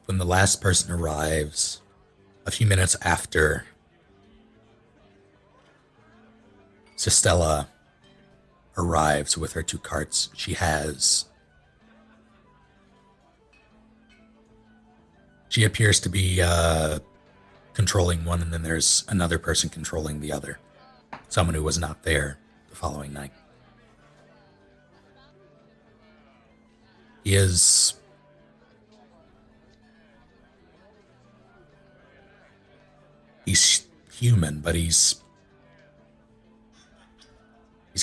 When the last person arrives, a few minutes after Sistella arrives with her 2 carts, she appears to be controlling one, and then there's another person controlling the other. Someone who was not there the following night. He's human, but he's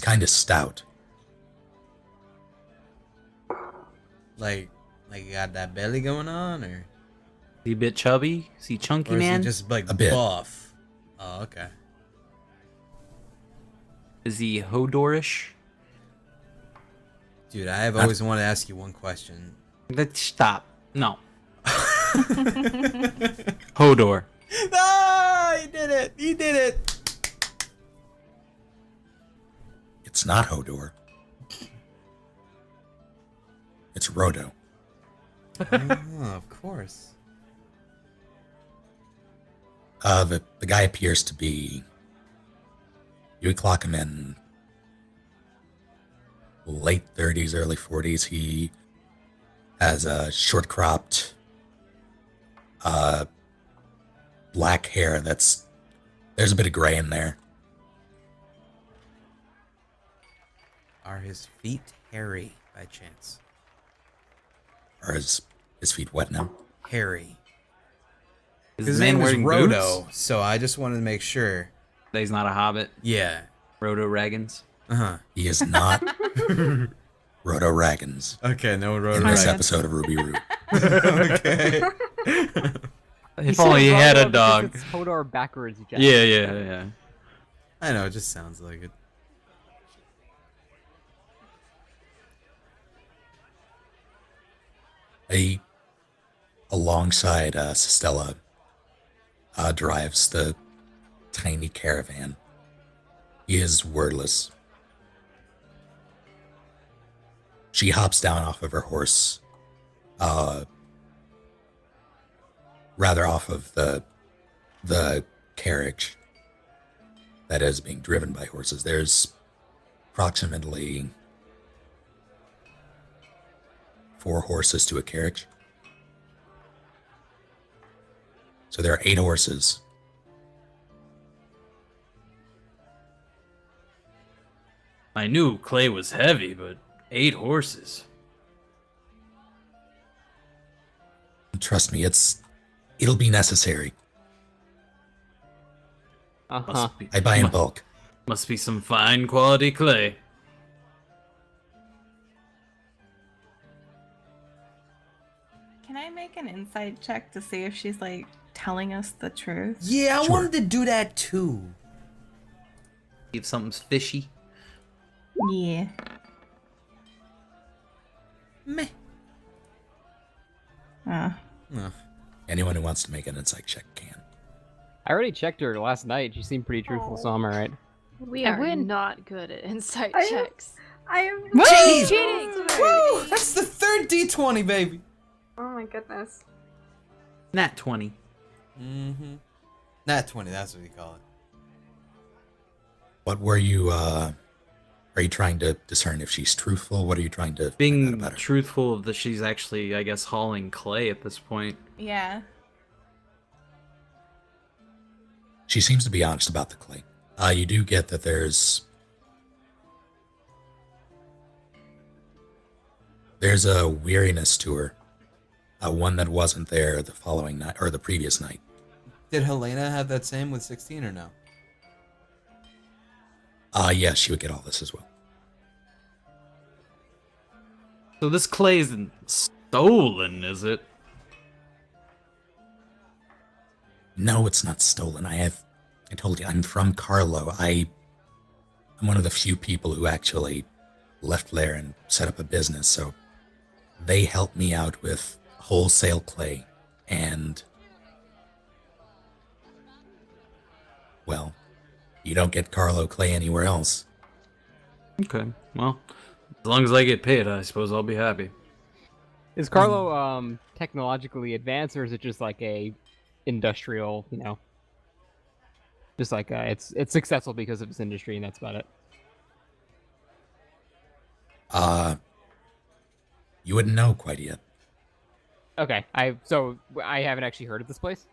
kind of stout. Like you got that belly going on, or? Is he a bit chubby? Is he chunky, Or is man? he just like A bit. buff? Oh, okay. Is he Hodorish? Dude, I have always wanted to ask you one question. Let's stop. No. Hodor. No, he did it! He did it! It's not Hodor. It's Rodo. Oh, of course. The guy appears to be... You would clock him in late 30s, early 40s. He has a short-cropped black hair there's a bit of gray in there. Are his feet hairy by chance? Or his feet wet now. Hairy. Is His the man name is wearing Rodo, boots? so I just wanted to make sure. That he's not a hobbit. Yeah. Rodo Raggins. Uh-huh. He is not Rodo Raggins Okay, no in Rodo. this Raggins. episode of Ruby Root. Okay. If only he had a dog. It's Hodor backwards, Jack. Yeah. I know, it just sounds like it. Alongside Sistella drives the tiny caravan. He is wordless. She hops down off of her horse, rather off of the carriage that is being driven by horses. There's approximately 4 horses to a carriage. So there are 8 horses. I knew clay was heavy, but 8 horses. Trust me, it'll be necessary. Uh-huh. I buy in bulk. Must be some fine quality clay. Can I make an insight check to see if she's like telling us the truth? Yeah, I Sure. wanted to do that too. If something's fishy. Yeah. Meh. Oh. Oh. Anyone who wants to make an insight check can. I already checked her last night. She seemed pretty truthful, so I'm alright. We I are win. not good at insight I am- checks. I am Jeez! Cheating! Woo! That's the 3rd D20, baby. Oh my goodness. Nat 20. Mm-hmm. Nat 20, that's what we call it. What were you, are Are you trying to discern if she's truthful? What are you trying to find out Being about her? truthful that she's actually, I guess, hauling clay at this point. Yeah. She seems to be honest about the clay. You do get that there's a weariness to her, one that wasn't there the following night or the previous night. Did Helena have that same with 16 or no? Yes, she would get all this as well. So this clay isn't stolen, is it? No, it's not stolen. I told you, I'm from Carlo. I'm one of the few people who actually left there and set up a business, so they helped me out with wholesale clay, and, well, you don't get Carlo clay anywhere else. Okay, well, as long as I get paid, I suppose I'll be happy. Is Carlo technologically advanced, or is it just like a industrial, just like it's successful because of its industry and that's about it? You wouldn't know quite yet. Okay, I haven't actually heard of this place.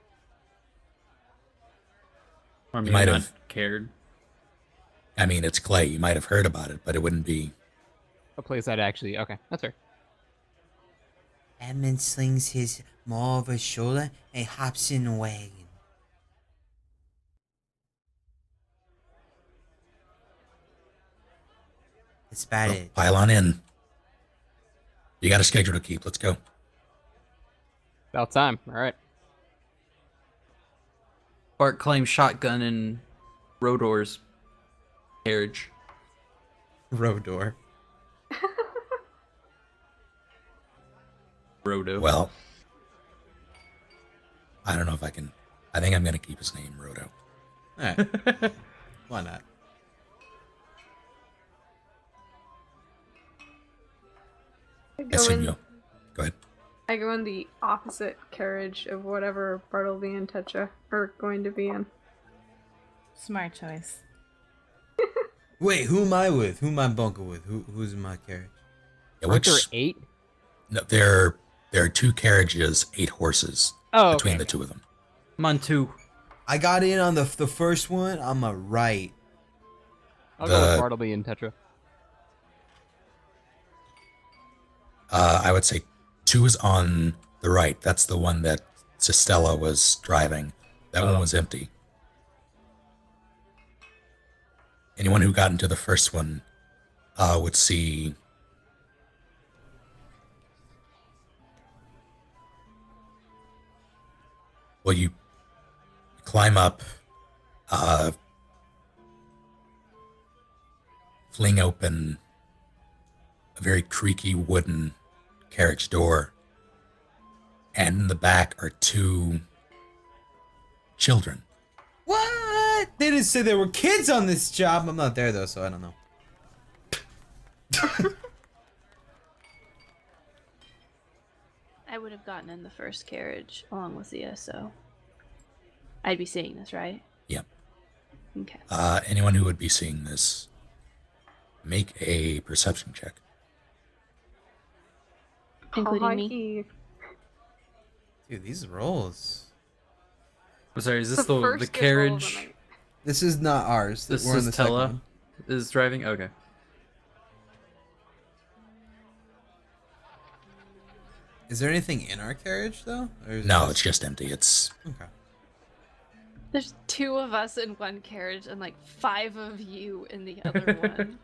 Or You maybe might not have. cared. I mean, it's clay. You might have heard about it, but it wouldn't be. A place that actually, okay, that's fair. Edmund slings his maul over his shoulder and hops in the wagon. That's about Well, it. pile on in. You got a schedule to keep. Let's go. About time. All right. Bart claims shotgun in Rodor's carriage. Rodor. Rodo. Well, I don't know if I can. I think I'm going to keep his name Rodo. Alright. Why not? Go ahead. I go in the opposite carriage of whatever Bartleby and Tetra are going to be in. Smart choice. Wait, who am I with? Who am I bunking with? Who's in my carriage? Yeah, Aren't there 8? No, there are 2 carriages, 8 horses between okay. the 2 of them. I'm on 2. I got in on the first one on my right. I'll go with Bartleby and Tetra. I would say 2 is on the right. That's the one that Sistella was driving. That one was empty. Anyone who got into the first one would see well, you climb up, fling open a very creaky wooden carriage door, and in the back are 2 children. What? They didn't say there were kids on this job. I'm not there though, so I don't know. I would have gotten in the first carriage along with Zia, so I'd be seeing this, right? Yep. Okay. Anyone who would be seeing this, make a perception check. Including me. Dude, these rolls. I'm sorry, is this the first good roll of the carriage? night. This is not ours. This We're in is the second Tella one. is driving? Okay. Is there anything in our carriage though? Or is No, this- it's just empty. It's okay. There's 2 of us in one carriage and like 5 of you in the other one.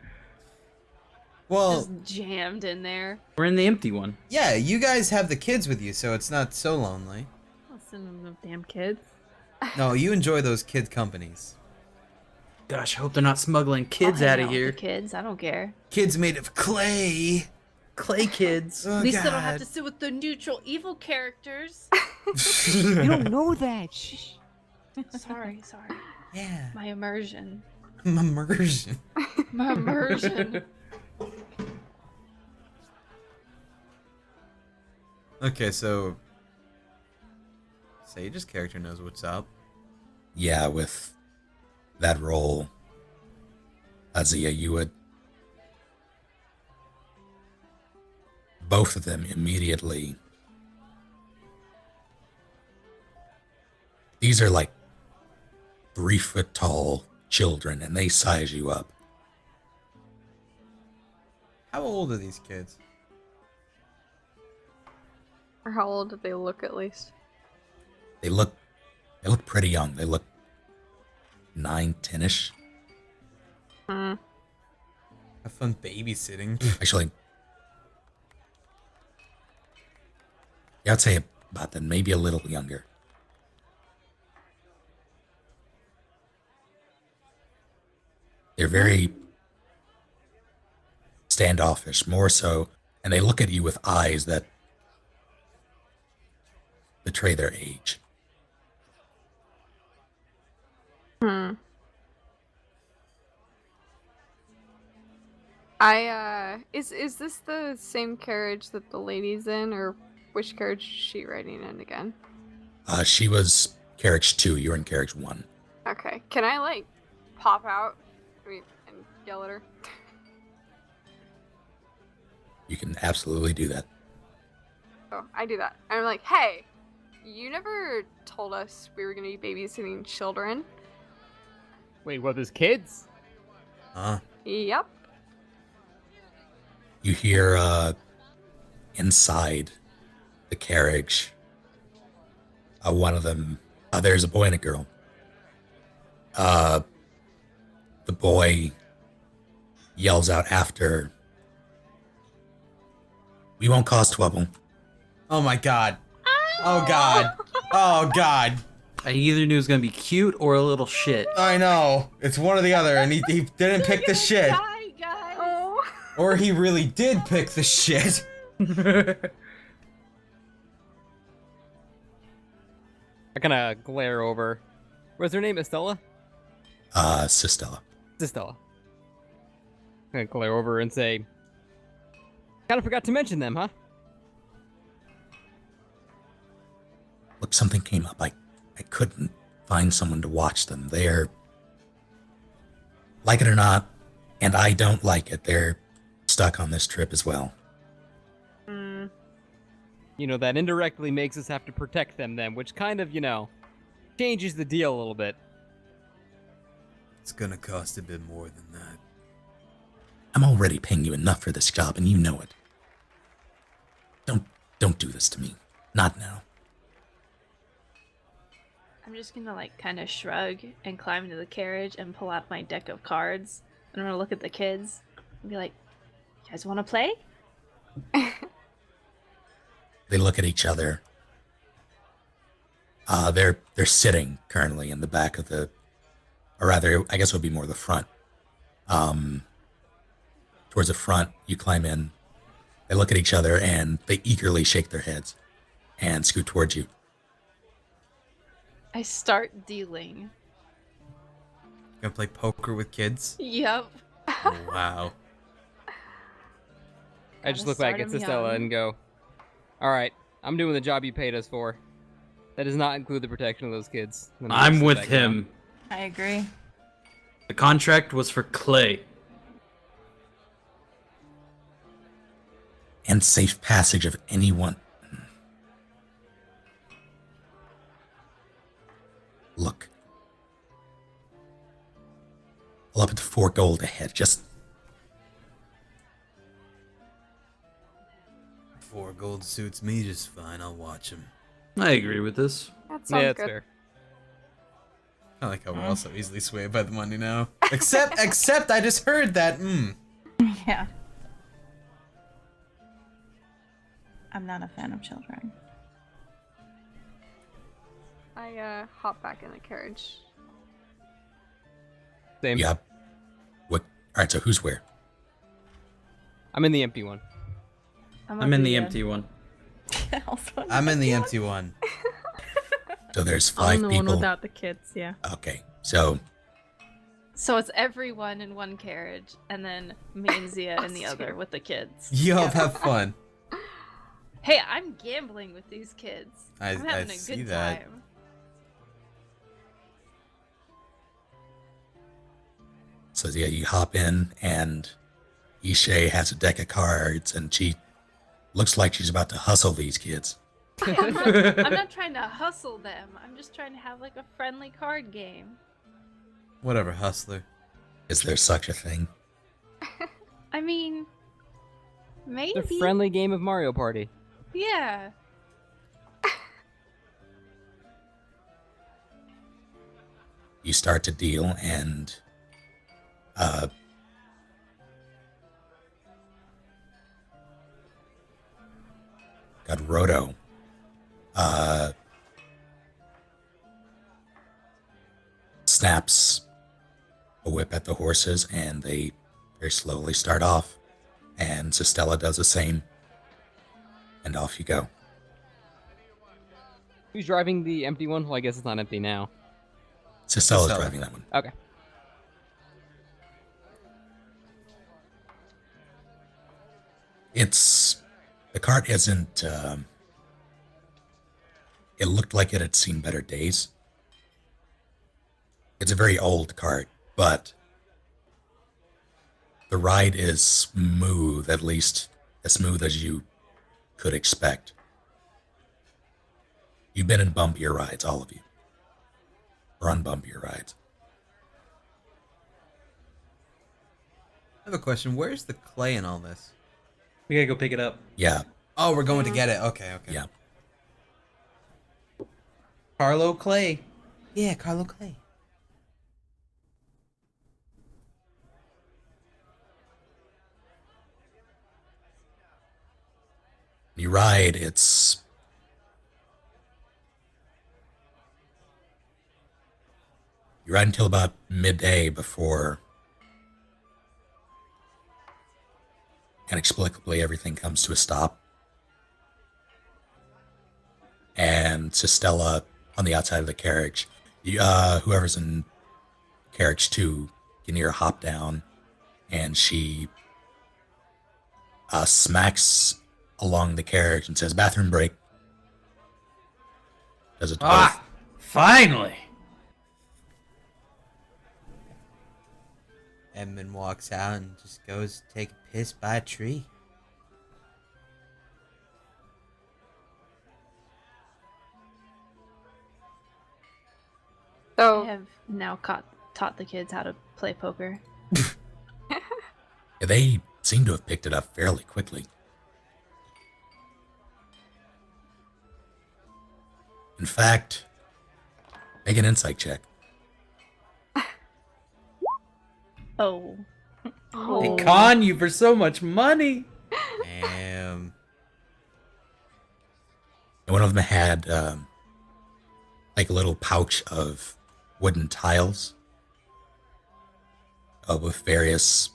Well, Just jammed in there. We're in the empty one. yeah, you guys have the kids with you, so it's not so lonely. Listen to them damn kids. No, you enjoy those kid companies. Gosh, I hope they're not smuggling I'll kids hang out out of with here. the kids, I don't care. Kids made of clay. Clay kids. Oh, At least I don't have God. to sit with the neutral evil characters. You don't know that. Shh. sorry. Yeah. My immersion. Immersion. My immersion. Okay, so Sage's character knows what's up. yeah, with that roll, Azia, you would both of them immediately. These are like 3-foot tall children, and they size you up. How old are these kids? Or how old do they look at least? They look pretty young. They look 9, 10-ish. Hmm. Have fun babysitting. Actually, yeah, I'd say about that, maybe a little younger. They're very standoffish, more so, and they look at you with eyes that betray their age. Hmm. Is this the same carriage that the lady's in, or which carriage is she riding in again? She was carriage 2. You're in carriage 1. Okay. Can I like pop out? And yell at her? You can absolutely do that. Oh, I do that. I'm like, hey, you never told us we were gonna be babysitting children. Wait, what? There's kids? Huh? Yep. You hear inside the carriage, one of them, there's a boy and a girl. The boy yells out after, "We won't cause trouble." Oh my god. Oh god. Oh god. I either knew it was gonna be cute or a little shit. I know. It's one or the other, and he didn't pick the shit. Die, guys. Oh. Or he really did pick the shit. I kind of glare over. What's her name? Estella? Sistella. It's Estella. I'm gonna glare over and say, kind of forgot to mention them, huh? Look, something came up. I couldn't find someone to watch them. They're, like it or not, and I don't like it, they're stuck on this trip as well. You know, that indirectly makes us have to protect them then, which kind of, changes the deal a little bit. It's gonna cost a bit more than that. I'm already paying you enough for this job, and you know it. Don't do this to me. Not now. I'm just gonna like kind of shrug and climb into the carriage and pull out my deck of cards. And I'm gonna look at the kids and be like, "You guys want to play?" They look at each other. They're sitting currently in the back of the, or rather, I guess it would be more the front. Towards the front, you climb in. They look at each other and they eagerly shake their heads and scoot towards you. I start dealing. Gonna play poker with kids? Yep. Oh, wow. I just Gotta look back start at 'em Sistella young. and go, alright, I'm doing the job you paid us for. That does not include the protection of those kids. And then I'm sit with back down. him. I agree. The contract was for Clay. And safe passage of anyone. Look. I'll up it to 4 gold ahead. Just 4 gold suits me just fine. I'll watch him. I agree with this. That sounds Yeah, that's good. fair. I like how we're all so easily swayed by the money now. Except I just heard that. Yeah. I'm not a fan of children. I hop back in the carriage. Same. yeah. What? All right. So who's where? I'm in the empty one. I'm in the empty one. Also, I'm in the empty one. So there's I'm 5 the one people. without the kids, yeah. Okay. So So it's everyone in one carriage, and then me and Zia in the other with the kids. Yo, have fun. Hey, I'm gambling with these kids. I I'm having a see good that. time. So yeah, you hop in, and Ishe has a deck of cards, and she Looks like she's about to hustle these kids. Hey, I'm not trying to hustle them. I'm just trying to have like a friendly card game. Whatever, hustler. Is there such a thing? I mean, maybe. The friendly game of Mario Party. Yeah. You start to deal, and got Roto. Snaps a whip at the horses, and they very slowly start off. And Sistella does the same. And off you go. Who's driving the empty one? Well, I guess it's not empty now. Sistella's Sistella. driving that one. Okay. The cart isn't, it looked like it had seen better days. It's a very old cart, but the ride is smooth, at least as smooth as you could expect. You've been in bumpier rides, all of you. Or on bumpier rides. I have a question. Where's the clay in all this? We gotta go pick it up. Yeah, Oh, we're going to get it. Okay. yeah. Carlo Clay. Yeah, Carlo Clay. You ride, you ride until about midday before inexplicably everything comes to a stop. And Sistella on the outside of the carriage, whoever's in carriage 2 can hear her hop down, and she smacks along the carriage and says, "Bathroom break." Does it to both. Finally! Edmund walks out and just goes to take a piss by a tree. I So, have now taught the kids how to play poker. Yeah, they seem to have picked it up fairly quickly. In fact, make an insight check. Oh. They con you for so much money! Damn. And one of them had like a little pouch of wooden tiles with various.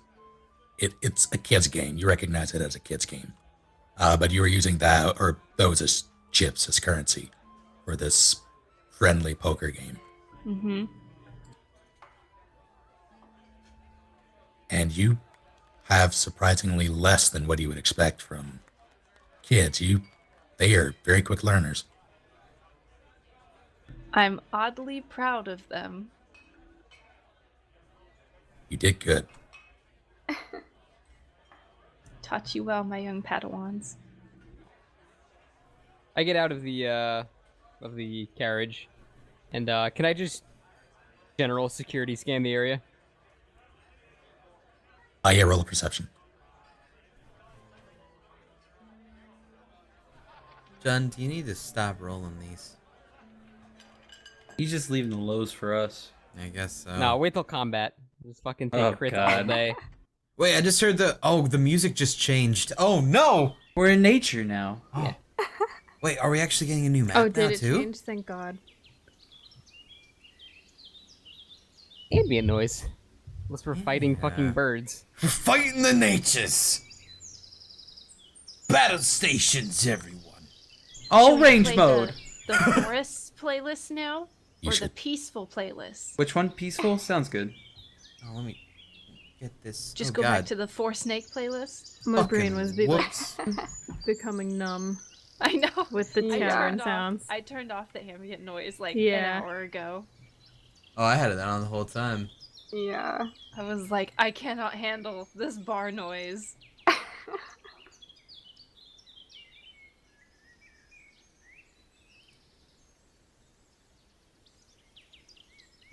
It's a kid's game. You recognize it as a kid's game, but you were using that or those as chips as currency for this friendly poker game. Mm-hmm. And you have surprisingly less than what you would expect from kids. They are very quick learners. I'm oddly proud of them. You did good. Taught you well, my young Padawans. I get out of the carriage, and can I just general security scan the area? Yeah, roll a perception. John, do you need to stop rolling these? He's just leaving the lows for us. I guess so. No, wait till combat. Just fucking take Oh, crits God. all day. Wait, I just heard the music just changed. Oh no! We're in nature now. Yeah. Wait, are we actually getting a new map Oh, now did it too? change? Thank God. Ambient noise. Unless we're fighting fucking Yeah. birds. We're fighting the natures. Battle stations, everyone. All Should we range play mode. The forest playlist now? You Or the should. peaceful playlist? Which one? Peaceful? Sounds good. Oh, let me get this. Just oh, go God. back to the Four Snake playlist? My Fucking brain was whoops. becoming numb I know. with the I tavern turned off- sounds. I turned off the ambient noise like Yeah. an hour ago. Oh, I had that on the whole time. yeah. I was like, I cannot handle this bar noise.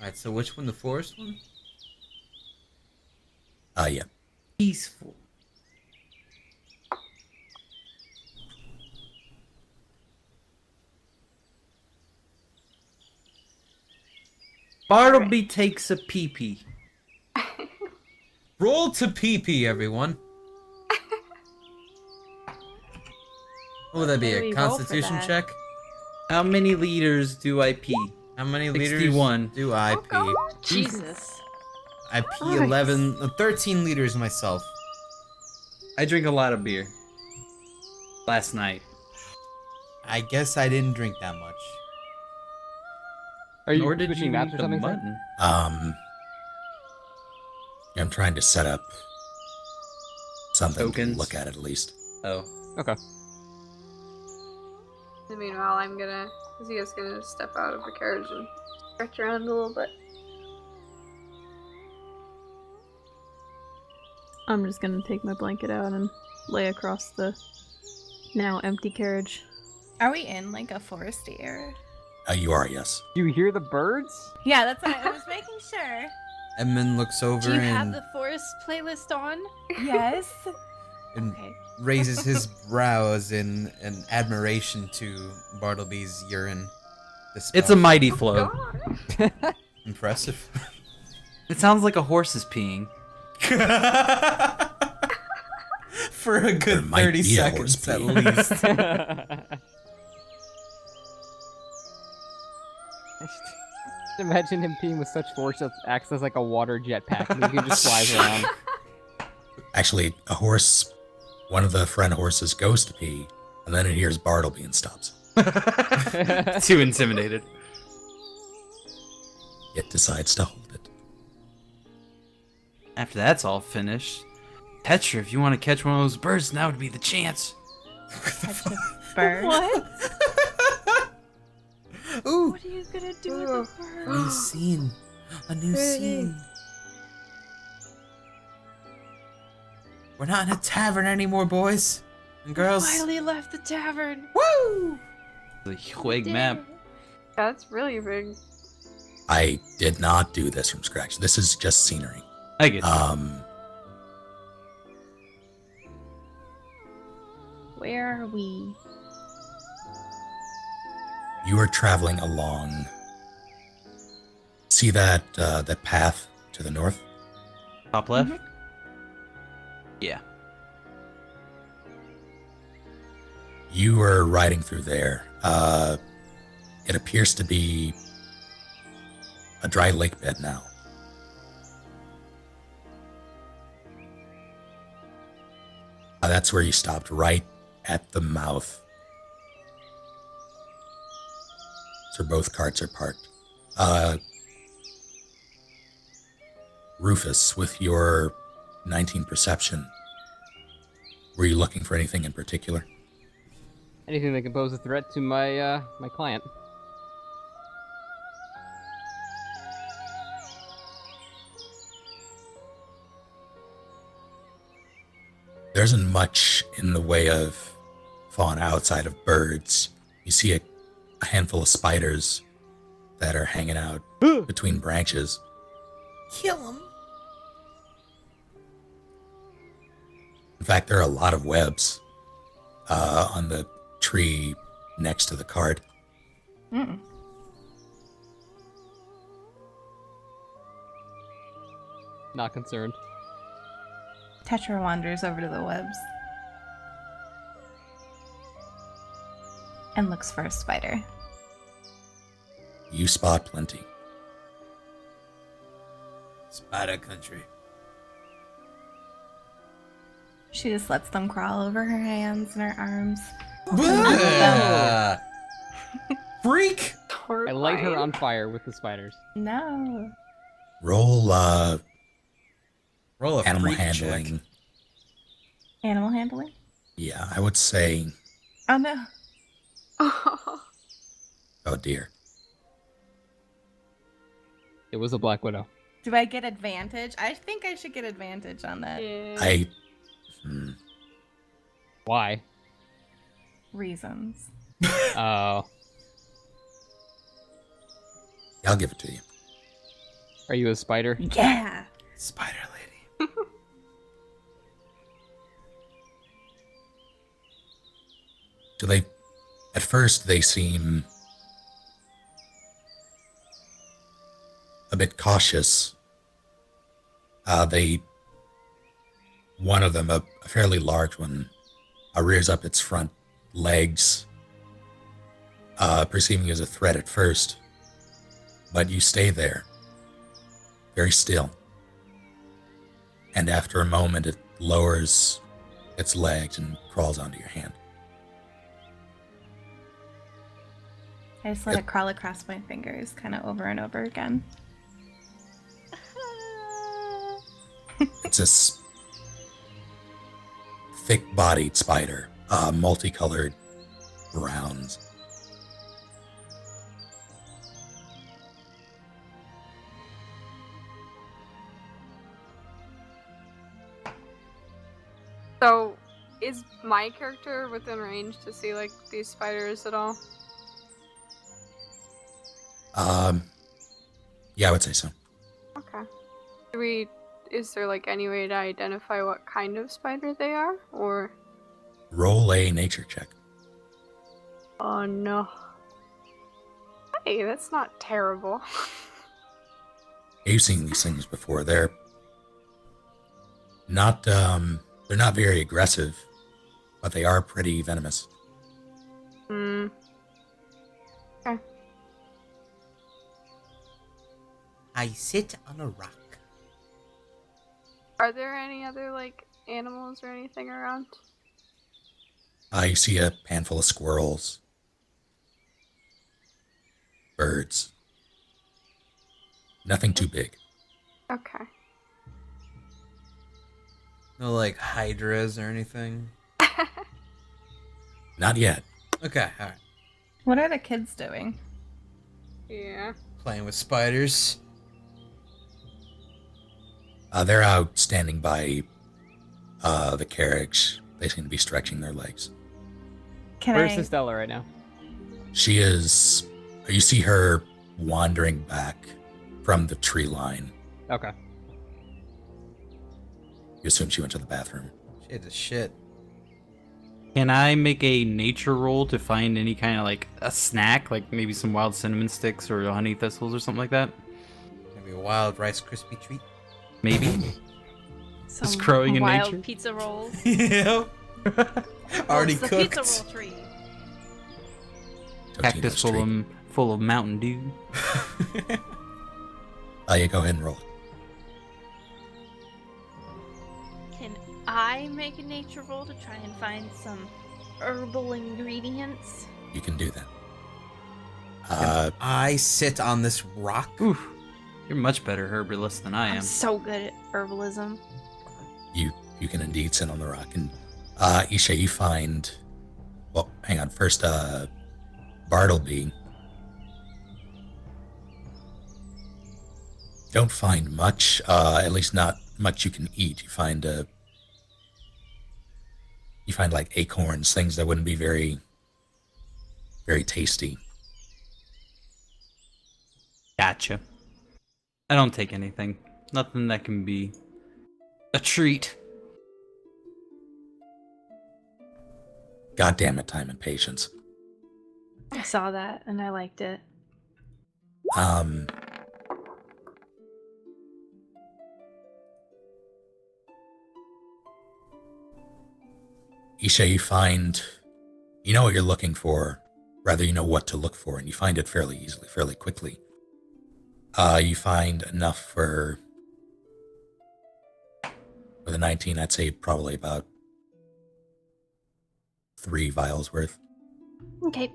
Alright, so which one? The forest one? Yeah. Peaceful. Bartleby takes a pee-pee. Roll to pee-pee, everyone. What would that be, What do a we roll for constitution that? check? How many liters do I pee? How many liters 61. do I pee? Jesus. I pee Nice. 13 liters myself. I drink a lot of beer. Last night. I guess I didn't drink that much. Are you Nor did switching you maps eat or the something? Sam? mutton. I'm trying to set up something Tokens? to look at least. Oh. Okay. And meanwhile, Zia's gonna step out of the carriage and stretch around a little bit. I'm just gonna take my blanket out and lay across the now empty carriage. Are we in like a foresty area? You are, yes. Do you hear the birds? Yeah, that's what I was making sure. Edmund looks over Do you have and, the forest playlist on? Yes. and Okay. raises his brows in admiration to Bartleby's urine. It's a mighty flow. God. Impressive. It sounds like a horse is peeing. For a There good might 30 be a horse seconds at pee. least. Imagine him peeing with such force that acts as like a water jetpack and he can just flies around. Actually, a horse, one of the friend horses goes to pee, and then it hears Bartleby and stops. Too intimidated. It decides to hold it. After that's all finished, Petra, if you want to catch one of those birds, now would be the chance. Catch a bird. What? Ooh, What are you gonna do with the a bird? new scene. A new scene. We're not in a tavern anymore, boys and girls. Finally left the tavern. Woo! The Huig map. Yeah, that's really big. I did not do this from scratch. This is just scenery. I get you. Where are we? You are traveling along. See that that path to the north? Top left? Yeah. You are riding through there. It appears to be a dry lake bed now. That's where you stopped, right at the mouth. So both carts are parked. Rufus, with your 19 perception, were you looking for anything in particular? Anything that can pose a threat to my my client. There isn't much in the way of fauna outside of birds. You see a handful of spiders that are hanging out between branches. Kill him. In fact, there are a lot of webs on the tree next to the cart. Mm. Not concerned. Tetra wanders over to the webs and looks for a spider. You spot plenty. Spider country. She just lets them crawl over her hands and her arms. Blah! Freak! I light her on fire with the spiders. No. Roll Roll a animal freak handling. check. Animal handling? Yeah, I would say, Oh no. oh dear. It was a black widow. Do I get advantage? I think I should get advantage on that. Yeah. Why? Reasons. Oh. I'll give it to you. Are you a spider? Yeah. Spider lady. So they, at first, they seem a bit cautious. One of them, a fairly large one, rears up its front legs, perceiving you as a threat at first, but you stay there, very still. And after a moment, it lowers its legs and crawls onto your hand. I just let it crawl across my fingers, kind of over and over again. It's this thick-bodied spider, multicolored browns. So, is my character within range to see like these spiders at all? Yeah, I would say so. Okay. Is there like any way to identify what kind of spider they are, or? Roll a nature check. Oh no. Hey, that's not terrible. You've seen these things before. They're not very aggressive, but they are pretty venomous. Hmm. Okay. I sit on a rock. Are there any other like animals or anything around? You see a handful of squirrels, birds. Nothing too big. Okay. No, like, hydras or anything? Not yet. Okay, alright. What are the kids doing? Yeah. Playing with spiders. They're out standing by the carriage. They seem to be stretching their legs. Can Where's I? Estella right now? She is. You see her wandering back from the tree line. Okay. You assume she went to the bathroom. Shit is shit. Can I make a nature roll to find any kind of like a snack, like maybe some wild cinnamon sticks or honey thistles or something like that? Maybe a wild Rice Krispie treat. Maybe. Some growing in wild nature? pizza rolls. Yeah. Already It's a cooked. pizza roll tree. Cactus Totino's treat. full of Mountain Dew. Yeah, go ahead and roll it. Can I make a nature roll to try and find some herbal ingredients? You can do that. I sit on this rock. Oof. You're much better herbalist than I I'm am. so good at herbalism. You can indeed sit on the rock. And Isha, you find. Well, hang on. First, Bartleby. Don't find much. At least not much you can eat. You find like acorns, things that wouldn't be very, very tasty. Gotcha. I don't take anything. Nothing that can be a treat. God damn it, time and patience. I saw that and I liked it. Isha, you know what you're looking for, rather you know what to look for, and you find it fairly easily, fairly quickly. You find enough for with a 19, I'd say probably about 3 vials worth. Okay.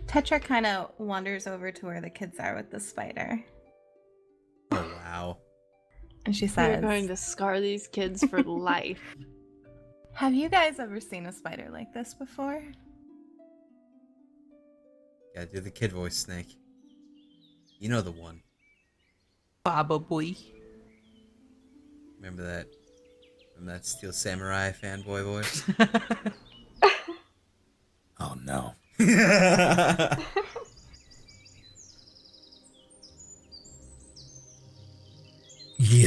Tetra kind of wanders over to where the kids are with the spider. Oh, wow. And she We're says, going to scar these kids for life. have you guys ever seen a spider like this before? Yeah, do the kid voice, Snake. You know the one. Probably. Remember that? From that Steel Samurai fanboy voice? Oh no.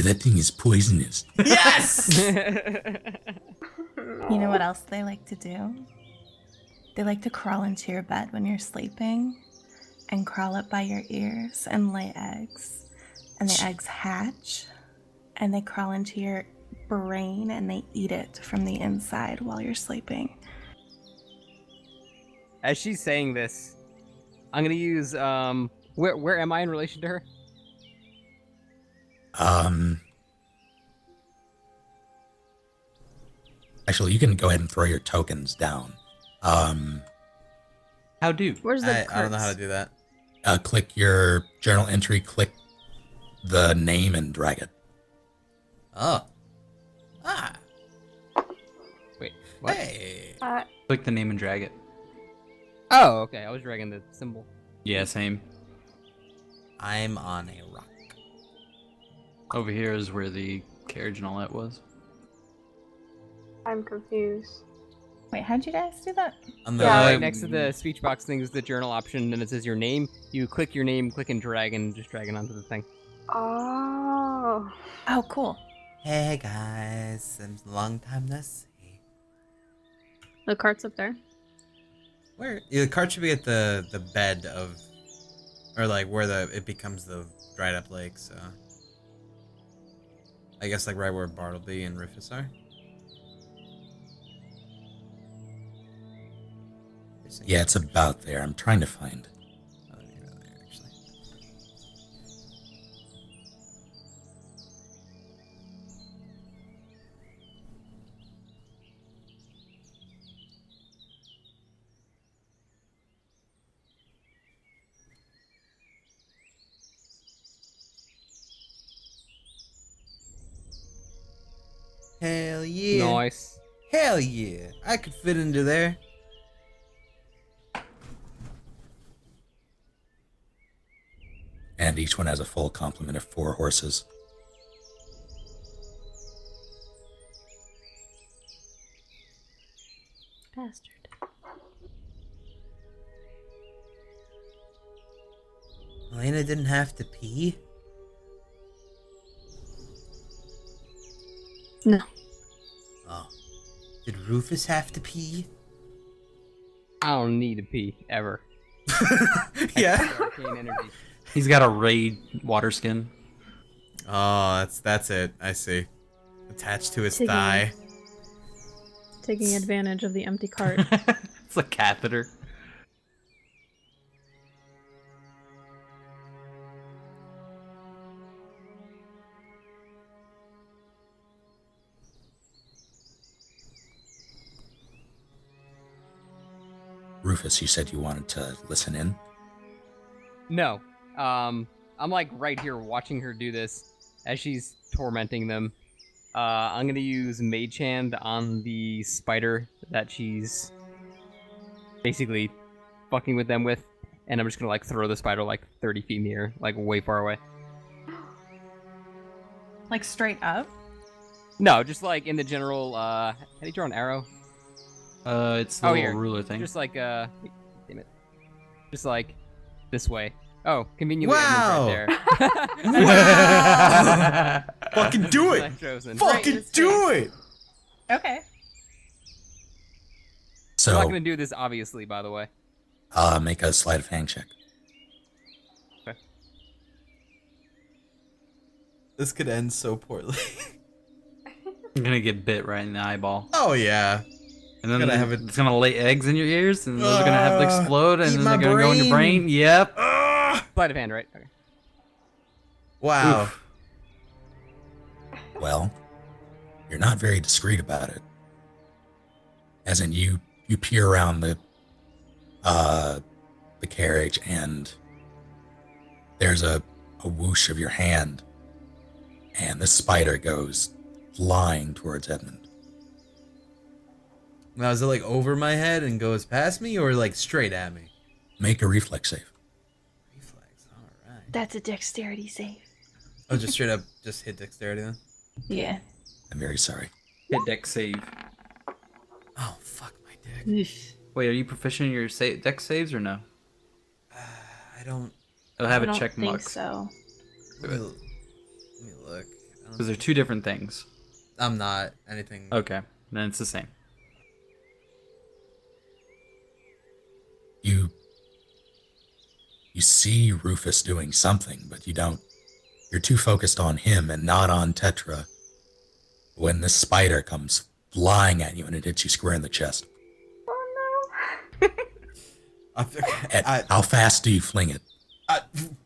that thing is poisonous. Yes! You know what else they like to do? They like to crawl into your bed when you're sleeping and crawl up by your ears and lay eggs. And the eggs hatch and they crawl into your brain and they eat it from the inside while you're sleeping. As she's saying this, I'm gonna use where am I in relation to her? Actually, you can go ahead and throw your tokens down. How do? Where's the I don't know how to carts? do that. Click your journal entry, click the name, and drag it. Oh. Ah. Wait, what? Hey. Click the name and drag it. Oh, okay. I was dragging the symbol. Yeah, same. I'm on a rock. Over here is where the carriage and all that was. I'm confused. Wait, how'd you guys do that? On the Yeah, Right next to the speech box thing is the journal option, and it says your name. You click your name, click and drag, and just drag it onto the thing. Oh. Oh, cool. Hey guys, it's a long time no see. The cart's up there. Where the cart should be at the bed of, or like where it becomes the dried up lake. So I guess like right where Bartleby and Rufus are. Yeah, it's about there. I'm trying to find. Oh, maybe right there, actually. Hell yeah! Nice. Hell yeah! I could fit into there. And each one has a full complement of 4 horses. Bastard. Elena didn't have to pee. No. Oh, did Rufus have to pee? I don't need to pee ever. Yeah. Arcane energy. He's got a raid water skin. Oh, that's it. I see. Attached to his Tiggy. thigh. Taking advantage of the empty cart. It's a catheter. Rufus, you said you wanted to listen in? No. I'm like right here watching her do this as she's tormenting them. I'm gonna use Mage Hand on the spider that she's basically fucking with them with, and I'm just gonna like throw the spider like 30 feet in the air, like way far away. Like straight up? No, just like in the general. How do you draw an arrow? It's the Oh, little here. ruler thing. Just like damn it. Just like this way. Oh, conveniently Wow. it was right there. Wow! Fucking do it! I've chosen. Fucking Right, do it! Okay. I'm not So, gonna do this obviously, by the way. make a sleight of hand check. This could end so poorly. You're gonna get bit right in the eyeball. Oh yeah. And then Gonna have it- it's gonna lay eggs in your ears, and those are gonna have to explode, and eat then my they're gonna go in your brain. brain. Yep. Sleight of hand, right? Okay. Wow. Oof. Well, you're not very discreet about it. As in, you peer around the carriage, and there's a whoosh of your hand, and the spider goes flying towards Edmund. Now is it like over my head and goes past me, or like straight at me? Make a reflex save. Reflex. All right. That's a dexterity save. Oh, just straight up, just hit dexterity then. Yeah. I'm very sorry. Hit deck save. Oh fuck my dick. Wait, are you proficient in your deck saves or no? I don't. I'll have I a don't check think mark. so. Let me look. Those are two different things. I'm not anything. Okay, then it's the same. You see Rufus doing something, but you don't. You're too focused on him and not on Tetra when this spider comes flying at you and it hits you square in the chest. How fast do you fling it?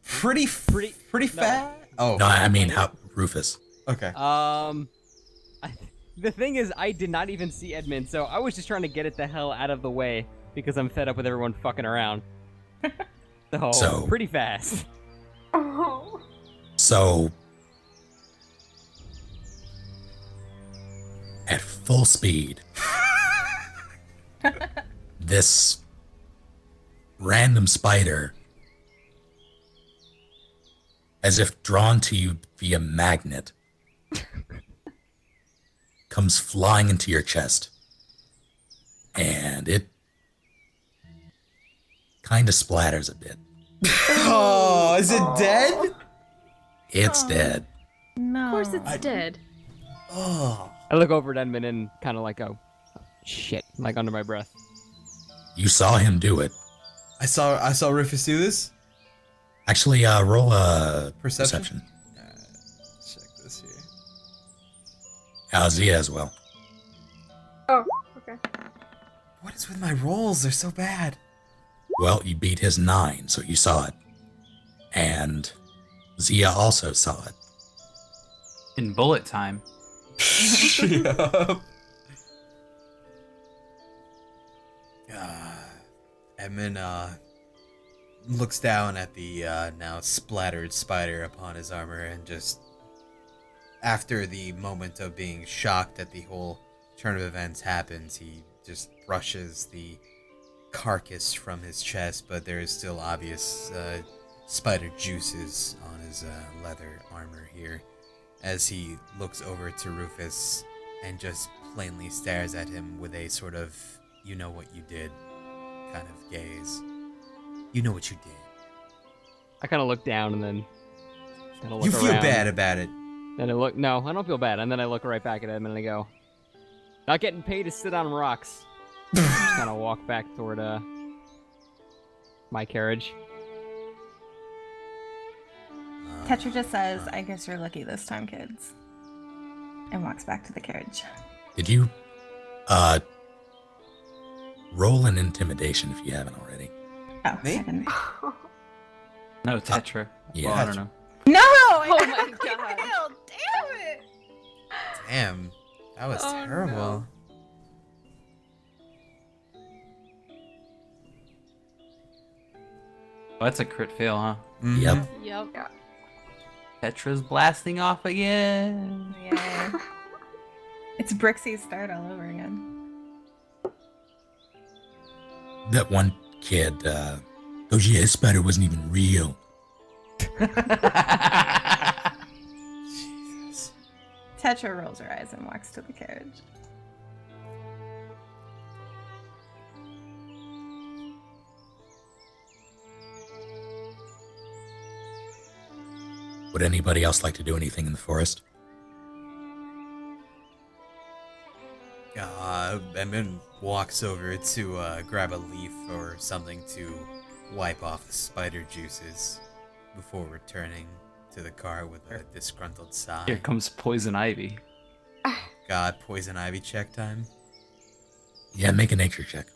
Pretty fast. Oh, No, I mean how Rufus. okay. The thing is, I did not even see Edmund, so I was just trying to get it the hell out of the way because I'm fed up with everyone fucking around. So pretty fast. Oh. So at full speed, this random spider, as if drawn to you via magnet, comes flying into your chest. And it kind of splatters a bit. Oh, is it dead? It's dead. No. Of course it's dead. Oh. I look over at Edmund and kind of like go, shit, like under my breath. You saw him do it. I saw Rufus do this. Actually, roll a Perception? perception. Check this here. Zia as well. Oh, okay. What is with my rolls? They're so bad. Well, you beat his 9, so you saw it. And Zia also saw it. In bullet time. Yup. Edmund looks down at the now splattered spider upon his armor and just, after the moment of being shocked that the whole turn of events happens, he just brushes the carcass from his chest, but there is still obvious spider juices on his leather armor here, as he looks over to Rufus and just plainly stares at him with a sort of "you know what you did" kind of gaze. You know what you did. I kind of look down and then kind of look You feel around. bad about it. Then I look, no, I don't feel bad. And then I look right back at Edmund and I go, not getting paid to sit on rocks. Just kind of walk back toward my carriage. Tetra just says, "I guess you're lucky this time, kids," and walks back to the carriage. Did you roll an intimidation if you haven't already? Oh, Me? I didn't. No, Tetra. yeah. Well, I don't know. No! Oh I my actually God. failed. Damn it! Damn, that was Oh, terrible. no. Oh, that's a crit fail, huh? Mhm. Yep. Yep. Tetra's blasting off again. Yeah. It's Brixie's start all over again. That one kid goes, yeah, this spider wasn't even real. Jesus. Tetra rolls her eyes and walks to the carriage. Would anybody else like to do anything in the forest? Edmund walks over to grab a leaf or something to wipe off the spider juices before returning to the car with a disgruntled sigh. Here comes poison ivy. God, poison ivy check time. Yeah, make a nature check.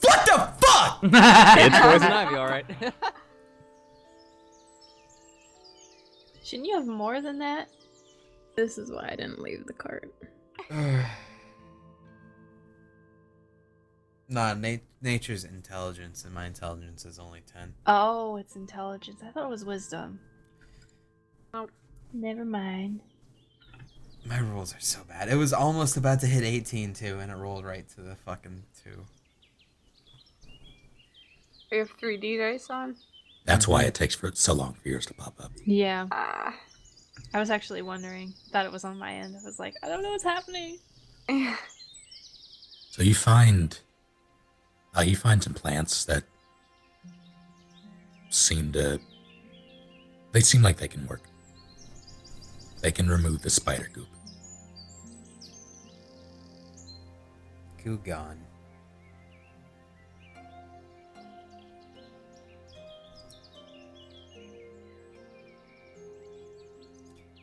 What the fuck? It's poison ivy, all right. Shouldn't you have more than that? This is why I didn't leave the cart. Nah, nature's intelligence, and my intelligence is only 10. Oh, it's intelligence. I thought it was wisdom. Oh. Never mind. My rolls are so bad. It was almost about to hit 18 too, and it rolled right to the fucking 2. You have 3D dice on? That's why it takes so long for yours to pop up. Yeah. Ah. I was actually wondering. Thought it was on my end. I was like, I don't know what's happening. So you find some plants that seem to They seem like they can work. They can remove the spider goop. Goo gone.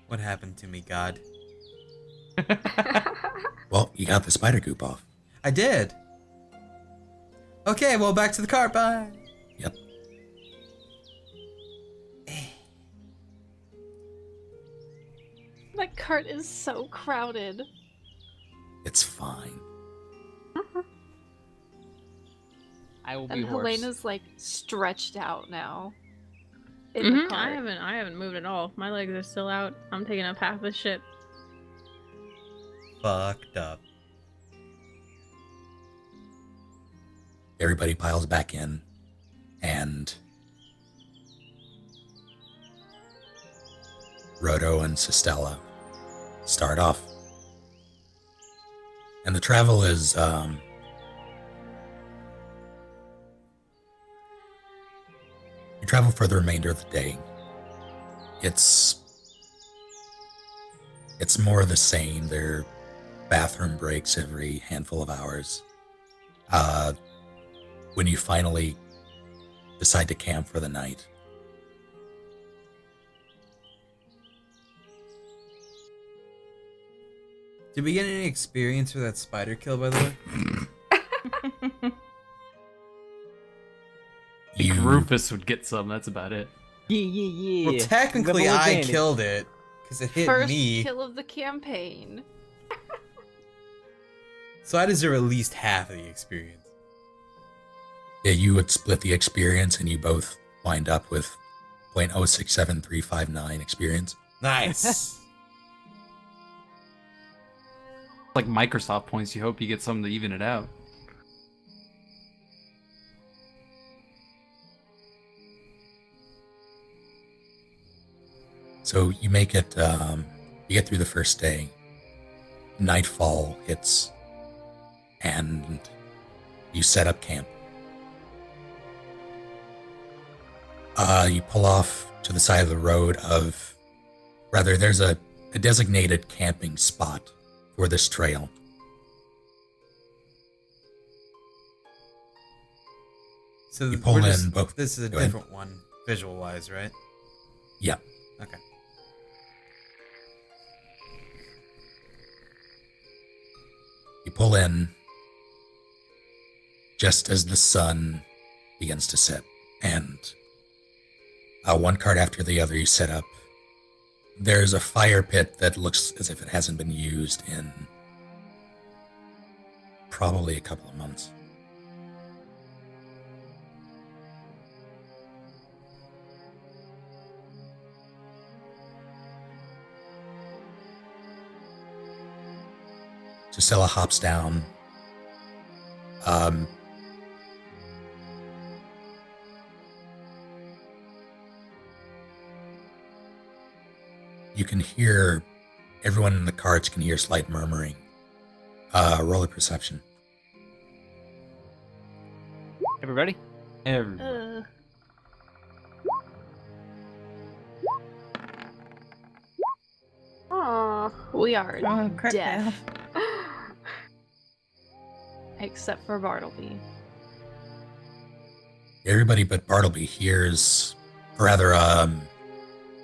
What happened to me, God? Well, you got the spider goop off. I did. Okay, well, back to the car. Bye. Yep. That cart is so crowded. It's fine. I will be And horse. Helena's like stretched out now. In the I cart. haven't moved at all. My legs are still out. I'm taking up half the ship. Fucked up. Everybody piles back in, and Roto and Sistella start off. And the travel is you travel for the remainder of the day. It's more of the same. There are bathroom breaks every handful of hours. When you finally decide to camp for the night, Did we get any experience for that spider kill, by the way? I think Rufus would get some. That's about it. Yeah. Well, technically, Level I advantage. killed it because it hit First me. kill of the campaign. So I deserve at least half of the experience. yeah, you would split the experience, and you both wind up with 0.067359 experience. Nice. Like Microsoft points, you hope you get some to even it out. So you make it, you get through the first day. Nightfall hits, and you set up camp. You pull off to the side of the road there's a designated camping spot for this trail. So You pull we're in just- both- This is a go ahead. different one, visual-wise, right? Yeah. Okay. You pull in just as the sun begins to set, and one cart after the other you set up. There's a fire pit that looks as if it hasn't been used in probably a couple of months. Gisela hops down. You can hear, everyone in the carts can hear slight murmuring. Roll a perception. Everybody? Everybody. Aw, we are Oh, crit deaf. Except for Bartleby. Everybody but Bartleby hears,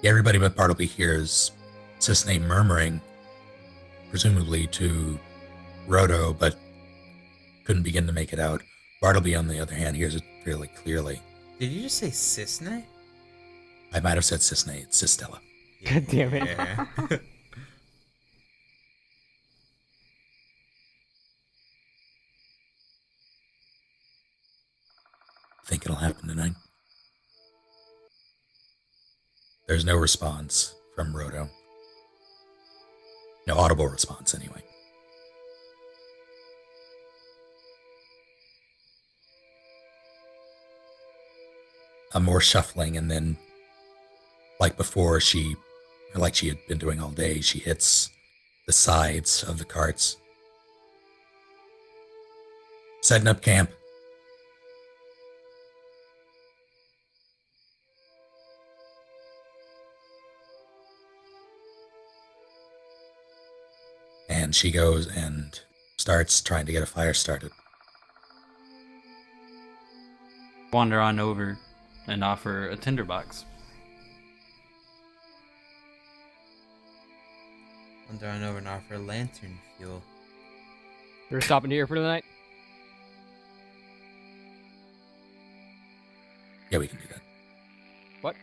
everybody but Bartleby hears Cisne murmuring, presumably to Roto, but couldn't begin to make it out. Bartleby, on the other hand, hears it fairly clearly. Did you just say Cisne? I might have said Cisne, it's Sistella. God damn it. Yeah. Think it'll happen tonight? There's no response from Roto. No audible response, anyway. More shuffling, and then, like before, like she had been doing all day, she hits the sides of the carts. Setting up camp. And she goes and starts trying to get a fire started. Wander on over and offer a tinderbox. Wander on over and offer lantern fuel. We're stopping here for the night. Yeah, we can do that. What?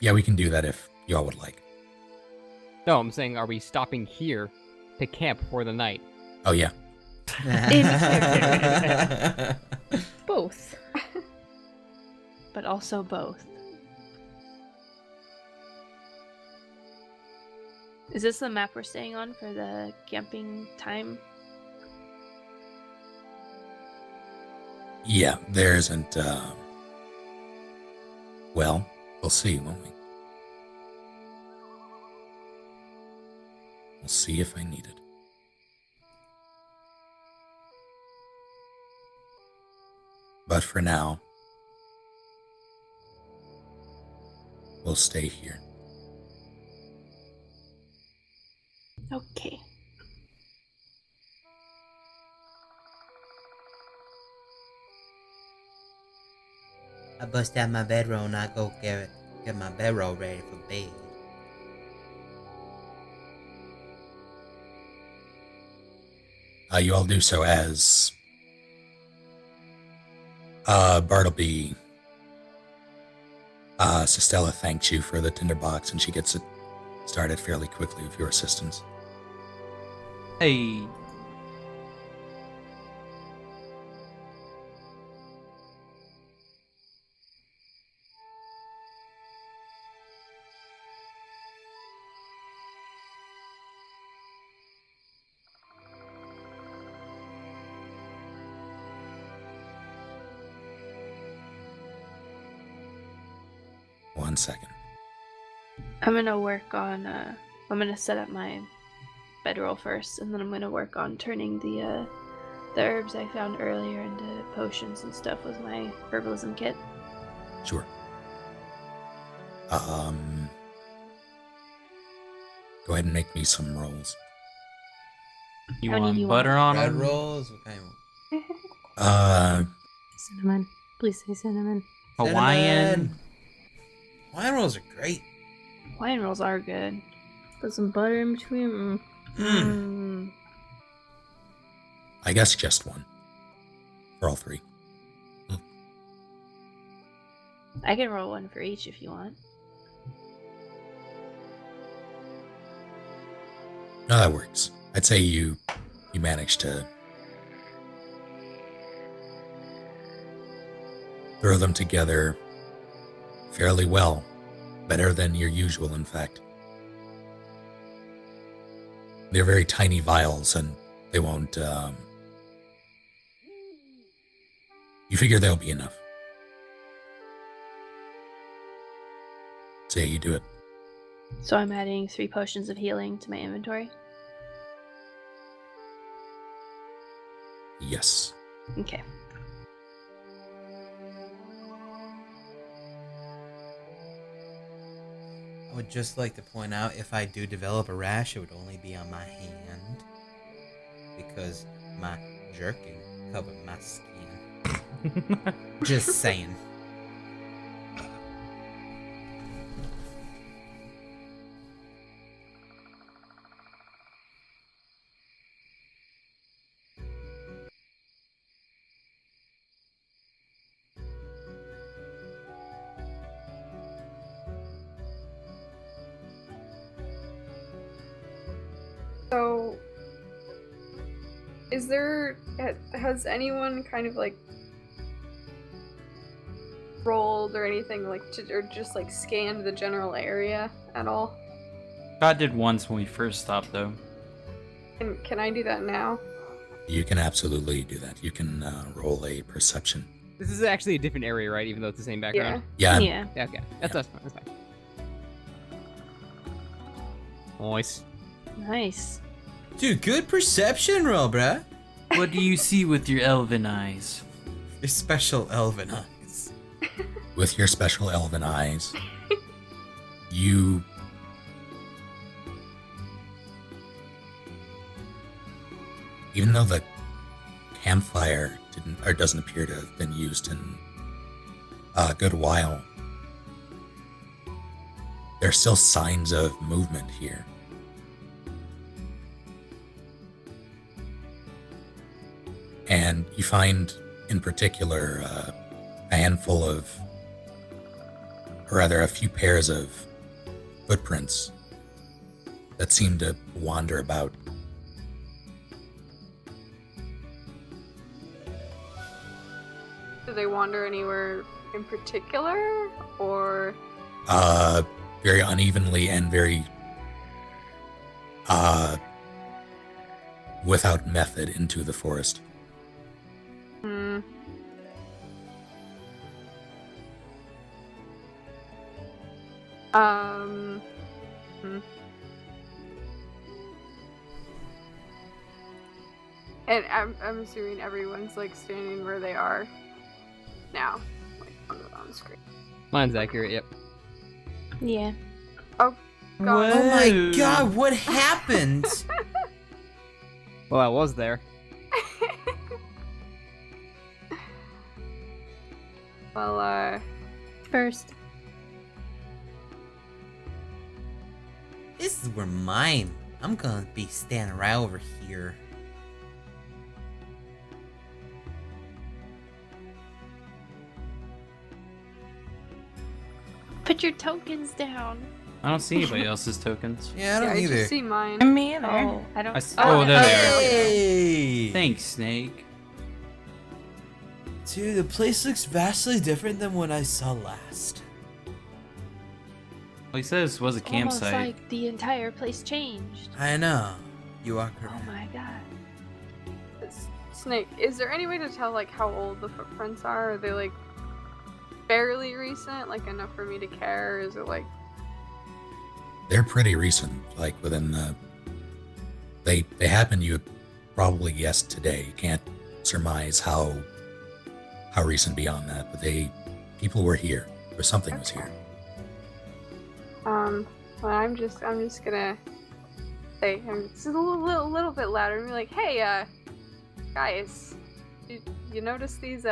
Yeah, we can do that if y'all would like. No, I'm saying, are we stopping here to camp for the night? Oh, yeah. Both. But also both. Is this the map we're staying on for the camping time? Yeah, there isn't, well, we'll see, won't we? We'll see if I need it. But for now, we'll stay here. Okay. I bust out my bedroll and I go get my bedroll ready for bed. You all do so as Bartleby, Sistella thanks you for the tinderbox, and she gets it started fairly quickly with your assistance. Hey, One second. I'm gonna work on, I'm gonna set up my bedroll first, and then I'm gonna work on turning the herbs I found earlier into potions and stuff with my herbalism kit. Sure. Go ahead and make me some rolls. you How many want do you butter on Bread them? rolls? What kind of Cinnamon. Please say cinnamon. Hawaiian? Cinnamon. Hawaiian rolls are great. Wine rolls are good. Put some butter in between. Mm. I guess just one. For all three. I can roll one for each if you want. No, that works. I'd say you managed to throw them together fairly well. Better than your usual, in fact. They're very tiny vials, and they won't, you figure they'll be enough. So yeah, you do it. So I'm adding 3 potions of healing to my inventory. Yes. Okay. I would just like to point out, if I do develop a rash, it would only be on my hand. Because my jerkin covered my skin. Just saying. So, has anyone kind of like rolled or anything or just like scanned the general area at all? God did once when we first stopped, though. And can I do that now? You can absolutely do that. You can roll a perception. This is actually a different area, right? Even though it's the same background. Yeah. Yeah. Yeah. Okay. That's fine. That's fine. Nice. Nice. Dude, good perception roll, bruh. What do you see with your elven eyes? Your special elven eyes. With your special elven eyes, you even though the campfire doesn't appear to have been used in a good while, there's still signs of movement here. And you find, in particular, a handful of, or rather a few pairs of footprints that seem to wander about. Do they wander anywhere in particular, or? Very unevenly and very, without method into the forest. Hmm. Hmm. And I'm assuming everyone's like standing where they are now, like on the screen. Mine's accurate, yep. Yeah. Oh god. Oh my god, what happened? Well, I was there. Well, First. This is where mine. I'm gonna be standing right over here. Put your tokens down. I don't see anybody else's tokens. Yeah, I yeah, don't I either. just see mine. Me either. Oh, I don't. Oh, there they are. Hey! Thanks, Snake. Dude, the place looks vastly different than what I saw last. Well, he says this was a Almost campsite. like the entire place changed. I know. You are Oh correct. my god. Snake, is there any way to tell like how old the footprints are? Are they like fairly recent, like enough for me to care? Or is it like They're pretty recent, like within the... They happened, you would probably guess today. You can't surmise how recent beyond that, but people were here, or something was here. well, I'm just gonna say I'm just a little bit louder and be like, hey, guys, you notice these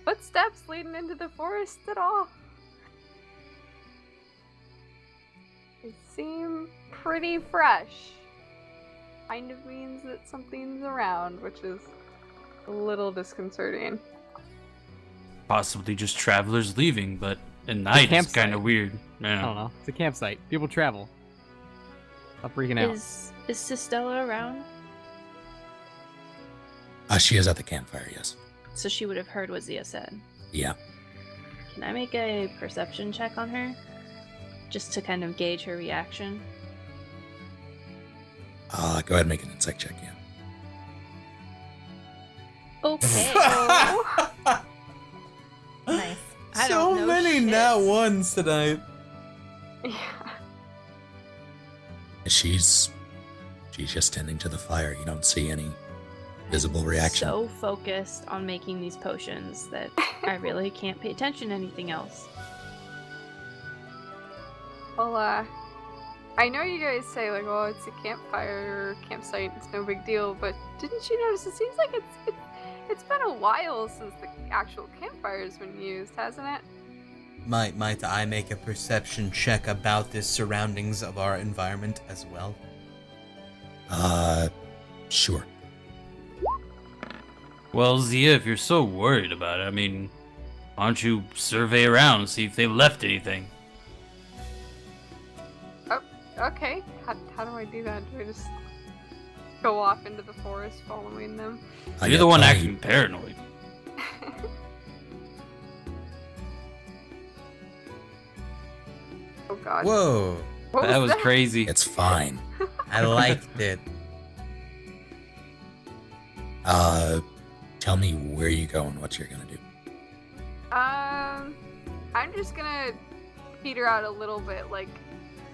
footsteps leading into the forest at all? They seem pretty fresh. Kind of means that something's around, which is a little disconcerting. Possibly just travelers leaving, but at night it's campsite. kind of weird. I Yeah. don't know. It's a campsite. People travel. Stop freaking out. Is Sistella around? She is at the campfire, yes. So she would have heard what Zia said. Yeah. Can I make a perception check on her? Just to kind of gauge her reaction. Go ahead and make an insight check, yeah. Okay. Nice. I so don't know many shit. nat ones tonight. Yeah. She's just tending to the fire. You don't see any visible reaction. So focused on making these potions that I really can't pay attention to anything else. Well, I know you guys say like, oh, it's a campfire or campsite, it's no big deal, but didn't you notice it seems like it's been a while since the actual campfire's been used, hasn't it? Might I make a perception check about the surroundings of our environment as well? Sure. Well, Zia, if you're so worried about it, I mean, why don't you survey around and see if they left anything? Okay, how do I do that? Do I just go off into the forest following them? You're the one acting paranoid. Oh god. Whoa, What That was that? crazy. It's fine. I liked it. Tell me where you go and what you're gonna do. I'm just gonna peter out a little bit, like,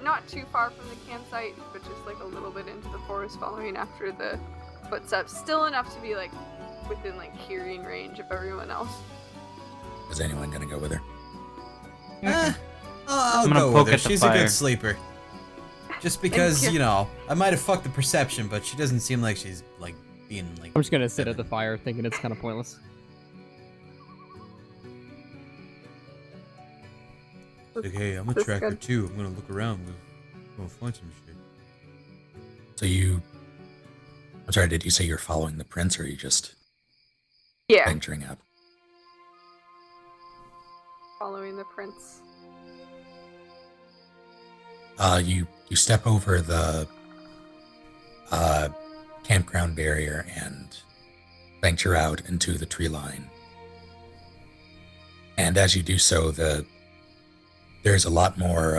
not too far from the campsite, but just like a little bit into the forest following after the footsteps. Still enough to be like within like hearing range of everyone else. Is anyone gonna go with her? I'll I'm gonna go with poke her. at the She's a fire. good sleeper. Just because, you. you know, I might have fucked the perception, but she doesn't seem like she's, like, being like. I'm just gonna sit at the fire, thinking it's kind of pointless. Like, hey, I'm a That's tracker good. too. I'm gonna look around. I'm gonna find some shit. So I'm sorry, did you say you're following the prince, or are you just Yeah, venturing out? following the prince. You step over the campground barrier and venture out into the tree line. And as you do so, there's a lot more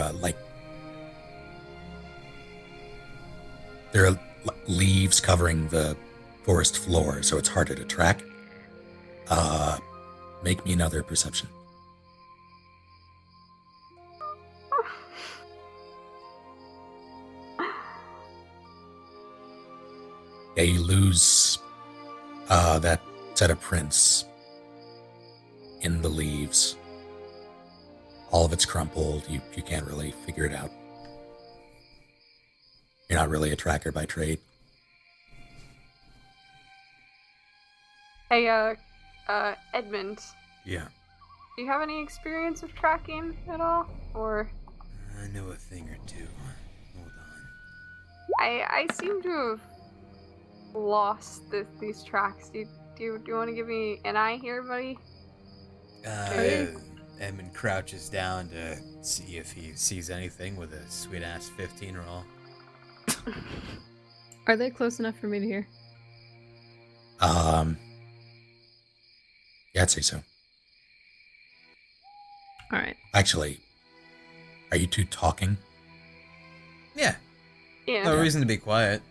there are leaves covering the forest floor, so it's harder to track. Make me another perception. Yeah, you lose that set of prints in the leaves. All of it's crumpled. You can't really figure it out. You're not really a tracker by trade. Hey, Edmund, Yeah, do you have any experience with tracking at all? Or I know a thing or two. Hold on. I seem to have lost these tracks. Do you want to give me an eye here, buddy? Edmund crouches down to see if he sees anything with a sweet ass 15 roll. Are they close enough for me to hear? Yeah, I'd say so. All right. Actually, are you two talking? Yeah, Yeah. no reason to be quiet.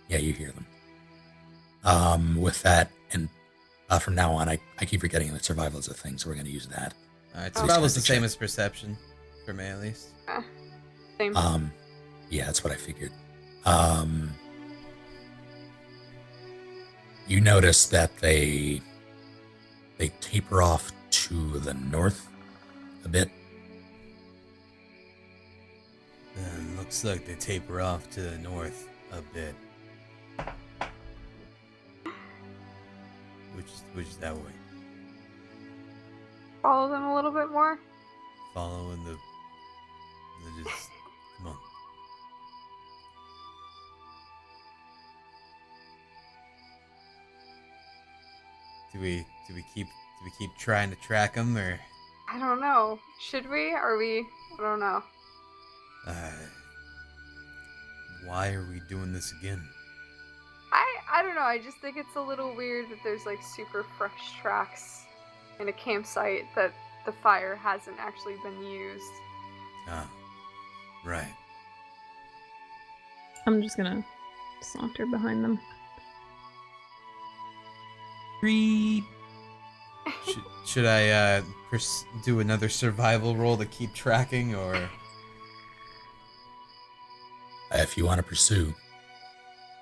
Yeah, you hear them. With that, and from now on, I keep forgetting that survival is a thing, so we're going to use that. Alright, Oh. survival's the Check. same as perception, for me at least. Same. Yeah, that's what I figured. You notice that they taper off to the north a bit. Looks like they taper off to the north a bit. Which is that way? Follow them a little bit more. Following the just come on. Do we keep trying to track them, or I don't know. Should we? Are we? I don't know. why are we doing this again? I don't know. I just think it's a little weird that there's like super fresh tracks in a campsite that the fire hasn't actually been used. Ah, right. I'm just gonna saunter behind them. Should I do another survival roll to keep tracking, or If you want to pursue,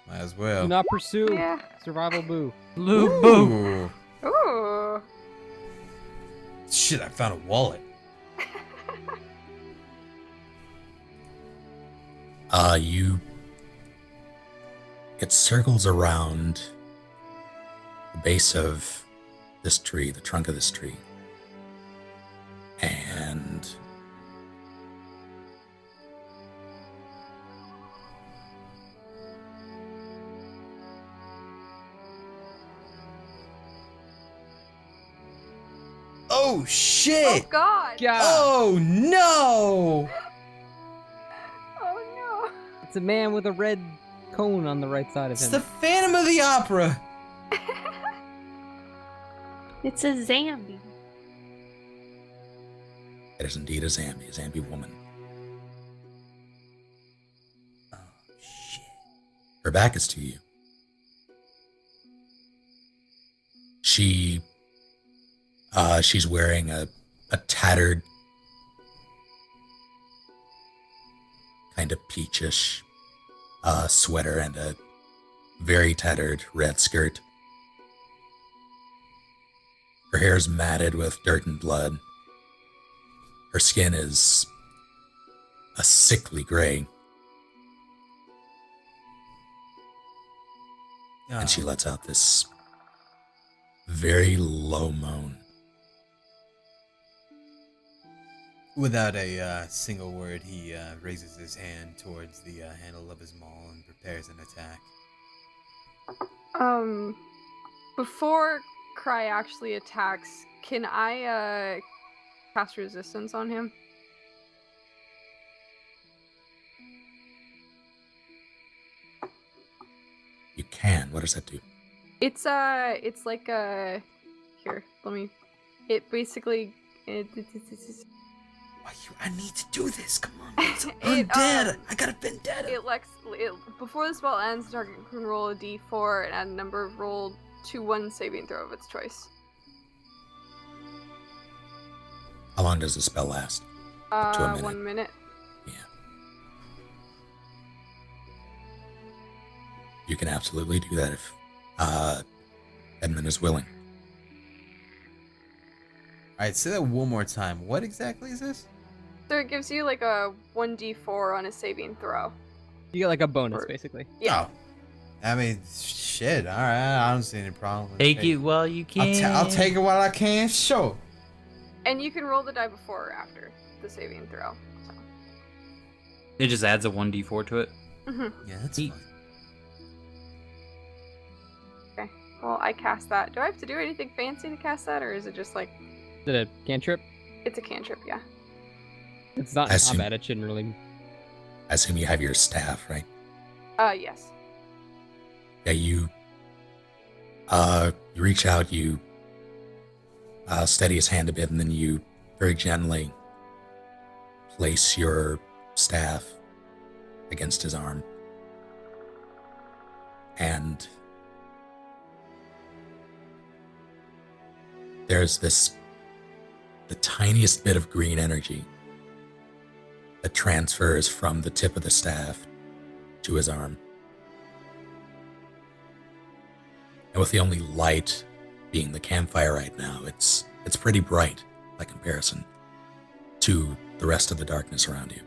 might as well? Do not pursue. Yeah. Survival boo. Ooh. Ooh. Shit! I found a wallet. it circles around the base of this tree, the trunk of this tree, and Oh Oh shit! God. Oh no! Oh no. It's a man with a red cone on the right side of It's him. the Phantom of the Opera. It's a Zambi. it is indeed a Zambi woman. Oh shit! Her back is to you. She's wearing a tattered, kind of peachish sweater and a very tattered red skirt. Her hair is matted with dirt and blood. Her skin is a sickly gray. and she lets out this very low moan. Without a single word, he raises his hand towards the handle of his maul and prepares an attack. Before Cry actually attacks, can I cast resistance on him? You can. What does that do? It's like a here. Let me. It basically it's I need to do this. Come on. It's It, undead. I got a vendetta. before the spell ends, the target can roll a d4 and add a number rolled to one saving throw of its choice. How long does the spell last? Up to a minute. 1 minute. Yeah. You can absolutely do that if Edmund is willing. All right, say that one more time. What exactly is this? So it gives you like a 1d4 on a saving throw. You get like a bonus, Or- basically. Yeah. Oh. I mean, shit. All right, I don't see any problem. with Take it while you can. I'll take it while I can. Sure. And you can roll the die before or after the saving throw. So. It just adds a 1d4 to it. Mm-hmm. Yeah, that's Neat. fine. Okay. Well, I cast that. Do I have to do anything fancy to cast that, or is it just like Is it a cantrip? it's a cantrip? Yeah. It's not I assume- combat. It shouldn't really. I assume you have your staff, right? Yes. Yeah, you reach out, you steady his hand a bit, and then you very gently place your staff against his arm. And there's the tiniest bit of green energy that transfers from the tip of the staff to his arm. And with the only light being the campfire right now, it's pretty bright by comparison to the rest of the darkness around you.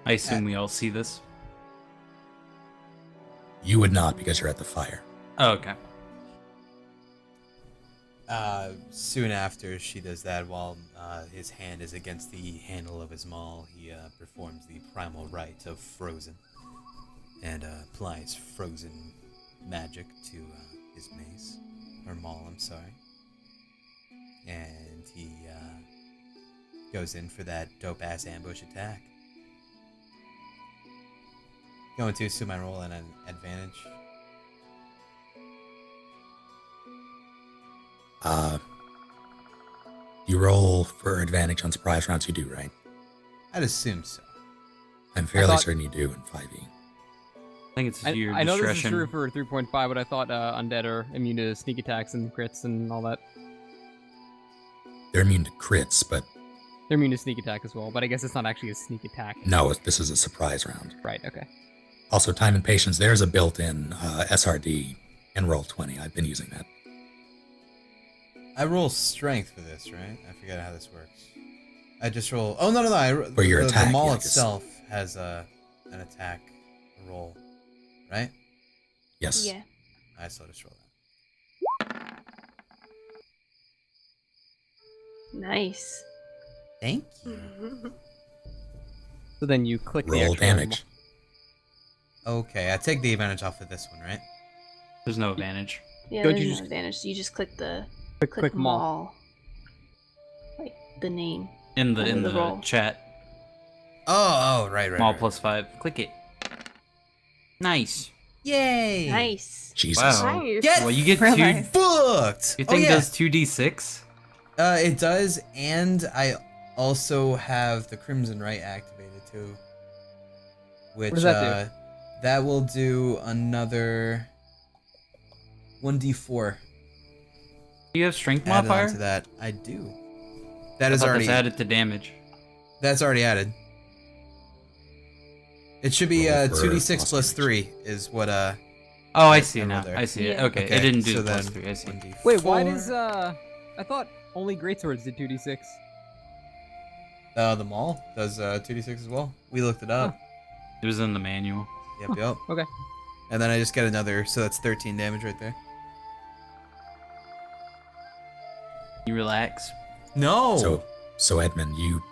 I assume we all see this. You would not because you're at the fire. Oh, okay. Soon after she does that, while his hand is against the handle of his maul, he performs the primal rite of frozen and applies frozen magic to his mace, or maul, I'm sorry. And he goes in for that dope-ass ambush attack. Going to assume I roll at an advantage. You roll for advantage on surprise rounds, you do, right? I'd assume so. I'm fairly thought- certain you do in 5e. I think it's your I know this is discretion. true for 3.5, but I thought undead are immune to sneak attacks and crits and all that. They're immune to crits, but They're immune to sneak attack as well, but I guess it's not actually a sneak attack. no, this is a surprise round. Right, okay. Also, time and patience, there's a built-in SRD in Roll20. I've been using that. I roll strength for this, right? I forget how this works. I just roll. Oh no! For your the attack, maul yeah, I guess. itself has an attack roll, right? Yes. Yeah. I still just roll that. Nice. Thank you. So then you click the Roll actual damage. Okay, I take the advantage off of this one, right? There's no advantage. Yeah, Don't there's you no just- advantage. You just click the Click maul. mall. Like the name. In the Under the roll. chat, Oh, right. Maul right. +5. Click it. Nice. Yay! Nice. Jesus. Wow. Nice. Get Well, you get Real two. nice. fucked. Your Oh, thing yeah. does 2d6. It does, and I also have the Crimson Right activated too. Which does that do? that will do another 1d4 Do you have strength added modifier? onto that. I do. That I is thought already that's added to damage. That's already added. It should be Roll for 2d6 plus plus 3 is what Oh, I I see rolled now. there. I see it. Yeah. Okay, it didn't do so the plus then 3. I see. 1d4. Wait, why does I thought only greatswords did 2d6? The maul does 2d6 as well. We looked it up. It was in the manual. Yep. Okay. And then I just get another, so that's 13 damage right there. You relax. No! So Edmund, you,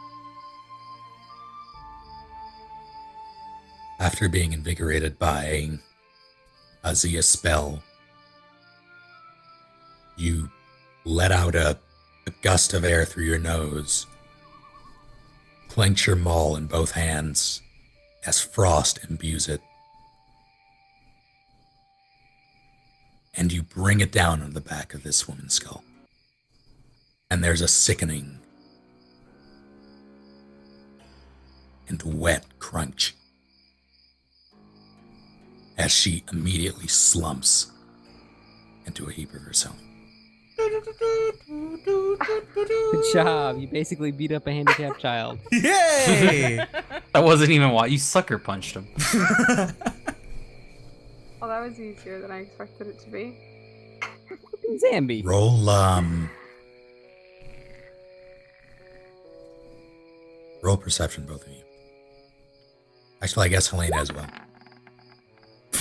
after being invigorated by a Zia spell, you let out a gust of air through your nose, clench your maul in both hands as frost imbues it, and you bring it down on the back of this woman's skull. And there's a sickening and wet crunch as she immediately slumps into a heap of herself. Good job. You basically beat up a handicapped child. Yay! That wasn't even why you sucker punched him. Oh, that was easier than I expected it to be. Zambi. Roll perception, both of you. Actually, I guess Helena as well.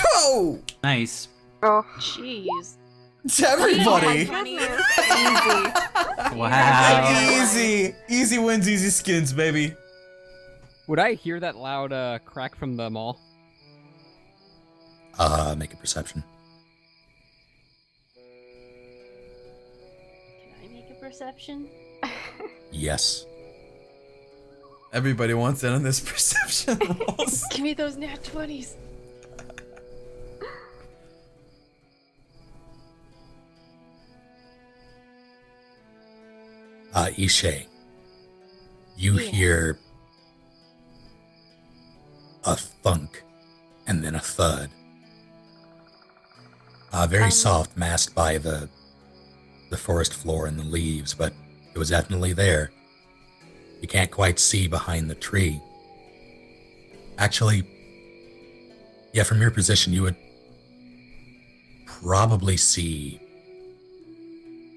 Oh! Nice. Oh, Jeez. It's everybody! goodness. Wow. Easy wins, easy skins, baby. Would I hear that loud crack from the mall? Make a perception. Can I make a perception? Yes. Everybody wants in on this perception rolls. Give me those nat 20s. Ishe, you hear a thunk and then a thud. Very soft, masked by the forest floor and the leaves, but it was definitely there. You can't quite see behind the tree. Actually, yeah, from your position, you would probably see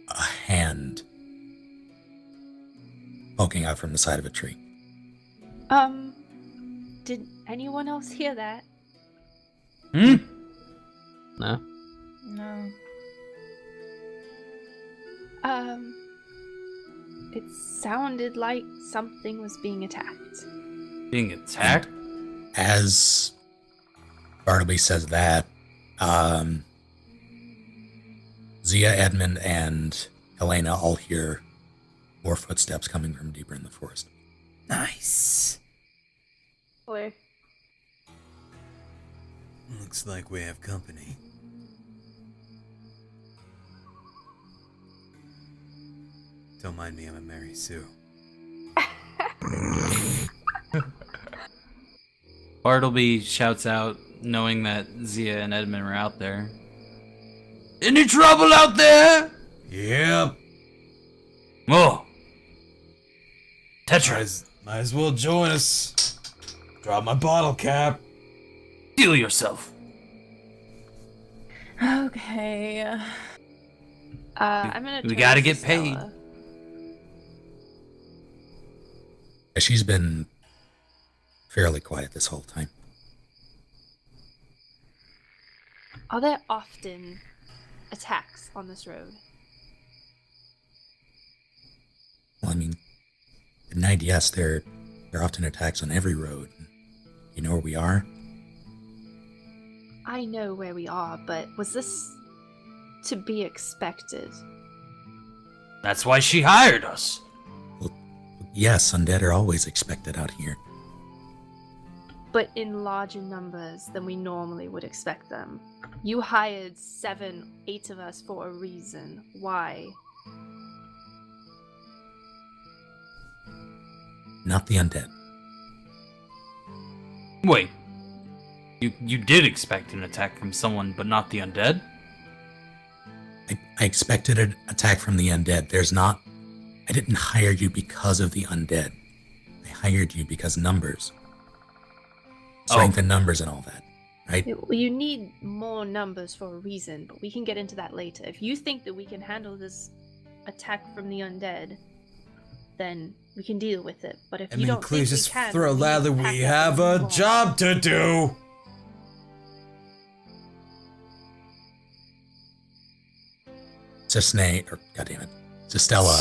a hand poking out from the side of a tree. Did anyone else hear that? Hmm? No. No. It sounded like something was being attacked. Being attacked? As Bartleby says that, Zia, Edmund, and Helena all hear more footsteps coming from deeper in the forest. Nice. Boy. Looks like we have company. Don't mind me, I'm a Mary Sue. Bartleby shouts out, knowing that Zia and Edmund were out there. Any trouble out there? Yep. Oh. Tetra, Might as well join us. Drop my bottle cap. heal yourself. Okay. I'm gonna. We turn gotta to get paid. Stella. She's been fairly quiet this whole time. Are there often attacks on this road? Well, I mean, at night, yes, there are often attacks on every road. You know where we are? I know where we are, but was this to be expected? That's why she hired us. Well, yes, undead are always expected out here. But in larger numbers than we normally would expect them. You hired 7, 8 of us for a reason. Why? Not the undead. Wait. You did expect an attack from someone, but not the undead? I expected an attack from the undead. I didn't hire you because of the undead. I hired you because numbers. Strength in numbers and all that, right? You need more numbers for a reason, but we can get into that later. If you think that we can handle this attack from the undead, then we can deal with it. But if you don't think we can, throw then lather, have we to have move a on. job to do. Cisne, or goddammit, Sistella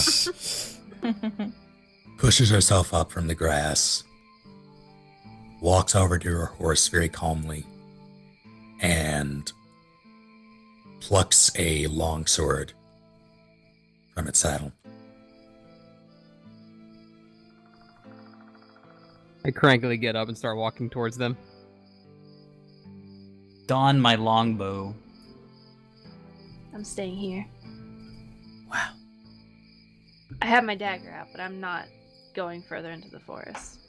pushes herself up from the grass, walks over to her horse very calmly, and plucks a long sword from its saddle. I crankily get up and start walking towards them. Don my longbow. I'm staying here. Wow. I have my dagger out, but I'm not going further into the forest.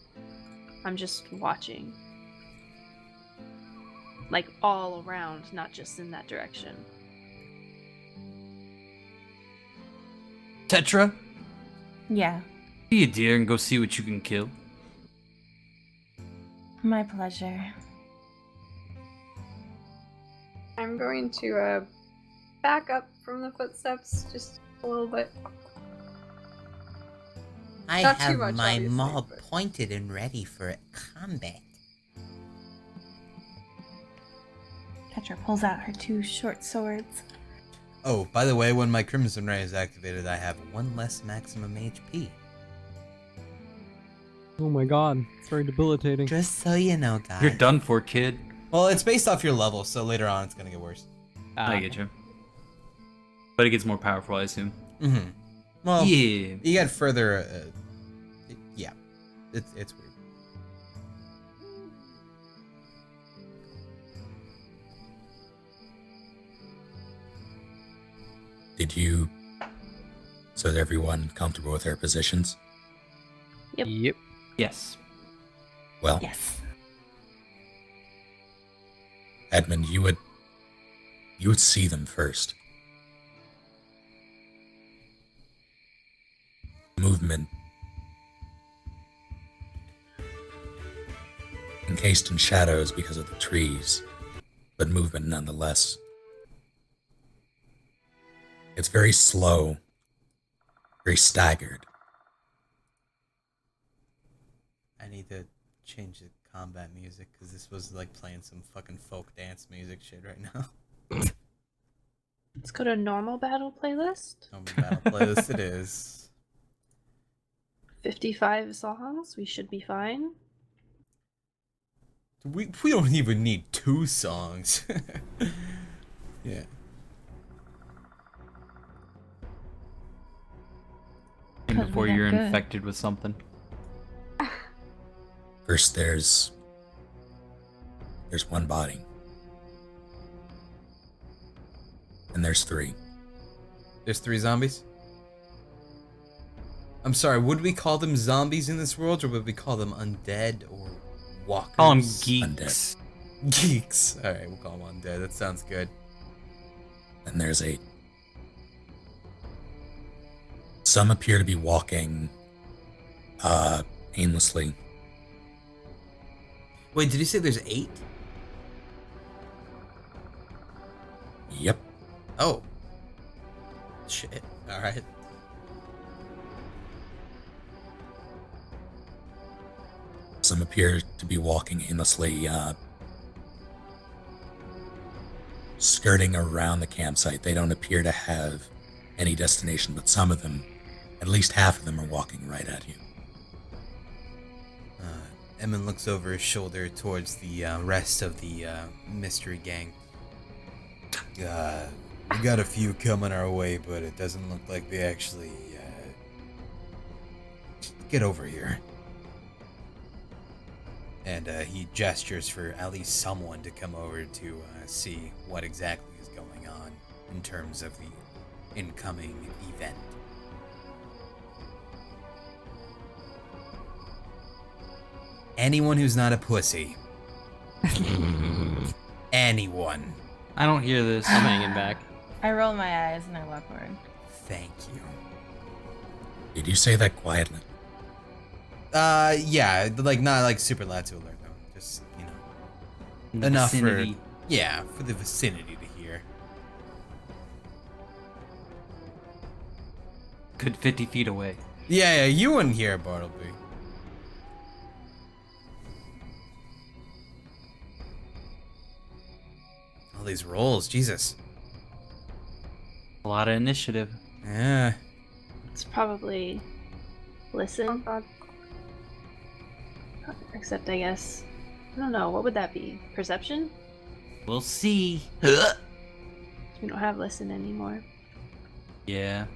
I'm just watching. Like all around, not just in that direction. Tetra, Yeah, be a deer and go see what you can kill. my pleasure. I'm going to back up from the footsteps just a little bit. I Not too have much, my obviously, maul but- pointed and ready for combat. Petra pulls out her 2 short swords. Oh, by the way, when my Crimson Ray is activated, I have 1 less maximum HP. Oh my god, it's very debilitating. Just so you know, guys. You're done for, kid. Well, it's based off your level, so later on it's gonna get worse. I get you. But it gets more powerful, I assume. Mm-hmm. Well, Yeah. you get further. Yeah, it's weird. So is everyone comfortable with their positions? Yep. Yes. Well, Yes. Edmund, you would see them first. Movement. Encased in shadows because of the trees, but movement nonetheless. It's very slow, very staggered. I need to change the combat music because this was like playing some fucking folk dance music shit right now. Let's go to normal battle playlist. Normal battle playlist it is. 55 songs. We should be fine. We don't even need 2 songs. Yeah. And 'Cause we before got you're good. infected with something. First, there's one body. And there's 3. There's 3 zombies? I'm sorry, would we call them zombies in this world, or would we call them undead or walkers? Call them geeks. Geeks. Alright, we'll call them undead. That sounds good. And there's 8. Some appear to be walking aimlessly. Wait, did you say there's 8? Yep. Oh. Shit. Alright. Some appear to be walking aimlessly, skirting around the campsite. They don't appear to have any destination, but some of them, at least half of them, are walking right at you. Emin looks over his shoulder towards the rest of the mystery gang. We got a few coming our way, but it doesn't look like they actually get over here. And he gestures for at least someone to come over to see what exactly is going on in terms of the incoming event. Anyone who's not a pussy. Anyone. I don't hear this. I'm hanging back. I roll my eyes and I walk forward. Thank you. Did you say that quietly? Yeah, like not like super loud to alert though. Just, you know, In the enough vicinity. for the vicinity to hear. Good 50 feet away. Yeah, you wouldn't hear it, Bartleby. All these rolls, Jesus. A lot of initiative. Yeah. It's probably listen. Oh god. Except I guess I don't know. What would that be? Perception? We'll see. We don't have listen anymore. Yeah.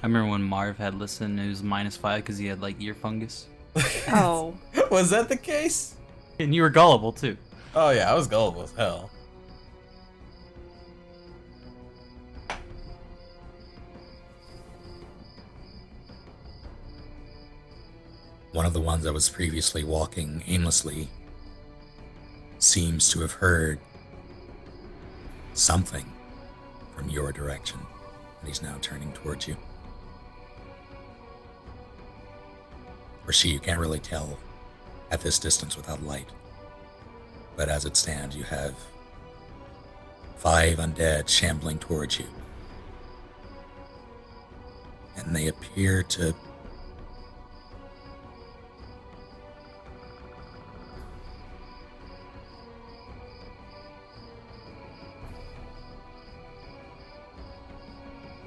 I remember when Marv had listen, it was -5 because he had like ear fungus. Oh. Was that the case? And you were gullible too. Oh yeah, I was gullible as hell. One of the ones that was previously walking aimlessly seems to have heard something from your direction, and he's now turning towards you. Or she, you can't really tell at this distance without light. But as it stands, you have 5 undead shambling towards you. And they appear to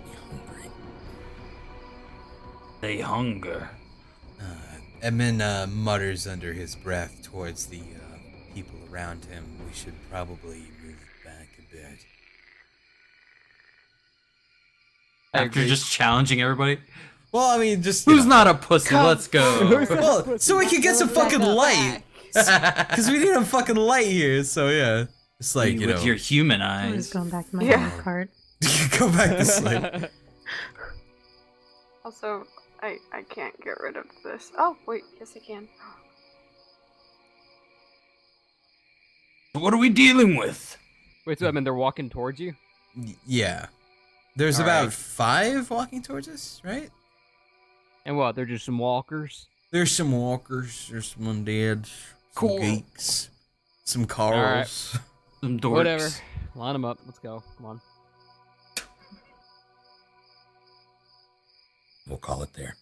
be hungry. They hunger. Edmund mutters under his breath towards the people around him. We should probably move back a bit. After just challenging everybody. Well, I mean, just Who's not a pussy? Let's go. Well, so we can get some fucking light. Because we need a fucking light here. So yeah, it's like you with know, your human I'm eyes. just going back to my Yeah. cart. go back to sleep. Also, I can't get rid of this. Oh wait, yes I can. What are we dealing with? Wait, so I mean they're walking towards you? Yeah, there's All about right. 5 walking towards us, right? And what? They're just some walkers. There's some walkers, there's some undead, some Cool. geeks, some Carls. Some dorks. Whatever. Line them up. Let's go. Come on. We'll call it there.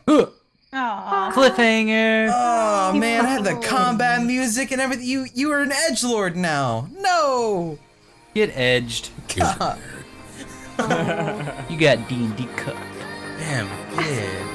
Aww. Cliffhanger. Oh man, I had the combat music and everything. You are an edgelord now. No. Get edged. Here's the God. nerd. You got D&D cooked. Damn, yeah.